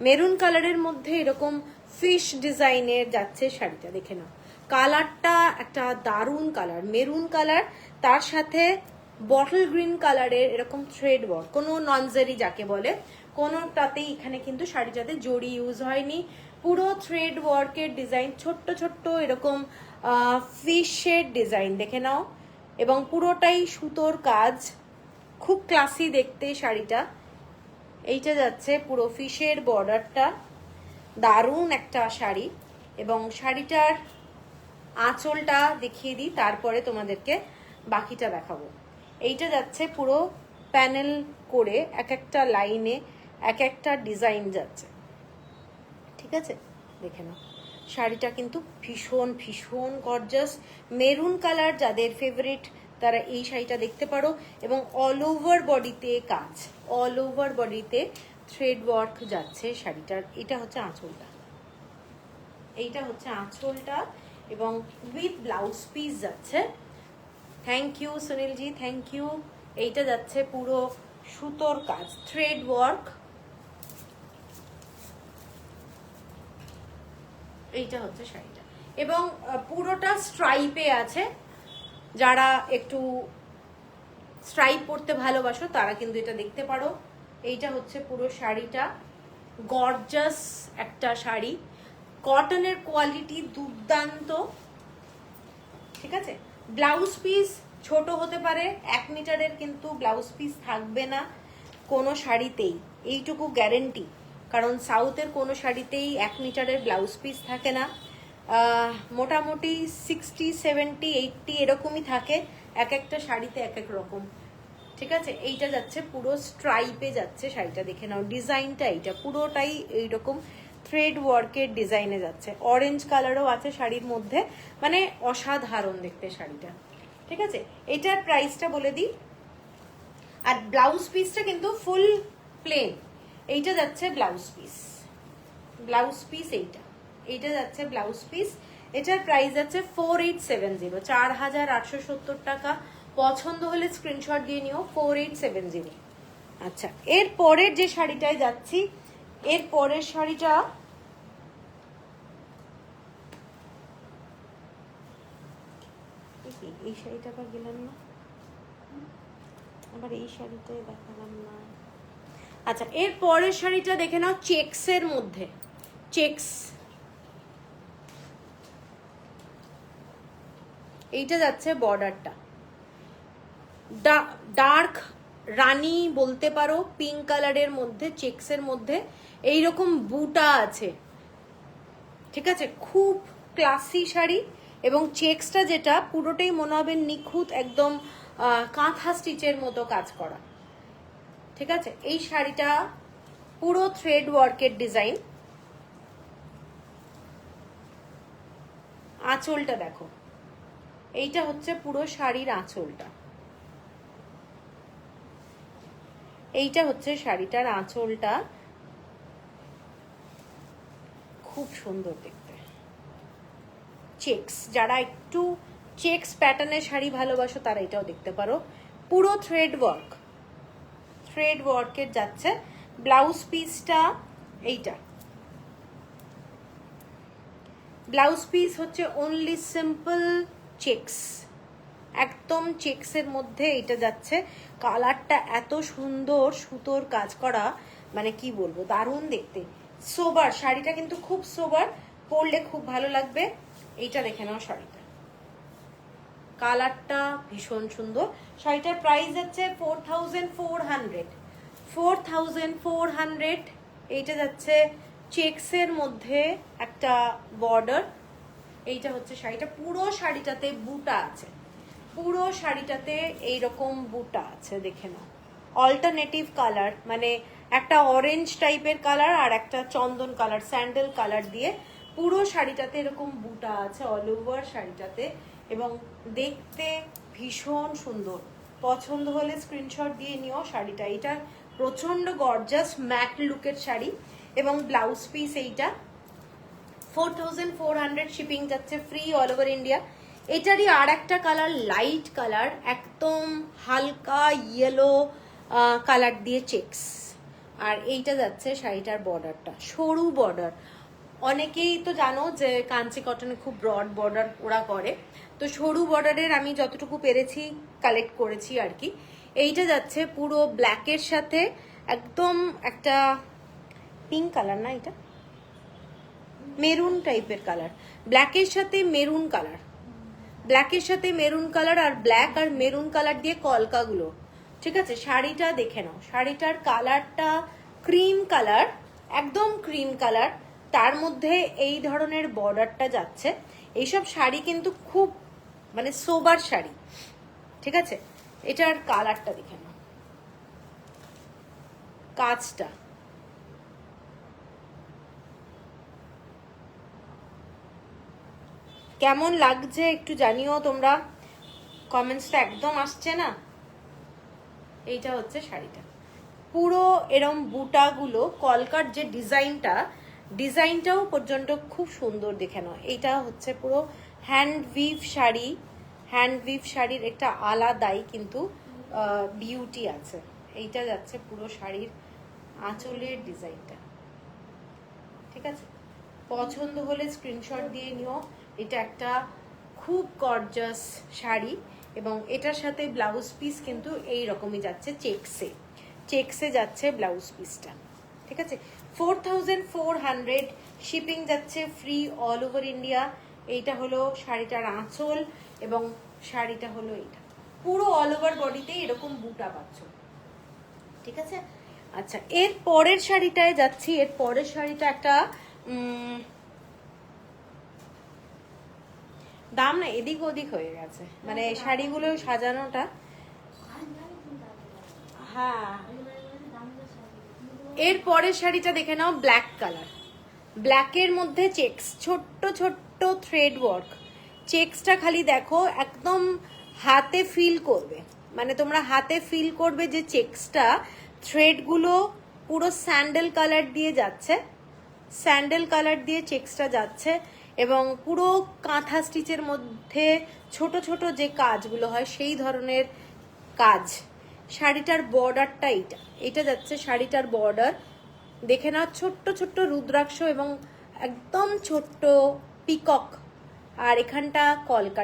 মেরুন কালারের মধ্যে এরকম ফিশ ডিজাইনের যাচ্ছে শাড়িটা, দেখে নাও। কালারটা একটা দারুণ কালার, মেরুন কালার, তার সাথে বটল গ্রিন কালারের এরকম থ্রেড ওয়ার্ক, কোনো ননজারি যাকে বলে, কোনোটাতেই এখানে কিন্তু শাড়িটাতে জড়ি ইউজ হয়নি, পুরো থ্রেড ওয়ার্কের ডিজাইন, ছোট্ট ছোট্ট এরকম ফিশের ডিজাইন দেখে নাও, এবং পুরোটাই সুতোর কাজ, খুব ক্লাসি দেখতে শাড়িটা। এইটা যাচ্ছে পুরো ফিশের বর্ডারটা, দারুণ একটা শাড়ি। এবং শাড়িটার আঁচলটা দেখিয়ে দিই, তারপরে তোমাদেরকে বাকিটা দেখাবো। এইটা যাচ্ছে পুরো প্যানেল করে, এক একটা লাইনে এক একটা ডিজাইন যাচ্ছে, ঠিক আছে, দেখে নাও। শাড়িটা কিন্তু ভীষণ ভীষণ গর্জাস, মেরুন কালার যাদের ফেভারিট তারা এই শাড়িটা দেখতে পারো। এবং অল ওভার বডিতে কাজ, অল ওভার বডিতে থ্রেড ওয়ার্ক যাচ্ছে শাড়িটার। এটা হচ্ছে আঁচলটা, এইটা হচ্ছে আঁচলটা, এবং উইথ ব্লাউজ পিস যাচ্ছে। Thank you Sunilji, thank you. এইটা যাচ্ছে পুরো সুতোর কাজ, থ্রেড ওয়ার্ক। এইটা হচ্ছে শাড়িটা, এবং পুরোটা স্ট্রাইপে আছে। যারা একটু স্ট্রাইপ পরতে ভালোবাসো তারা কিন্তু এটা দেখতে পারো। এইটা হচ্ছে পুরো শাড়িটা, গর্জাস একটা শাড়ি, কটনের কোয়ালিটি দুর্দান্ত, ঠিক আছে। ব্লাউজ পিস ছোট হতে পারে, 1 মিটারের কিন্তু ব্লাউজ পিস থাকবে না কোনো শাড়িতেই, এইটুকু গ্যারেন্টি। কারণ সাউথের কোনো শাড়িতেই 1 মিটারের ব্লাউজ পিস থাকে না, মোটামুটি 60, 70, 80 এরকমই থাকে, এক একটা শাড়িতে এক এক রকম, ঠিক আছে। এইটা যাচ্ছে পুরো স্ট্রাইপে যাচ্ছে শাড়িটা, দেখে নাও ডিজাইনটা, এইটা পুরোটাই এইরকম থ্রেড ওয়ার্কের ডিজাইনে যাচ্ছে। অরেঞ্জ কালারও আছে শাড়ির মধ্যে, মানে অসাধারণ দেখতে শাড়িটা, ঠিক আছে। এটার প্রাইসটা বলে দিই। আর ব্লাউজ পিসটা কিন্তু ফুল প্লেন। এইটা যাচ্ছে ব্লাউজ পিস, ব্লাউজ পিস এইটা, এইটা যাচ্ছে ব্লাউজ পিস। এটার প্রাইস যাচ্ছে 4870, 4870 টাকা। পছন্দ হলে স্ক্রিনশট দিয়ে নিও, 4870। আচ্ছা, এর পরের যে শাড়িটায় যাচ্ছি, এর পরের শাড়িটা এই শাড়িটা আবার গেলাম না, আবার এই শাড়িটাই দেখালাম না। আচ্ছা, এর পরের শাড়িটা দেখে নাও, চেক্সের মধ্যে, চেক্স, এইটা যাচ্ছে বর্ডারটা, ডার্ক রানী বলতে পারো, পিঙ্ক কালারের মধ্যে চেক্সের মধ্যে এইরকম বুটা আছে, ঠিক আছে, খুব ক্লাসি শাড়ি। এবং চেক্সটা যেটা পুরোটাই মনে হবে নিখুঁত একদম কাঁথা স্টিচের মতো কাজ করা, ঠিক আছে। এই শাড়িটা পুরো থ্রেড ওয়ার্কের ডিজাইন। আঁচলটা দেখো, এইটা হচ্ছে পুরো শাড়ির আঁচলটা, এইটা হচ্ছে শাড়িটার আঁচলটা, খুব সুন্দর দেখতে। চেক্স, যারা একটু চেক্স প্যাটার্নের শাড়ি ভালোবাসো তারা এটাও দেখতে পারো। পুরো থ্রেড ওয়ার্কের যাচ্ছে। ব্লাউজ পিসটা এইটা, ব্লাউজ পিস হচ্ছে অনলি সিম্পল চেক্স, একদম চেক্সের মধ্যে এটা যাচ্ছে। কালারটা এত সুন্দর, সুতোর কাজ করা, মানে কি বলবো, দারুণ দেখতে। সোবার শাড়িটা কিন্তু খুব সোবার, পরলে খুব ভালো লাগবে। এইটা দেখে নাও শাড়িটা, কালারটা ভীষণ সুন্দর। শাড়িটার প্রাইস যাচ্ছে 4400। এইটা যাচ্ছে চেক্সের মধ্যে একটা বর্ডার। এইটা হচ্ছে শাড়িটা, পুরো শাড়িটাতে বুটা আছে, পুরো শাড়িটাতে এইরকম বুটা আছে, দেখে নাও। অল্টারনেটিভ কালার, মানে একটা অরেঞ্জ টাইপের কালার আর একটা চন্দন কালার, স্যান্ডেল কালার দিয়ে পুরো শাড়িটাতে এরকম বুটা আছে অল ওভার শাড়িটাতে, এবং দেখতে ভীষণ সুন্দর। পছন্দ হলে স্ক্রিনশট দিয়ে নিও শাড়িটা। এটা প্রচন্ড গর্জাস ম্যাট লুকের শাড়ি। এবং ব্লাউজ পিস এইটা 4400, শিপিং যাচ্ছে ফ্রি অল ওভার ইন্ডিয়া। এটারই আর একটা কালার, লাইট কালার, একদম হালকা ইয়েলো কালার দিয়ে চেক্স। আর এইটা যাচ্ছে শাড়িটার বর্ডারটা, সরু বর্ডার। অনেকেই তো জানো যে কাঞ্চি কটনে খুব ব্রড বর্ডার ওরা করে, তো সরু বর্ডারের আমি যতটুকু পেরেছি কালেক্ট করেছি আর কি। এইটা যাচ্ছে পুরো ব্ল্যাকের সাথে একদম একটা পিঙ্ক কালার, না এটা মেরুন টাইপের কালার, ব্ল্যাকের সাথে মেরুন কালার, ব্ল্যাকের সাথে মেরুন কালার, আর ব্ল্যাক আর মেরুন কালার দিয়ে কলকাগুলো, ঠিক আছে। শাড়িটা দেখে নাও, শাড়িটার কালারটা ক্রিম কালার, একদম ক্রিম কালার, তার মধ্যে এই ধরনের বর্ডারটা যাচ্ছে। এইসব শাড়ি কিন্তু খুব মানে সোবার শাড়ি, ঠিক আছে। এটার কালারটা দেখে নাও, কাজটা কেমন লাগছে একটু জানিও তোমরা, কমেন্টসটা একদম আসছে না। এইটা হচ্ছে শাড়িটা, পুরো এরম বুটাগুলো, কলকার যে ডিজাইনটাও পর্যন্ত খুব সুন্দর, দেখে নাও। এইটা হচ্ছে পুরো হ্যান্ডউইভ শাড়ি, হ্যান্ডউইভ শাড়ির একটা আলাদাই কিন্তু বিউটি আছে। এইটা যাচ্ছে পুরো শাড়ির আঁচলের ডিজাইনটা, ঠিক আছে। পছন্দ হলে স্ক্রিনশট দিয়ে নিও। এটা একটা খুব গর্জাস শাড়ি, এবং এটার সাথে ব্লাউজ পিস কিন্তু এই রকমই যাচ্ছে, চেক্সে যাচ্ছে ব্লাউজ পিসটা, ঠিক আছে। 4400, শিপিং যাচ্ছে ফ্রি অল ওভার ইন্ডিয়া। এইটা হলো শাড়িটার আঁচল, এবং শাড়িটা হলো এইটা, পুরো অল ওভার বডিতে এরকম বুটা পাচ্ছ, ঠিক আছে। আচ্ছা, এর পরের শাড়িটায় যাচ্ছি। এর পরের শাড়িটা একটা দাম না এদিক ওদিক হয়ে গেছে, মানে শাড়িগুলো সাজানোটা। হ্যাঁ, এর পরের শাড়িটা দেখে নাও, ব্ল্যাক কালার, ব্ল্যাকের মধ্যে চেক্স, ছোট্ট ছোট্ট থ্রেড ওয়ার্ক। চেক্সটা খালি দেখো, একদম হাতে ফিল করবে, মানে তোমরা হাতে ফিল করবে যে চেক্সটা, থ্রেডগুলো পুরো স্যান্ডেল কালার দিয়ে যাচ্ছে, স্যান্ডেল কালার দিয়ে চেক্সটা যাচ্ছে, এবং পুরো কাঁথা স্টিচের মধ্যে ছোট ছোট যে কাজগুলো হয় সেই ধরনের কাজ। শাড়িটার বর্ডারটা এটা যাচ্ছে শাড়িটার বর্ডার, দেখে নাও, ছোট্ট ছোট্ট রুদ্রাক্ষ এবং একদম ছোট্ট পিকক, আর এখানটা কলকা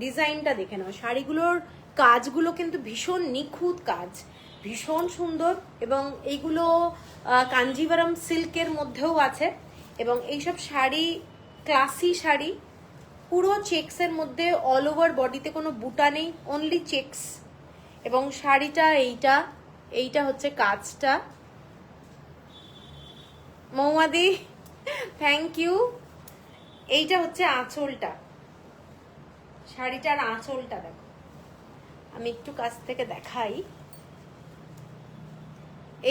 ডিজাইনটা দেখে নাও। শাড়িগুলোর কাজগুলো কিন্তু ভীষণ নিখুঁত কাজ, ভীষণ সুন্দর, এবং এইগুলো কাঞ্জিভারাম সিল্কের মধ্যেও আছে। এবং এইসব শাড়ি ক্লাসি শাড়ি, পুরো চেক্সের মধ্যে অল ওভার বডিতে কোনো বুটা নেই, অনলি চেক্স। এবং শাড়িটা এইটা হচ্ছে কাজটা। মৌমাদি থ্যাংক ইউ। এইটা হচ্ছে আঁচলটা, শাড়িটার আঁচলটা দেখো, আমি একটু কাছ থেকে দেখাই।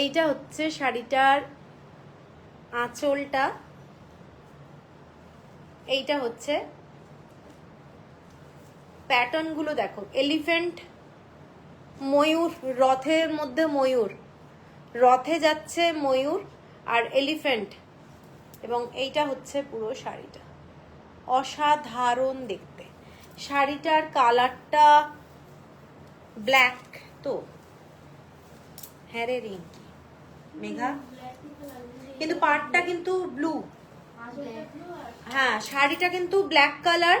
এইটা হচ্ছে শাড়িটার আঁচলটা, এইটা হচ্ছে প্যাটার্ন গুলো দেখো, এলিফ্যান্ট, ময়ূর, রথের মধ্যে ময়ূর, রথে যাচ্ছে ময়ূর আর এলিফ্যান্ট। এবং এইটা হচ্ছে পুরো শাড়িটা, অসাধারণ দেখতে। শাড়িটার কালারটা ব্ল্যাক, তো হ্যাঁ রে রিঙ্কি মেঘা, কিন্তু পাড়টা কিন্তু ব্লু। হ্যাঁ শাড়িটা কিন্তু ব্ল্যাক কালার,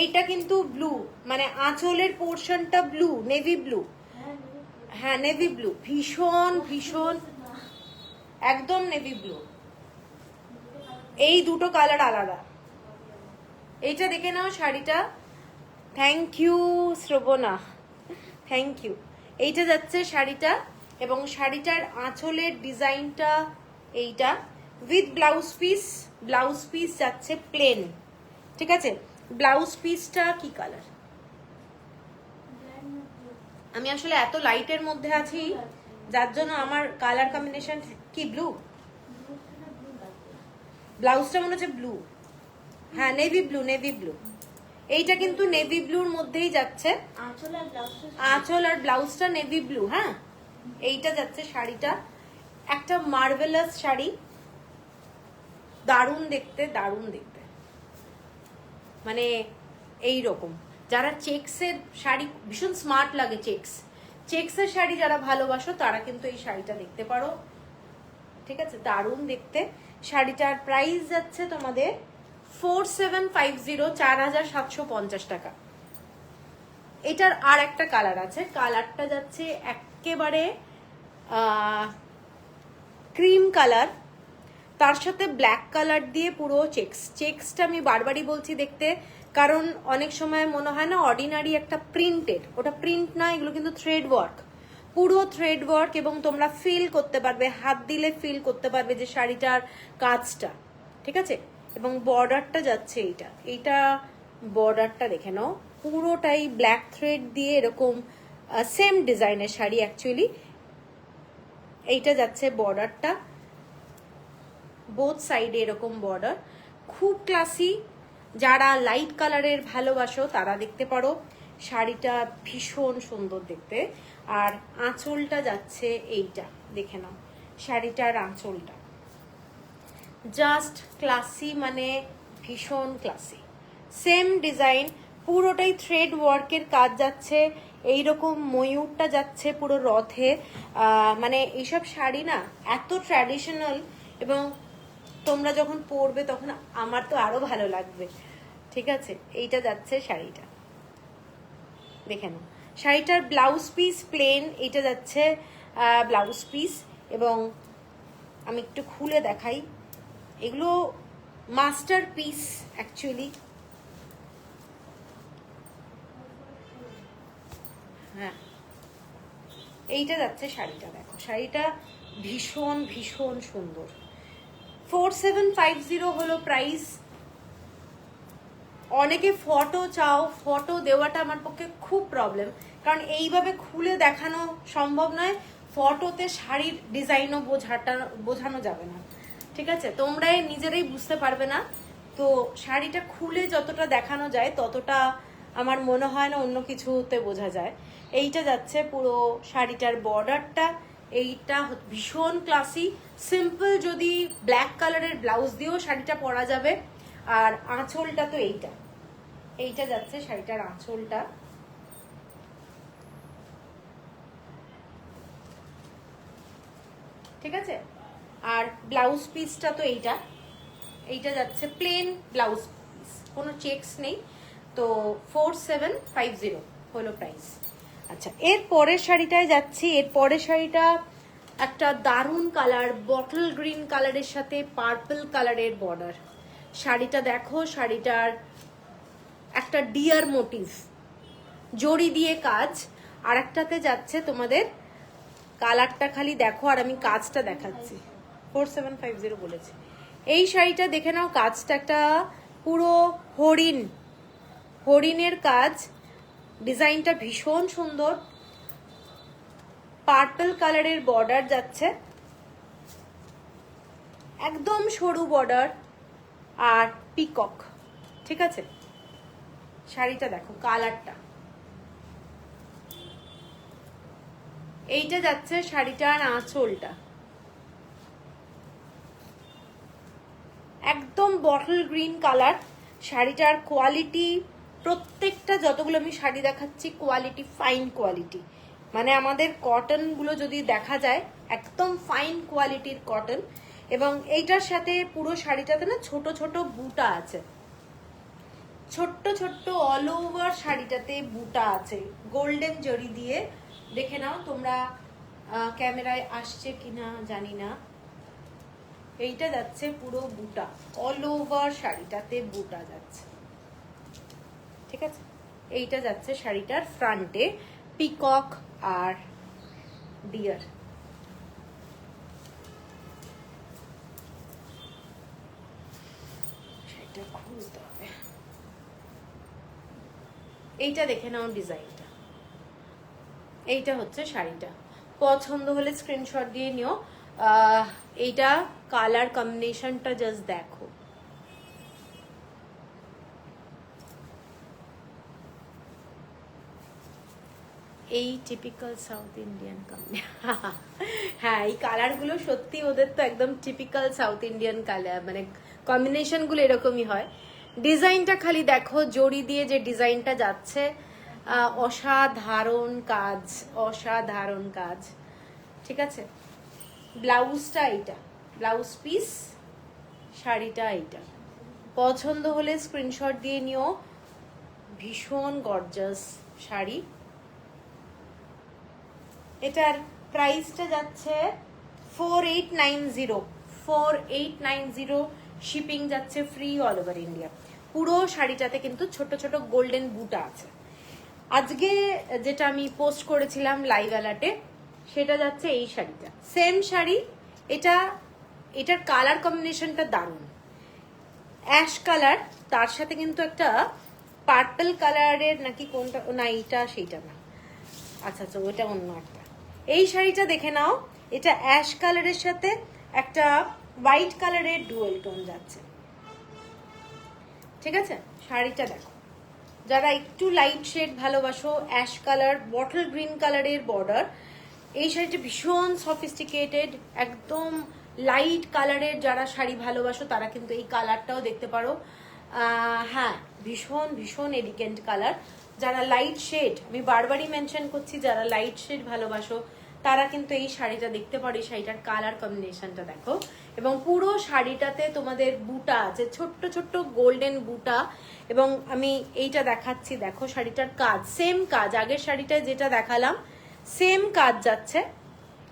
এইটা কিন্তু ব্লু, মানে আঁচলের পোর্শনটা ব্লু, নেভি ব্লু। হ্যাঁ নেভি ব্লু, ভীষণ ভীষণ একদম নেভি ব্লু। এই দুটো কালার আলাদা। এইটা দেখে নাও শাড়িটা। Thank you Shrabana, thank you. এইটা যাচ্ছে শাড়িটা, এবং শাড়িটার আঁচলের ডিজাইনটা এইটা with blouse piece. Blouse piece যাচ্ছে প্লেন, ঠিক আছে। ব্লাউজ পিসটা কি কালার? আমি আসলে এত লাইটের মধ্যে আছি যার জন্য আমার কালার কম্বিনেশন কি ব্লু, ব্লাউজটা মনে হচ্ছে ব্লু। হ্যাঁ নেভি ব্লু, নেভি ব্লু। এইটা কিন্তু নেভি ব্লুর মধ্যেই যাচ্ছে, আঁচল আর ব্লাউজটা নেভি ব্লু। হ্যাঁ এইটা যাচ্ছে শাড়িটা, একটা মার্ভেলাস শাড়ি, দারুণ দেখতে, দারুণ দেখতে। মানে এই রকম যারা চেক্সের শাড়ি ভীষণ স্মার্ট লাগে, চেক্সের শাড়ি যারা ভালোবাসো তারা কিন্তু এই শাড়িটা দেখতে পারো, ঠিক আছে। দারুণ দেখতে। শাড়িটার প্রাইস যাচ্ছে তোমাদের 4750, 4750 টাকা। এটার আর একটা কালার আছে, কালারটা যাচ্ছে একেবারে ক্রিম কালার, তার সাথে ব্ল্যাক কালার দিয়ে পুরো চেক্সটা আমি বারবারই বলছি দেখতে, কারণ অনেক সময় মনে হয় না অর্ডিনারি একটা প্রিন্টেড, ওটা প্রিন্ট না, এগুলো কিন্তু থ্রেড ওয়ার্ক, পুরো থ্রেড ওয়ার্ক। এবং তোমরা ফিল করতে পারবে, হাত দিলে ফিল করতে পারবে যে শাড়িটার কাজটা, ঠিক আছে। এবং বর্ডারটা যাচ্ছে এইটা বর্ডারটা দেখে নাও, পুরোটাই ব্ল্যাক থ্রেড দিয়ে এরকম সেম ডিজাইনের শাড়ি অ্যাকচুয়ালি। এইটা যাচ্ছে বর্ডারটা, বোথ সাইডে এরকম বর্ডার, খুব ক্লাসি। যারা লাইট কালারের ভালোবাসো তারা দেখতে পারো, শাড়িটা ভীষণ সুন্দর দেখতে। আর আঁচলটা যাচ্ছে এইটা, দেখে নাও শাড়িটার আঁচলটা জাস্ট ক্লাসি, মানে ভীষণ ক্লাসি, সেম ডিজাইন, পুরোটাই থ্রেড ওয়ার্কের কাজ যাচ্ছে। এইরকম ময়ূরটা যাচ্ছে পুরো রথে। মানে এইসব শাড়ি না এত ট্র্যাডিশনাল, এবং তোমরা যখন পরবে তখন আমার তো আরো ভালো লাগবে, ঠিক আছে। এইটা যাচ্ছে শাড়িটা, দেখে নাও। শাড়িটার ব্লাউজ পিস প্লেন, এটা যাচ্ছে ব্লাউজ পিস। এবং আমি একটু খুলে দেখাই, এগুলো মাস্টার পিস অ্যাকচুয়ালি। হ্যাঁ এইটা যাচ্ছে শাড়িটা, দেখো শাড়িটা ভীষণ ভীষণ সুন্দর। 4750 হলো প্রাইস। অনেকে ফটো চাও, ফটো দেওয়াটা আমার পক্ষে খুব প্রবলেম, কারণ এইভাবে খুলে দেখানো সম্ভব নয়, ফটোতে শাড়ির ডিজাইনও বোঝানো যাবে না, ঠিক আছে। তোমরাই নিজেরাই বুঝতে পারবে না। তো শাড়িটা খুলে যতটা দেখানো যায় ততটা আমার মনে হয় না অন্য কিছুতে বোঝা যায়। এইটা যাচ্ছে পুরো শাড়িটার বর্ডারটা, এইটা ভীষণ ক্লাসি, সিম্পল যদি ব্ল্যাক কালারের ব্লাউজ দিয়েও শাড়িটা পরা যাবে। আর আঁচলটা তো এইটা যাচ্ছে শাড়িটার আঁচলটা, ঠিক আছে। আর ব্লাউজ পিসটা তো এইটা যাচ্ছে প্লেন ব্লাউজ পিস, কোনো চেকস নেই। তো 4750 হলো প্রাইস। আচ্ছা এর পরের শাড়িটায় যাচ্ছি। এর পরের শাড়িটা একটা দারুণ কালার, বটল গ্রিন কালারের সাথে পার্পল কালারের বর্ডার। শাড়িটা দেখো, শাড়িটার একটা ডিয়ার মোটিভ, জড়ি দিয়ে কাজ। আর একটাতে যাচ্ছে তোমাদের কালারটা খালি দেখো, আর আমি কাজটা দেখাচ্ছি। 4750 বলেছে। এই শাড়িটা দেখে নাও, কাজটা একটা পুরো হরিণের কাজ, ডিজাইনটা ভীষণ সুন্দর। পার্পল কালারের বর্ডার যাচ্ছে, একদম সরু বর্ডার, আর পিকক। ঠিক আছে, শাড়িটা দেখো, কালারটা। এইটা যাচ্ছে শাড়িটার আঁচলটা, একদম বটল গ্রিন কালার। শাড়িটার কোয়ালিটি, প্রত্যেকটা যতগুলো আমি শাড়ি দেখাচ্ছি কোয়ালিটি ফাইন কোয়ালিটি, মানে আমাদের কটনগুলো যদি দেখা যায় একদম ফাইন কোয়ালিটির কটন। এবং এইটার সাথে পুরো শাড়িটাতে না ছোট ছোট বুটা আছে, ছোট্ট ছোট্ট অল ওভার শাড়িটাতে বুটা আছে গোল্ডেন জরি দিয়ে। দেখে নাও তোমরা, ক্যামেরায় আসছে কিনা জানি না। এইটা যাচ্ছে পুরো বুটা, অল ওভার শাড়িটাতে বুটা যাচ্ছে। ঠিক আছে, এইটা যাচ্ছে শাড়িটার ফ্রন্টে পিকক আর ডিয়ার। শাড়িটা খুলতে হবে। এইটা দেখে নাও ডিজাইনটা, এইটা হচ্ছে শাড়িটা। পছন্দ হলে স্ক্রিনশট দিয়ে নিও। এইটা কালার কম্বিনেশনটা জাস্ট দেখো, এই টিপিক্যাল সাউথ ইন্ডিয়ান হ্যাঁ, এই কালারগুলো সত্যি ওদের তো একদম টিপিক্যাল সাউথ ইন্ডিয়ান কালার, মানে কম্বিনেশনগুলো এরকমই হয়। ডিজাইনটা খালি দেখো, জড়ি দিয়ে যে ডিজাইনটা যাচ্ছে, অসাধারণ কাজ, অসাধারণ কাজ। ঠিক আছে, ব্লাউজটা এইটা, ব্লাউজ পিস, শাড়িটা এইটা। পছন্দ হলে স্ক্রিনশট দিয়ে নিও। ভীষণ গর্জাস শাড়ি। এটার প্রাইসটা যাচ্ছে 4890, 4890। শিপিং যাচ্ছে ফ্রি অল ওভার ইন্ডিয়া। পুরো শাড়িটাতে কিন্তু ছোট ছোট গোল্ডেন বুটা আছে। আজকে যেটা আমি পোস্ট করেছিলাম লাইভ অ্যালার্টে, সেটা যাচ্ছে এই শাড়িটা, সেম শাড়ি। এটার কালার কম্বিনেশনটা দারুণ, অ্যাশ কালার, তার সাথে কিন্তু একটা পার্পল কালারের নাকি কোনটা, না এইটা সেইটা না, আচ্ছা আচ্ছা ওটা অন্য একটা। এই শাড়িটা দেখে নাও, এটা অ্যাশ কালারের সাথে একটা হোয়াইট কালারের ডুয়েল টোন যাচ্ছে। ঠিক আছে, শাড়িটা দেখো, যারা একটু লাইট শেড ভালোবাসো, অ্যাশ কালার, বটল গ্রিন কালারের বর্ডার। এই শাড়িটা ভীষণ সফিস্টিকেটেড, একদম লাইট কালারের যারা শাড়ি ভালোবাসো তারা কিন্তু এই কালারটাও দেখতে পারো। হ্যাঁ, ভীষণ ভীষণ এলিগেন্ট কালার। যারা লাইট শেড, আমি বারবারই মেনশন করছি, যারা লাইট শেড ভালোবাসো তারা কিন্তু এই শাড়িটা দেখতে পারো। এই শাড়িটার কালার কম্বিনেশনটা দেখো, এবং পুরো শাড়িটাতে তোমাদের বুটা আছে, ছোট্ট ছোট্ট গোল্ডেন বুটা। এবং আমি এইটা দেখাচ্ছি, দেখো শাড়িটার কাজ, সেম কাজ, আগের শাড়িটায় যেটা দেখালাম সেম কাজ যাচ্ছে,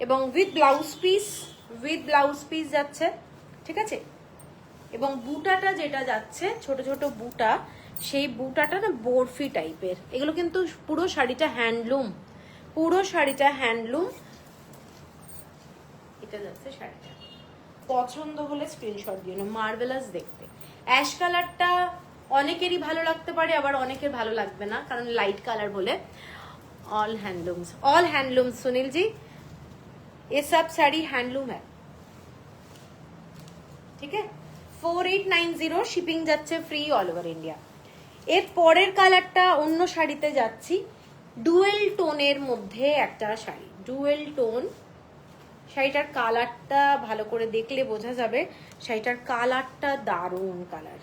এবং উইথ ব্লাউজ পিস যাচ্ছে। ঠিক আছে, এবং বুটাটা যেটা যাচ্ছে, ছোট ছোট বুটা, সেই বুটাটা না বরফি টাইপের। এগুলো কিন্তু পুরো শাড়িটা হ্যান্ডলুম, পুরো শাড়িটা হ্যান্ডলুম। এটা যাচ্ছে শাড়িটা। পছন্দ হলে স্ক্রিনশট দিও না, মার্ভেলাস দেখতে। অ্যাশ কালারটা অনেকেরই ভালো লাগতে পারে, আবার অনেকের ভালো লাগবে না, কারণ লাইট কালার বলে। ऑल हैंडलूम्स सुनील जी, ये सब साड़ी हैंडलूम है। ठीक है, 4890 শিপিং যাচ্ছে ফ্রি অল ওভার ইন্ডিয়া। এর পরের কালারটা অন্য শাড়িতে যাচ্ছি, ডুয়েল টোনের মধ্যে একটা শাড়ি, ডুয়েল টোন। শাড়িটার কালারটা ভালো করে দেখলে বোঝা যাবে, শাড়িটার কালারটা দারুণ কালার।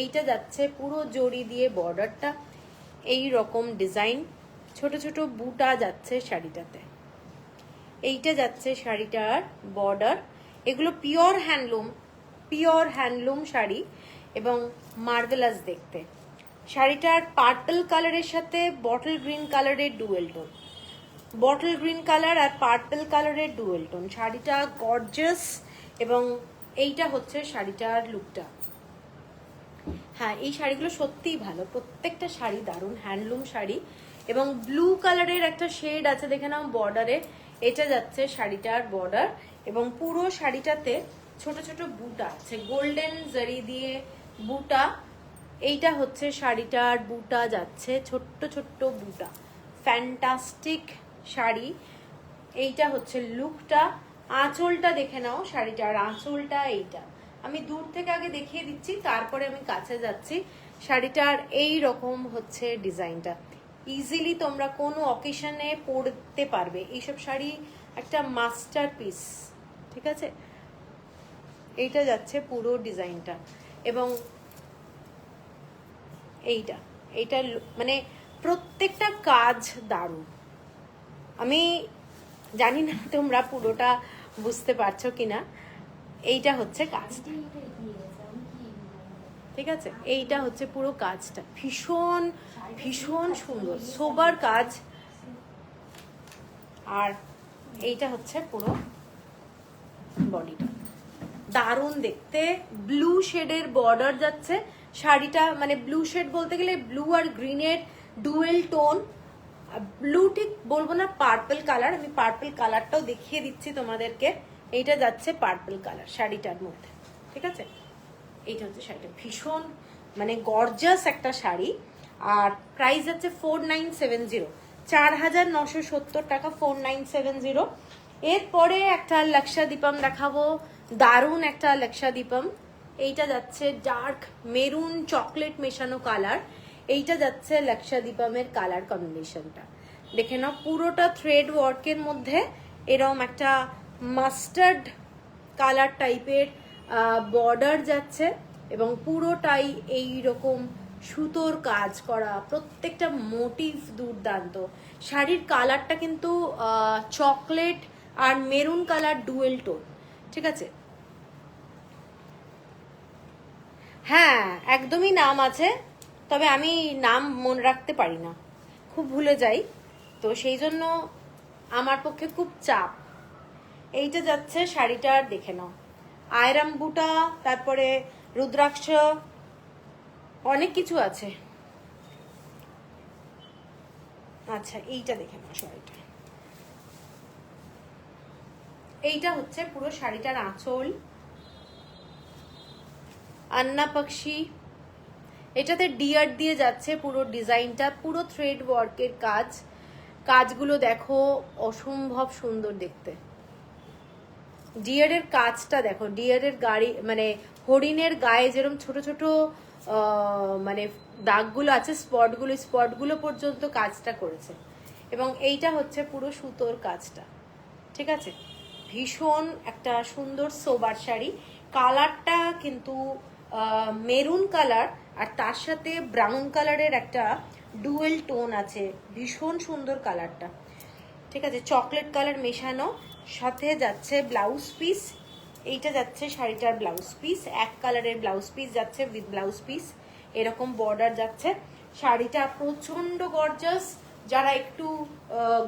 এইটা যাচ্ছে পুরো জড়ি দিয়ে বর্ডারটা, এই রকম ডিজাইন, ছোট ছোট বুটা যাচ্ছে শাড়িটাতে। এইটা যাচ্ছে শাড়িটার বর্ডার। এগুলো পিওর হ্যান্ডলুম শাড়ি, এবং মার্ভেলাস দেখতে। শাড়িটার পার্পল কালারের সাথে বটল গ্রিন কালারের dual tone, bottle green colour আর পার্পল কালারের ডুয়েল টোন। শাড়িটা গর্জাস, এবং এইটা হচ্ছে শাড়িটার লুকটা। হ্যাঁ, এই শাড়িগুলো সত্যিই ভালো, প্রত্যেকটা শাড়ি দারুণ, হ্যান্ডলুম শাড়ি। এবং ব্লু কালারের একটা শেড আছে দেখে নাও বর্ডারে, এটা যাচ্ছে শাড়িটার বর্ডার। এবং পুরো শাড়িটাতে ছোট ছোট বুটা আছে, গোল্ডেন জারি দিয়ে বুটা। এইটা হচ্ছে শাড়িটার বুটা যাচ্ছে, ছোট্ট ছোট্ট বুটা, ফ্যান্টাস্টিক শাড়ি। এইটা হচ্ছে লুকটা। আঁচলটা দেখে নাও, শাড়িটার আঁচলটা এইটা আমি দূর থেকে আগে দেখিয়ে দিচ্ছি, তারপরে আমি কাছে যাচ্ছি। শাড়িটার এই রকম হচ্ছে ডিজাইনটা, ইজিলি তোমরা কোনো অকেশনে পরতে পারবে। এইসব শাড়ি একটা মাস্টার পিস, ঠিক আছে। এইটা যাচ্ছে পুরো ডিজাইনটা। এবং এইটা এইটা মানে প্রত্যেকটা কাজ দারুণ। আমি জানি না তোমরা পুরোটা বুঝতে পারছো কিনা। এইটা হচ্ছে কাজটা, ঠিক আছে। এইটা হচ্ছে পুরো কাজটা, ভীষণ ভীষণ সুন্দর সোবার কাজ। আর এইটা হচ্ছে পুরো বডিটা, দারুণ দেখতে। ব্লু শেডের বর্ডার যাচ্ছে শাড়িটা, মানে ব্লু শেড বলতে গেলে ব্লু আর গ্রিনের ডুয়েল টোন। ব্লু ঠিক বলবো না, পার্পল কালার। আমি পার্পল কালারটাও দেখিয়ে দিচ্ছি তোমাদেরকে। এইটা যাচ্ছে পার্পল কালার শাড়িটার মধ্যে, ঠিক আছে। এইটা হচ্ছে শাড়িটা, ভীষণ মানে গর্জাস একটা শাড়ি। আর প্রাইস যাচ্ছে 4970, 4970 টাকা, 4970। এরপরে একটা লাক্ষাদীপম দেখাবো, দারুণ একটা লাক্ষাদীপম। এইটা যাচ্ছে ডার্ক মেরুন চকলেট মেশানো কালার। এইটা যাচ্ছে লাক্ষাদীপমের কালার কম্বিনেশনটা দেখে নাও, পুরোটা থ্রেড ওয়ার্কের মধ্যে এরকম একটা মাস্টার্ড কালার টাইপের বর্ডার যাচ্ছে। এবং পুরোটাই এই রকম সুতোর কাজ করা, প্রত্যেকটা মোটিভ দুর্দান্ত। শাড়ির কালারটা কিন্তু চকলেট আর মেরুন কালার ডুয়েল টোন, ঠিক আছে। হ্যাঁ, একদমই নাম আছে, তবে আমি নাম মনে রাখতে পারি না, খুব ভুলে যাই, তো সেই জন্য আমার পক্ষে খুব চাপ। এইটা যাচ্ছে শাড়িটার দেখে নাও, আয়রাম বুটা, তারপরে রুদ্রাক্ষ, অনেক কিছু আছে। আচ্ছা, এইটা দেখে নাও শাড়িটা। এইটা হচ্ছে পুরো শাড়িটার আঁচল, আন্না পাখি। এটাতে ডিয়ার দিয়ে যাচ্ছে পুরো ডিজাইনটা, পুরো থ্রেড ওয়ার্কের কাজ। কাজগুলো দেখো, অসম্ভব সুন্দর দেখতে। ডিয়ারের কাজটা দেখো, ডিয়ারের গাড়ি মানে হরিণের গায়ে যেরকম ছোট ছোট মানে দাগগুলো আছে, স্পটগুলো পর্যন্ত কাজটা করেছে। এবং এইটা হচ্ছে পুরো সুতোর কাজটা, ঠিক আছে। ভীষণ একটা সুন্দর সোবার শাড়ি। কালারটা কিন্তু মেরুন কালার, আর তার সাথে ব্রাউন কালারের একটা ডুয়েল টোন আছে, ভীষণ সুন্দর কালারটা, ঠিক আছে। চকলেট কালার মেশানো, সাথে যাচ্ছে ব্লাউজ পিস। এইটা যাচ্ছে শাড়িটার ব্লাউজ পিস, এক কালারের ব্লাউজ পিস যাচ্ছে উইথ ব্লাউজ পিস, এরকম বর্ডার যাচ্ছে। শাড়িটা প্রচন্ড গর্জাস, যারা একটু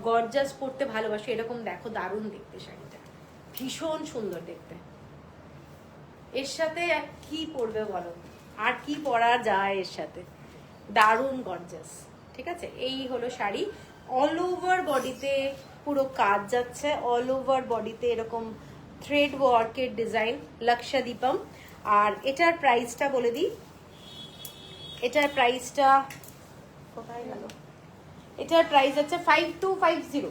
গর্জাস পরতে ভালোবাসে এরকম দেখো, দারুণ দেখতে শাড়িটা, ভীষণ সুন্দর দেখতে। এর সাথে কি পরবে বলো, আর কি পরা যায় এর সাথে, দারুণ গর্জাস, ঠিক আছে। এই হলো শাড়ি, অল ওভার বডিতে পুরো কাজ যাচ্ছে, অল ওভার বডিতে এরকম থ্রেড ওয়ার্কের ডিজাইন, লাক্ষাদীপম। আর এটার প্রাইসটা বলে দিই, এটার প্রাইসটা কোথায় গেল, এটার প্রাইস হচ্ছে 5250,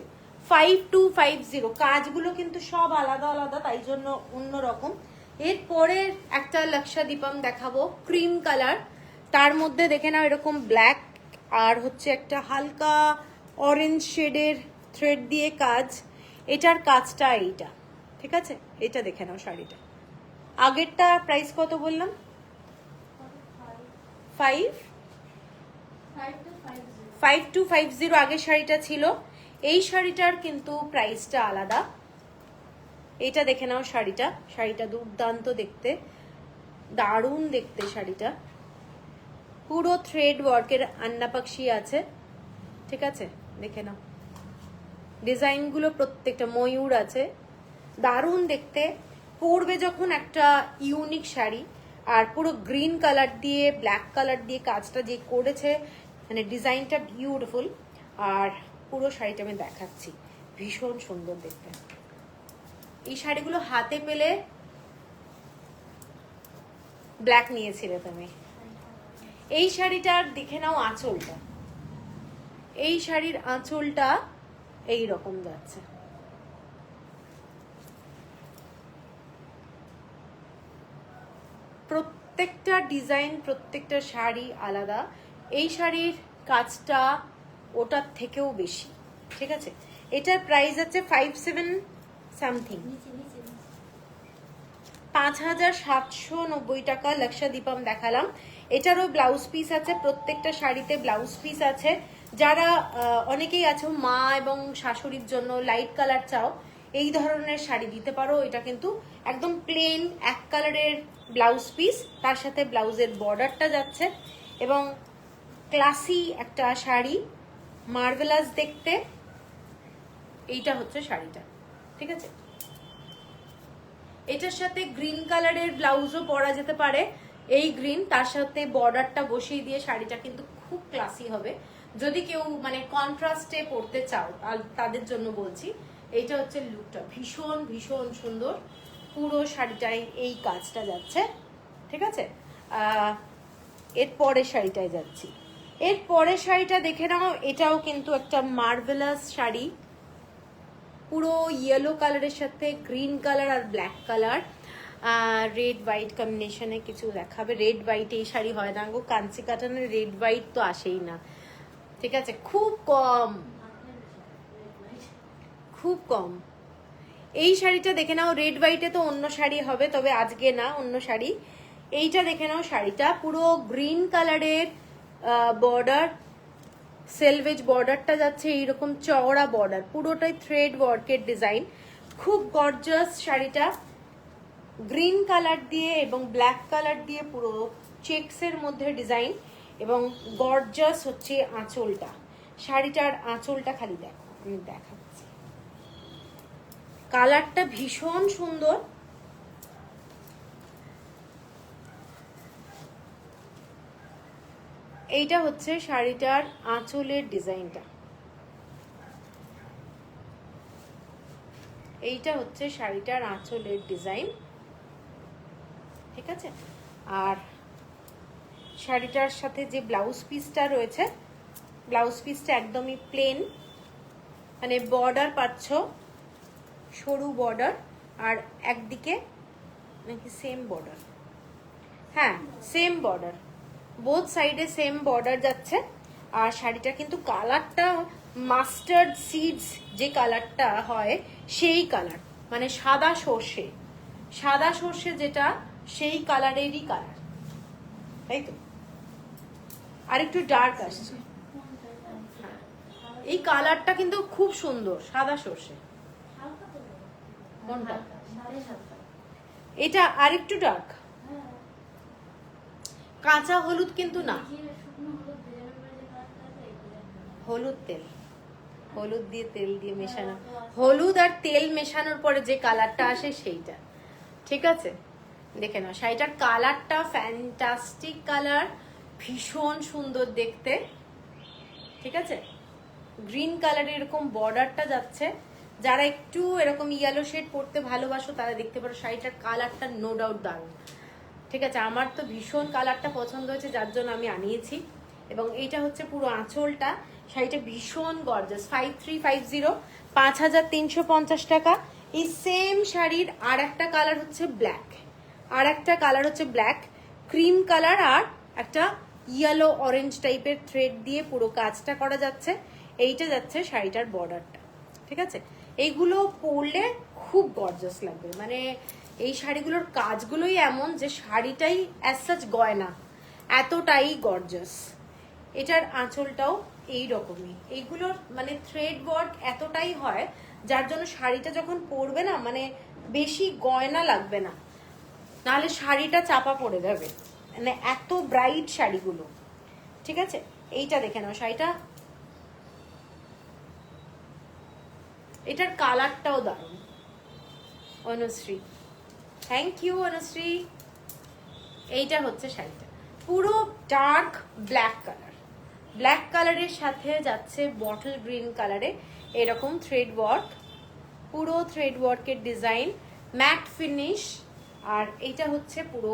5250। কাজগুলো কিন্তু সব আলাদা আলাদা, তাই জন্য অন্যরকম। এরপরে একটা লাক্ষাদীপম দেখাবো, ক্রিম কালার, তার মধ্যে দেখে নাও এরকম ব্ল্যাক আর হচ্ছে একটা হালকা অরেঞ্জ শেডের থ্রেড দিয়ে কাজ। এটার কাজটা এইটা, ঠিক আছে। এটা দেখে নাও শাড়িটা। আগেরটা প্রাইস কত বললাম, 5250 আগের শাড়িটা ছিল। এই শাড়িটার কিন্তু প্রাইসটা আলাদা। এটা দেখে নাও শাড়িটা, শাড়িটা দুর্দান্ত দেখতে, দারুণ দেখতে শাড়িটা, পুরো থ্রেড ওয়ার্কের আন্না পাখি আছে, ঠিক আছে। দেখে নাও ডিজাইনগুলো, প্রত্যেকটা ময়ূর আছে, দারুণ দেখতে। পরবে যখন একটা ইউনিক শাড়ি, আর পুরো গ্রিন কালার দিয়ে ব্ল্যাক কালার দিয়ে কাজটা যে করেছে, মানে ডিজাইনটা বিউটিফুল। আর পুরো শাড়িটা আমি দেখাচ্ছি, ভীষণ সুন্দর দেখতে। এই শাড়িগুলো হাতে পেলে ব্ল্যাক নিয়েছিলে তুমি। এই শাড়িটার দেখে নাও আঁচলটা, এই শাড়ির আঁচলটা এই রকম যাচ্ছে। প্রত্যেকটা ডিজাইন, প্রত্যেকটা শাড়ি আলাদা। এই শাড়ির কাজটা ওটার থেকেও বেশি, ঠিক আছে। এটার প্রাইস আছে 57 সামথিং, 5790 টাকা। লক্ষাদীপম দেখালাম। এটারও ব্লাউজ পিস আছে, প্রত্যেকটা শাড়িতে ব্লাউজ পিস আছে। যারা অনেকেই আছো মা এবং শাশুড়ির জন্য লাইট কালার চাও, এই ধরনের শাড়ি দিতে পারো। এটা কিন্তু একদম প্লেন এক কালারের ব্লাউজ পিস, তার সাথে ব্লাউজের বর্ডারটা যাচ্ছে এবং ক্লাসি একটা শাড়ি, মার্ভেলাস দেখতে। এইটা হচ্ছে শাড়িটা, ঠিক আছে। এটার সাথে গ্রিন কালারের ব্লাউজও পরা যেতে পারে। এই গ্রিন, তার সাথে বর্ডারটা বসিয়ে দিয়ে শাড়িটা কিন্তু খুব ক্লাসি হবে। যদি কেউ মানে কন্ট্রাস্টে পরতে চাও তাদের জন্য বলছি। এইটা হচ্ছে লুকটা, ভীষণ ভীষণ সুন্দর। পুরো শাড়িটায় এই কাজটা যাচ্ছে, ঠিক আছে। এর পরের শাড়িটায় যাচ্ছি। এর পরের শাড়িটা দেখে নাও। এটাও কিন্তু একটা মার্ভেলাস শাড়ি, পুরো ইয়েলো কালারের সাথে গ্রিন কালার আর ব্ল্যাক কালার, রেড হোয়াইট কম্বিনেশনে কিছু দেখাবে। রেড হোয়াইট এই শাড়ি হয় না গো, কাঞ্চি কাটানোর রেড হোয়াইট তো আসেই না, ঠিক আছে। খুব কম, খুব কম। এই শাড়িটা দেখে নাও। রেড হোয়াইটে তো অন্য শাড়ি হবে, তবে আজকে না, অন্য শাড়ি। এইটা দেখে নাও। শাড়িটা পুরো গ্রিন কালারের বর্ডার, সেলভেজ বর্ডারটা যাচ্ছে এইরকম চওড়া বর্ডার, পুরোটাই থ্রেড ওয়ার্কের ডিজাইন। খুব গর্জাস শাড়িটা, গ্রিন কালার দিয়ে এবং ব্ল্যাক কালার দিয়ে পুরো চেকসের মধ্যে ডিজাইন, এবং গর্জাস হচ্ছে আঁচলটা। শাড়িটার আঁচলটা খালি দেখো, আমি দেখাচ্ছি। কালারটা ভীষণ সুন্দর। এইটা হচ্ছে শাড়িটার আঁচলের ডিজাইনটা, এইটা হচ্ছে শাড়িটার আঁচলের ডিজাইন, ঠিক আছে। আর শাড়িটার সাথে যে ব্লাউজ পিসটা রয়েছে, ব্লাউজ পিসটা একদমই প্লেন, মানে বর্ডার পাচ্ছ সরু বর্ডার, আর একদিকে নাকি সেম বর্ডার, হ্যাঁ সেম বর্ডার, বোথ সাইডে সেম বর্ডার যাচ্ছে। আর শাড়িটা কিন্তু কালারটা মাস্টার্ড সিডস যে কালারটা হয় সেই কালার, মানে সাদা সর্ষে, সাদা সর্ষে যেটা, সেই কালারেরই কালার, তাই তো। আর একটু ডার্ক আসছে। এই কালারটা কিন্তু খুব সুন্দর, সাদা সর্ষে। কোনটা? এটা আর একটু ডার্ক, কাঁচা হলুদ কিন্তু না, হলুদ তেল, হলুদ দিয়ে তেল দিয়ে মেশানো, হলুদ আর তেল মেশানোর পরে যে কালারটা আসে সেইটা, ঠিক আছে। দেখে নাও শাড়িটার কালারটা ফ্যান্টাস্টিক কালার, ভীষণ সুন্দর দেখতে, ঠিক আছে। গ্রিন কালারের এরকম বর্ডারটা যাচ্ছে। যারা একটু এরকম ইয়েলো শেড পরতে ভালোবাসো তারা দেখতে পারো। শাড়িটার কালারটা নো ডাউট দারুণ, ঠিক আছে। আমার তো ভীষণ কালারটা পছন্দ হয়েছে, যার জন্য আমি আনিয়েছি। এবং এইটা হচ্ছে পুরো আঁচলটা। শাড়িটা ভীষণ গর্জাস। 5350, 5350 টাকা। এই সেম শাড়ির আর একটা কালার হচ্ছে ব্ল্যাক, আর একটা কালার হচ্ছে ব্ল্যাক ক্রিম কালার, আর একটা ইয়েলো অরেঞ্জ টাইপের থ্রেড দিয়ে পুরো কাজটা করা যাচ্ছে। এইটা যাচ্ছে শাড়িটার বর্ডারটা, ঠিক আছে। এইগুলো পরলে খুব গর্জাস লাগবে, মানে এই শাড়িগুলোর কাজগুলোই এমন যে শাড়িটাই অ্যাজ সাচ গয়না, এতটাই গর্জাস। এটার আঁচলটাও এই রকমই। এইগুলোর মানে থ্রেড ওয়ার্ক এতটাই হয় যার জন্য শাড়িটা যখন পরবে না, মানে বেশি গয়না লাগবে না, নাহলে শাড়িটা চাপা পড়ে যাবে, মানে এত ব্রাইট শাড়িগুলো, ঠিক আছে। এইটা দেখে নাও শাড়িটা, এটার কালারটাও দারুণ। Anushree, thank you Anushree. এইটা হচ্ছে শাড়িটা, পুরো ডার্ক ব্ল্যাক কালার, ব্ল্যাক কালারের সাথে যাচ্ছে বটল গ্রিন কালারে এরকম থ্রেড ওয়ার্ক, পুরো থ্রেড ওয়ার্কের ডিজাইন, ম্যাট ফিনিশ। আর এইটা হচ্ছে পুরো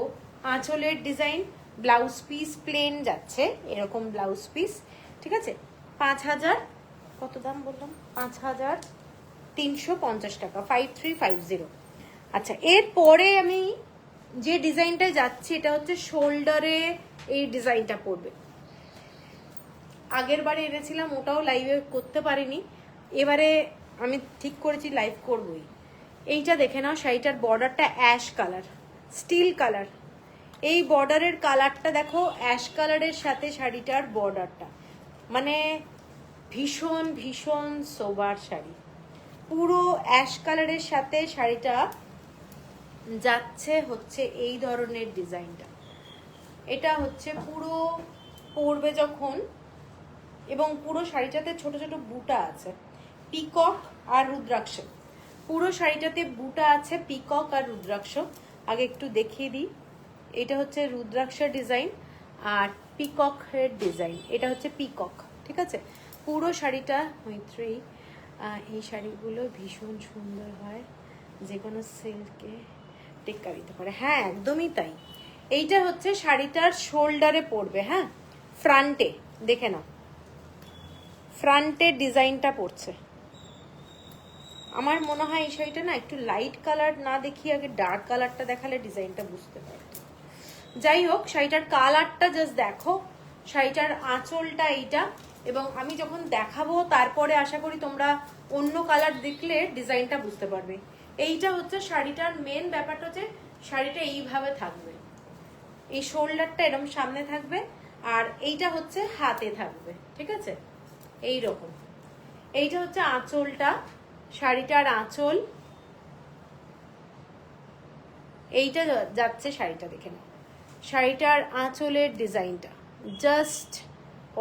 আঁচলের ডিজাইন, ব্লাউজ পিস প্লেন যাচ্ছে এরকম ব্লাউজ পিস, ঠিক আছে। 5000, কত দাম বললাম, 5350 টাকা, 5350। আচ্ছা, এরপরে আমি যে ডিজাইনটায় যাচ্ছি এটা হচ্ছে শোল্ডারে এই ডিজাইনটা পড়বে। আগের বারে এনেছিলাম, ওটাও লাইভে করতে পারিনি, এবারে আমি ঠিক করেছি লাইভ করবই। এইটা দেখে নাও, শাড়িটার বর্ডারটা অ্যাশ কালার, স্টিল কালার। এই বর্ডারের কালারটা দেখো, অ্যাশ কালারের সাথে শাড়িটার বর্ডারটা, মানে ভীষণ ভীষণ সোবার শাড়ি। পুরো অ্যাশ কালারের সাথে শাড়িটা যাচ্ছে হচ্ছে এই ধরনের ডিজাইনটা। এটা হচ্ছে পুরো পরবে যখন, এবং পুরো শাড়িটাতে ছোট ছোট বুটা আছে, পিকক আর রুদ্রাক্ষ। পুরো শাড়িটাতে বুটা আছে, পিকক আর রুদ্রাক্ষ। আগে একটু দেখিয়ে দিই, এটা হচ্ছে রুদ্রাক্ষ ডিজাইন আর পিককের ডিজাইন, এটা হচ্ছে পিকক, ঠিক আছে। পুরো শাড়িটা মৈত্রী, এই শাড়িগুলো ভীষণ সুন্দর হয়, যে কোনো সিল্কে টেক্কা দিতে পারে। হ্যাঁ, একদমই তাই। এইটা হচ্ছে শাড়িটার শোল্ডারে পড়বে, হ্যাঁ, ফ্রন্টে দেখে নাও, ফ্রন্টের ডিজাইনটা পড়ছে। আমার মনে হয় এই শাড়িটা না একটু লাইট কালার না দেখিয়ে আগে ডার্ক কালারটা দেখালে ডিজাইনটা বুঝতে পারতো। যাই হোক, শাড়িটার কালারটা জাস্ট দেখো, শাড়িটার আঁচলটা এইটা, এবং আমি যখন দেখাবো তারপরে আশা করি তোমরা অন্য কালার দেখলে ডিজাইনটা বুঝতে পারবে। এইটা হচ্ছে শাড়িটার মেন ব্যাপারটা, হচ্ছে শাড়িটা এইভাবে থাকবে, এই শোল্ডারটা এরকম সামনে থাকবে, আর এইটা হচ্ছে হাতে থাকবে, ঠিক আছে, এই রকম। এইটা হচ্ছে আঁচলটা, শাড়িটার আঁচল, এইটা যাচ্ছে শাড়িটা, দেখে নাও শাড়িটার আঁচলের ডিজাইনটা জাস্ট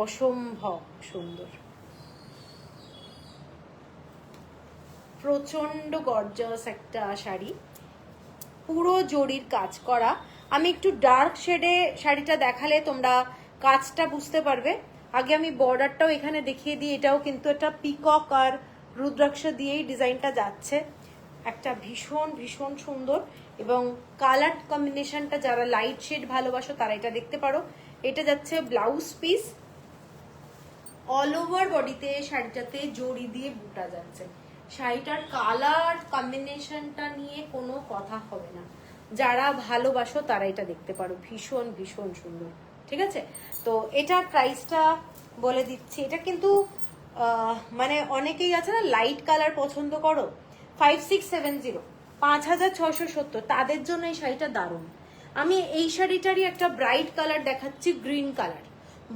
অসম্ভব সুন্দর, প্রচন্ড গর্জাস একটা শাড়ি, পুরো জরির কাজ করা। আমি একটু ডার্ক শেডে শাড়িটা দেখালে তোমরা কাজটা বুঝতে পারবে। আগে আমি বর্ডারটাও এখানে দেখিয়ে দিই, এটাও কিন্তু একটা পিকক আর রুদ্রাক্ষ দিয়েই ডিজাইনটা যাচ্ছে, একটা ভীষণ ভীষণ সুন্দর। এবং কালার কম্বিনেশনটা যারা লাইট শেড ভালোবাসো তারা এটা দেখতে পারো। এটা যাচ্ছে ব্লাউজ পিস, অল ওভার বডিতে শাড়িটাতে জড়ি দিয়ে বুটা যাচ্ছে। শাড়িটার কালার কম্বিনেশনটা নিয়ে কোনো কথা হবে না, যারা ভালোবাসো তারা এটা দেখতে পারো, ভীষণ ভীষণ সুন্দর, ঠিক আছে। তো এটার প্রাইসটা বলে দিচ্ছি, এটা কিন্তু মানে অনেকেই আছে না লাইট কালার পছন্দ করো, 5670, 5670, তাদের জন্য এই শাড়িটা দারুণ। আমি এই শাড়িটারই একটা ব্রাইট কালার দেখাচ্ছি, green colour,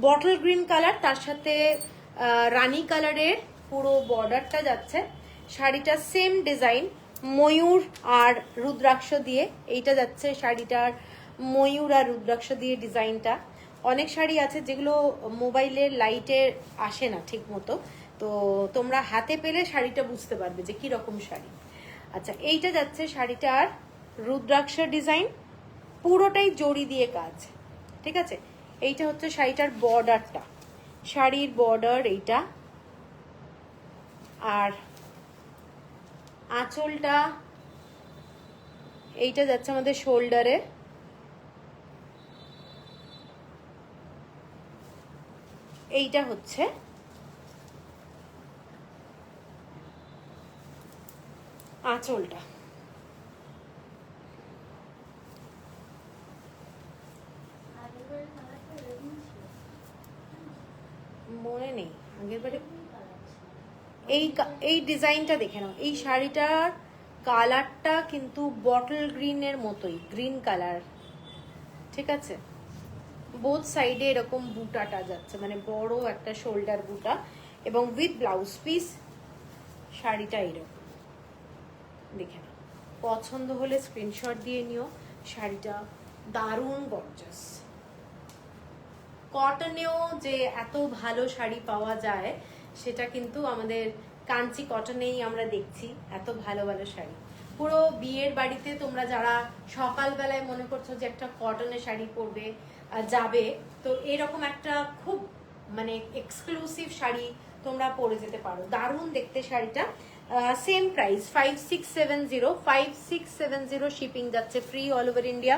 bottle green colour, তার সাথে রানী কালারের পুরো বর্ডারটা যাচ্ছে। শাড়িটা সেম ডিজাইন, ময়ূর আর রুদ্রাক্ষ দিয়ে এইটা যাচ্ছে, শাড়িটার ময়ূর আর রুদ্রাক্ষ দিয়ে ডিজাইনটা। অনেক শাড়ি আছে যেগুলো মোবাইলের লাইটে আসে না ঠিক মতো, তো তোমরা হাতে পেলে শাড়িটা বুঝতে পারবে যে কি রকম শাড়ি। আচ্ছা, এইটা যাচ্ছে শাড়িটার রুদ্রাক্ষ ডিজাইন, পুরোটাই জড়ি দিয়ে কাজ, ঠিক আছে। এইটা হচ্ছে শাড়িটার বর্ডারটা, শাড়ির বর্ডার এইটা, আর আঁচলটা এইটা যাচ্ছে আমাদের শোল্ডারে, এইটা হচ্ছে আঁচলটা। মনে নেই আগের বারে, এই ডিজাইনটা দেখে নাও, এই শাড়িটার কালারটা কিন্তু বটল গ্রিনের মতোই, গ্রিন কালার, ঠিক আছে। বোথ সাইডে এরকম বুটাটা যাচ্ছে, মানে বড় একটা শোল্ডার বুটা, এবং উইথ ব্লাউজ পিস। শাড়িটা এরকম দেখে নাও, পছন্দ হলে স্ক্রিনশট দিয়ে নিও। শাড়িটা দারুণ গর্জাস, কটনেও যে এত ভালো শাড়ি পাওয়া যায় সেটা কিন্তু আমাদের কাঞ্চি কটনেই আমরা দেখছি, এত ভালো ভালো শাড়ি। পুরো বিয়ের বাড়িতে তোমরা যারা সকালবেলায় মনে করছো যে একটা কটনের শাড়ি পরবে যাবে, তো এরকম একটা খুব মানে এক্সক্লুসিভ শাড়ি তোমরা পরে যেতে পারো। দারুণ দেখতে শাড়িটা। সেম প্রাইস 5670 শিপিং যাচ্ছে ফ্রি অল ওভার ইন্ডিয়া।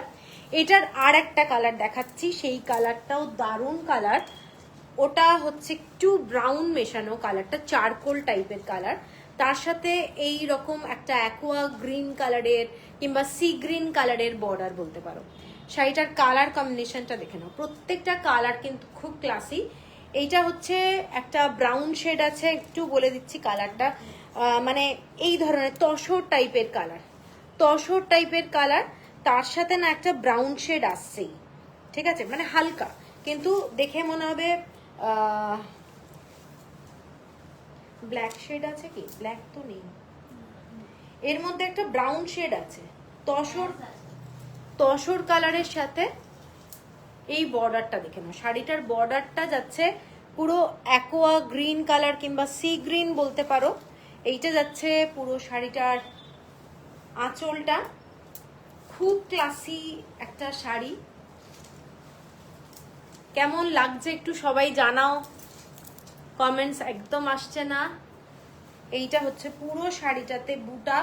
এটার আর একটা কালার দেখাচ্ছি, সেই কালারটাও দারুণ কালার। ওটা হচ্ছে একটু ব্রাউন মেশানো কালারটা, চারকোল টাইপের কালার, তার সাথে এই রকম একটা অ্যাকোয়া গ্রিন কালারের কিংবা সি গ্রিন কালারের বর্ডার বলতে পারো। শাড়িটার কালার কম্বিনেশনটা দেখে নাও, প্রত্যেকটা কালার কিন্তু খুব ক্লাসি। এইটা হচ্ছে একটা ব্রাউন শেড আছে, একটু বলে দিচ্ছি কালারটা, মানে এই ধরনের তসর টাইপের কালার, তসর টাইপের কালার, তার সাথে না একটা ব্রাউন শেড আসছেই, ঠিক আছে, মানে হালকা, কিন্তু দেখে মনে হবে ব্ল্যাক শেড আছে কি, ব্ল্যাক তো নেই, এর মধ্যে একটা ব্রাউন শেড আছে, তসর তসর কালারের সাথে এই বর্ডারটা দেখে নাও। শাড়িটার বর্ডারটা যাচ্ছে পুরো অ্যাকোয়া গ্রিন কালার কিংবা সি গ্রিন বলতে পারো। এইটা যাচ্ছে পুরো শাড়িটার আঁচলটা, খুব ক্লাসি একটা শাড়ি। কেমন লাগছে একটু সবাই জানাও, কমেন্টস একদম আসছে না। এইটা হচ্ছে পুরো শাড়িটাতে বুটা,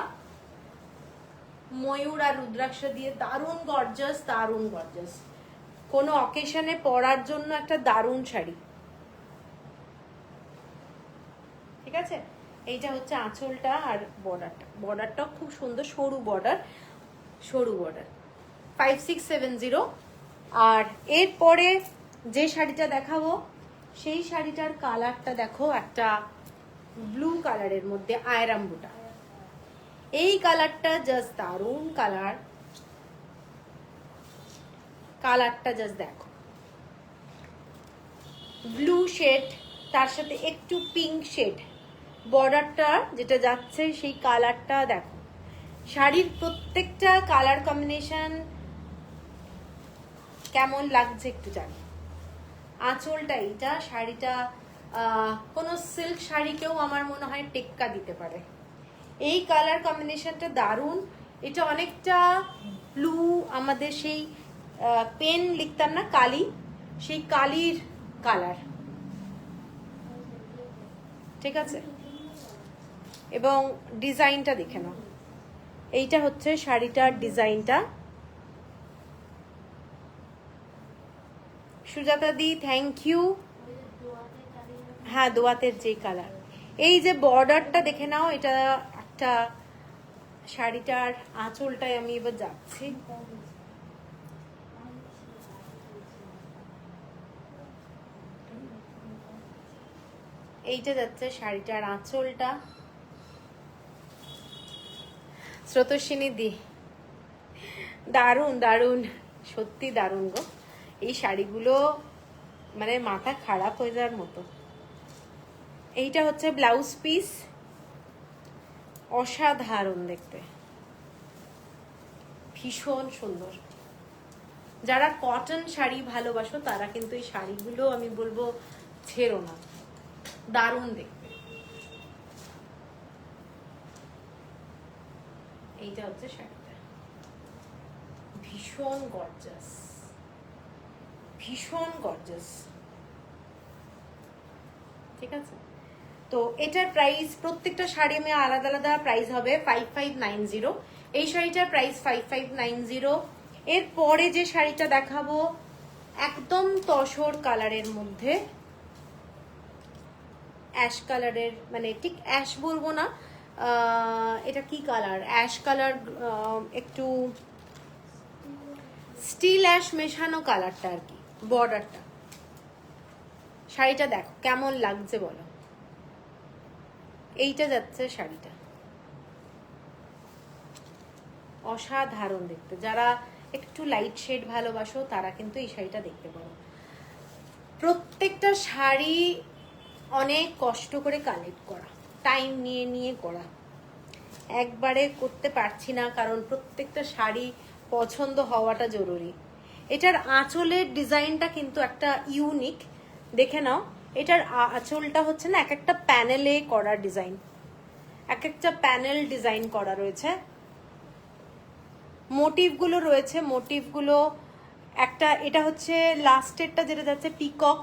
ময়ূর আর রুদ্রাক্ষ দিয়ে দারুণ গর্জাস, দারুণ গর্জাস, কোনো অকেশনে পরার জন্য একটা দারুণ শাড়ি, ঠিক আছে। এইটা হচ্ছে আঁচলটা আর বর্ডারটা, বর্ডারটাও খুব সুন্দর, সরু বর্ডার, সরু বর্ডার 5670। আর এরপরে যে শাড়িটা দেখাবো সেই শাড়িটার কালারটা দেখো, একটা ব্লু কালারের মধ্যে আয়রাম বুটা, এই কালারটা জাস্ট দারুণ কালার, কালারটা জাস্ট দেখো, ব্লু শেড তার সাথে একটু পিঙ্ক শেড, বর্ডারটা যেটা যাচ্ছে সেই কালারটা দেখো। শাড়ির প্রত্যেকটা কালার কম্বিনেশন কেমন লাগছে একটু জানি। আঁচলটা এইটা, শাড়িটা কোনো সিল্ক শাড়িকেও আমার মনে হয় টেক্কা দিতে পারে। এই কালার কম্বিনেশনটা দারুণ। এটা অনেকটা ব্লু, আমাদের সেই পেন লিখতাম না কালি, সেই কালির কালার, ঠিক আছে। এবং ডিজাইনটা দেখে নাও, এইটা হচ্ছে শাড়িটার ডিজাইনটা। সুজাতা দি থ্যাংক ইউ। হ্যাঁ, দোয়াতের যে কালার, এই যে বর্ডারটা দেখে নাও, এটা একটা শাড়িটার আঁচলটায় আমি এবার যাচ্ছি, এইটা যাচ্ছে শাড়িটার আঁচলটা। স্রোতস্বিনী দি দারুণ দারুণ, সত্যি দারুণ গো, এই শাড়িগুলো মানে মাথা খারাপ হয়ে যাওয়ার মতো। এইটা হচ্ছে ব্লাউজ পিস, অসাধারণ দেখতে, ভীষণ সুন্দর। যারা কটন শাড়ি ভালোবাসো তারা কিন্তু এই শাড়িগুলো আমি বলবো ছেড়ো না, দারুণ দেখতে। এইটা হচ্ছে শাড়িটা, ভীষণ গর্জাস, ভীষণ গর্জাস, ঠিক আছে। তো এটার প্রাইস, প্রত্যেকটা শাড়ি আমি আলাদা আলাদা প্রাইস হবে 5590। এই শাড়িটার প্রাইস 5590। এরপরে যে শাড়িটা দেখাবো একদম তসর কালারের মধ্যে, অ্যাশ কালারের, মানে ঠিক অ্যাশ বলবো না, এটা কি কালার, অ্যাশ কালার, একটু স্টিল অ্যাশ মেশানো কালারটা আর কি, বর্ডারটা। শাড়িটা দেখো কেমন লাগছে বলো। এইটা যাচ্ছে শাড়িটা, অসাধারণ দেখতে। যারা একটু লাইট শেড ভালোবাসো তারা কিন্তু এই শাড়িটা দেখতে পারো। প্রত্যেকটা শাড়ি অনেক কষ্ট করে কালেক্ট করা, টাইম নিয়ে নিয়ে করা, একবারে করতে পারছি না, কারণ প্রত্যেকটা শাড়ি পছন্দ হওয়াটা জরুরি। এটার আঁচলের ডিজাইনটা কিন্তু একটা ইউনিক, দেখে নাও। এটার আঁচলটা হচ্ছে না এক একটা প্যানেলে করা ডিজাইন, এক একটা প্যানেল ডিজাইন করা রয়েছে, মোটিভগুলো রয়েছে, মোটিভগুলো একটা, এটা হচ্ছে লাস্টেরটা যেটা যাচ্ছে পিকক,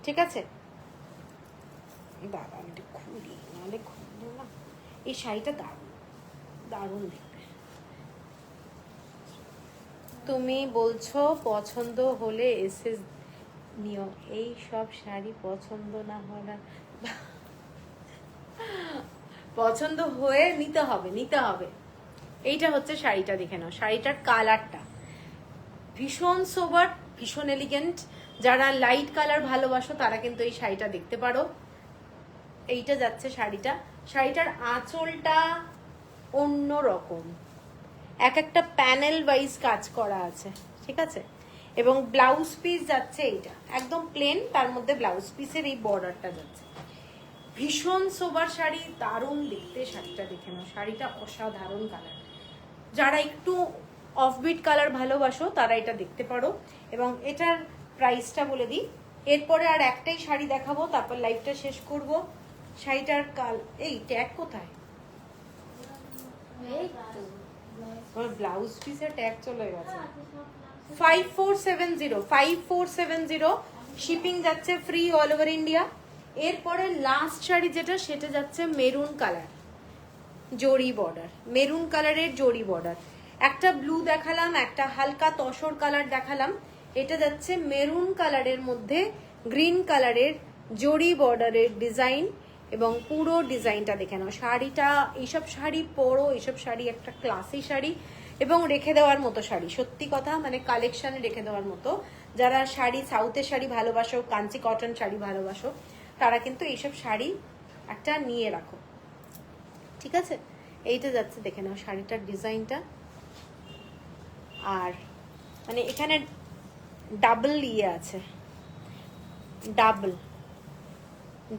ঠিক আছে। দাঁড়া আমি খুলি, নাহলে খুলবো না। এই শাড়িটা দারুণ দারুণ দেখতে। তুমি বলছো পছন্দ হলে এসে নিও, এই সব শাড়ি পছন্দ না হলে পছন্দ হয়ে নিতে হবে, নিতে হবে। এইটা হচ্ছে শাড়িটা, দেখে নাও শাড়িটার কালারটা ভীষণ সোবার, ভীষণ এলিগেন্ট। যারা লাইট কালার ভালোবাসো তারা কিন্তু এই শাড়িটা দেখতে পারো। এইটা যাচ্ছে শাড়িটা, শাড়িটার আঁচলটা অন্য রকম, এক একটা প্যানেল ওয়াইজ কাজ করা আছে, ঠিক আছে। এবং ব্লাউজ পিস যাচ্ছে এইটা একদম প্লেন, তার মধ্যে ব্লাউজ পিসের এই বর্ডারটা যাচ্ছে। ভীষণ সোবার শাড়ি, দারুণ দেখতে শাড়িটা, দেখে নাও শাড়িটা অসাধারণ কালার। যারা একটু অফবিট কালার ভালোবাসো তারা এটা দেখতে পারো। এবং এটার প্রাইসটা বলে দিই, এরপরে আর একটাই শাড়ি দেখাবো, তারপর লাইভটা শেষ করব। শাড়িটার এই ট্যাগ কোথায়? ব্লাউজ পিসের ট্যাগ চলে গেছে। 5470, 5470 শিপিং যাচ্ছে ফ্রি অল ওভার ইন্ডিয়া। এরপরে লাস্ট শাড়ি যেটা, সেটা যাচ্ছে মেরুন কালার, জরি বর্ডার, মেরুন কালারের জরি বর্ডার। একটা ব্লু দেখালাম, একটা হালকা তসর কালার দেখালাম, এটা যাচ্ছে মেরুন কালারের মধ্যে গ্রিন কালারের জরি বর্ডারের ডিজাইন। এবং পুরো ডিজাইনটা দেখে নাও। শাড়িটা, এইসব শাড়ি পরো, এইসব শাড়ি একটা ক্লাসি শাড়ি এবং রেখে দেওয়ার মতো শাড়ি, সত্যি কথা, মানে কালেকশনে রেখে দেওয়ার মতো। যারা শাড়ি, সাউথের শাড়ি ভালোবাসো, কাঞ্চি কটন শাড়ি ভালোবাসো, তারা কিন্তু এইসব শাড়ি একটা নিয়ে রাখো, ঠিক আছে। এইটা যাচ্ছে, দেখে নাও শাড়িটার ডিজাইনটা। আর মানে এখানে ডাবল ইয়ে আছে, ডাবল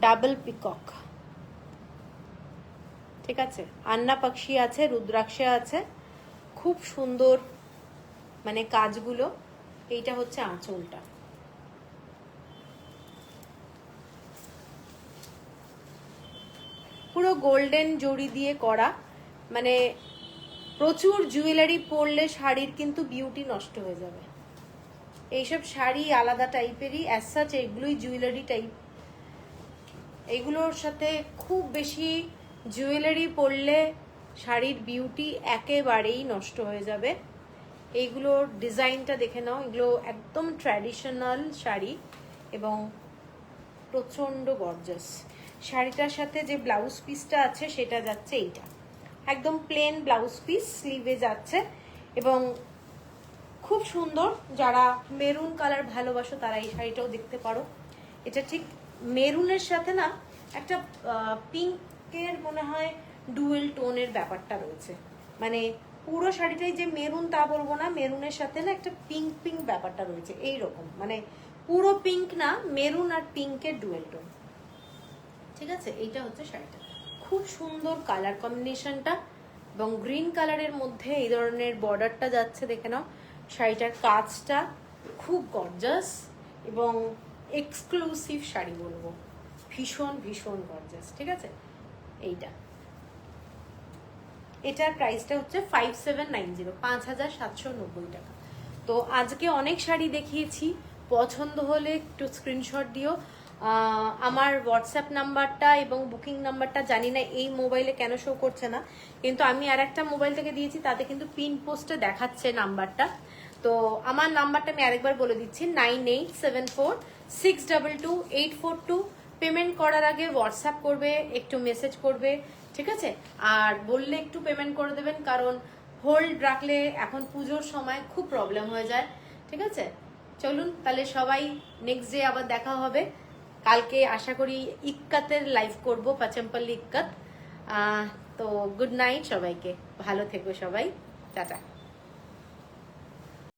ডাবল পিকক, ঠিক আছে। আন্না পাখি আছে, রুদ্রাক্ষে আছে, খুব সুন্দর মানে কাজগুলো। এইটা হচ্ছে আঁচলটা, পুরো গোল্ডেন জড়ি দিয়ে করা। মানে প্রচুর জুয়েলারি পরলে শাড়ির কিন্তু বিউটি নষ্ট হয়ে যাবে। এইসব শাড়ি আলাদা টাইপেরই, অ্যাজ সাচ এগুলোই জুয়েলারি টাইপ। এইগুলোর সাথে খুব বেশি জুয়েলারি পরলে শাড়ির বিউটি একেবারেই নষ্ট হয়ে যাবে। এইগুলোর ডিজাইনটা দেখে নাও, এগুলো একদম ট্র্যাডিশনাল শাড়ি এবং প্রচণ্ড গর্জাস। শাড়িটার সাথে যে ব্লাউজ পিসটা আছে সেটা যাচ্ছে এইটা, একদম প্লেন ব্লাউজ পিস, স্লিভে যাচ্ছে এবং খুব সুন্দর। যারা মেরুন কালার ভালোবাসো তারা এই শাড়িটাও দেখতে পারো। এটা ঠিক মেরুনের সাথে না একটা পিঙ্কের মনে হয় ডুয়েল টোনের ব্যাপারটা রয়েছে। মানে পুরো শাড়িটাই যে মেরুন তা বলবো না, মেরুনের সাথে না একটা পিঙ্ক পিঙ্ক ব্যাপারটা রয়েছে, এইরকম। মানে পুরো পিঙ্ক না, মেরুন আর পিঙ্কের ডুয়েল টোন, ঠিক আছে। এইটা হচ্ছে শাড়িটা, খুব সুন্দর কালার কম্বিনেশনটা। এবং গ্রিন কালারের মধ্যে এই ধরনের বর্ডারটা যাচ্ছে, দেখে নাও। শাড়িটার কাজটা খুব গর্জাস এবং এক্সক্লুসিভ শাড়ি বলবো, ভীষণ ভীষণ গর্জাস, ঠিক আছে। এইটা, এটার প্রাইসটা হচ্ছে 5790, 5790 টাকা। তো আজকে অনেক শাড়ি দেখিয়েছি, পছন্দ হলে একটু স্ক্রিনশট দিও। আমার হোয়াটসঅ্যাপ নাম্বারটা এবং বুকিং নাম্বারটা জানি না এই মোবাইলে কেন শো করছে না, কিন্তু আমি আর একটা মোবাইল থেকে দিয়েছি, তাতে কিন্তু পিন পোস্টে দেখাচ্ছে নাম্বারটা। তো আমার নাম্বারটা আমি আরেকবার বলে দিচ্ছি, 9874622842। পেমেন্ট করার আগে হোয়াটসঅ্যাপ করবে, একটু মেসেজ করবে, ঠিক আছে। আর বললে একটু পেমেন্ট করে দেবেন, কারণ হোল্ড রাখলে এখন পুজোর সময় খুব প্রবলেম হয়ে যায়, ঠিক আছে। চলুন তাহলে সবাই নেক্সট ডে আবার দেখা হবে। কালকে আশা করি ইক্কাতের লাইভ করব, পাচমপল্লি ইক্কাত। তো গুড নাইট সবাইকে, ভালো থেকো সবাই, টাটা।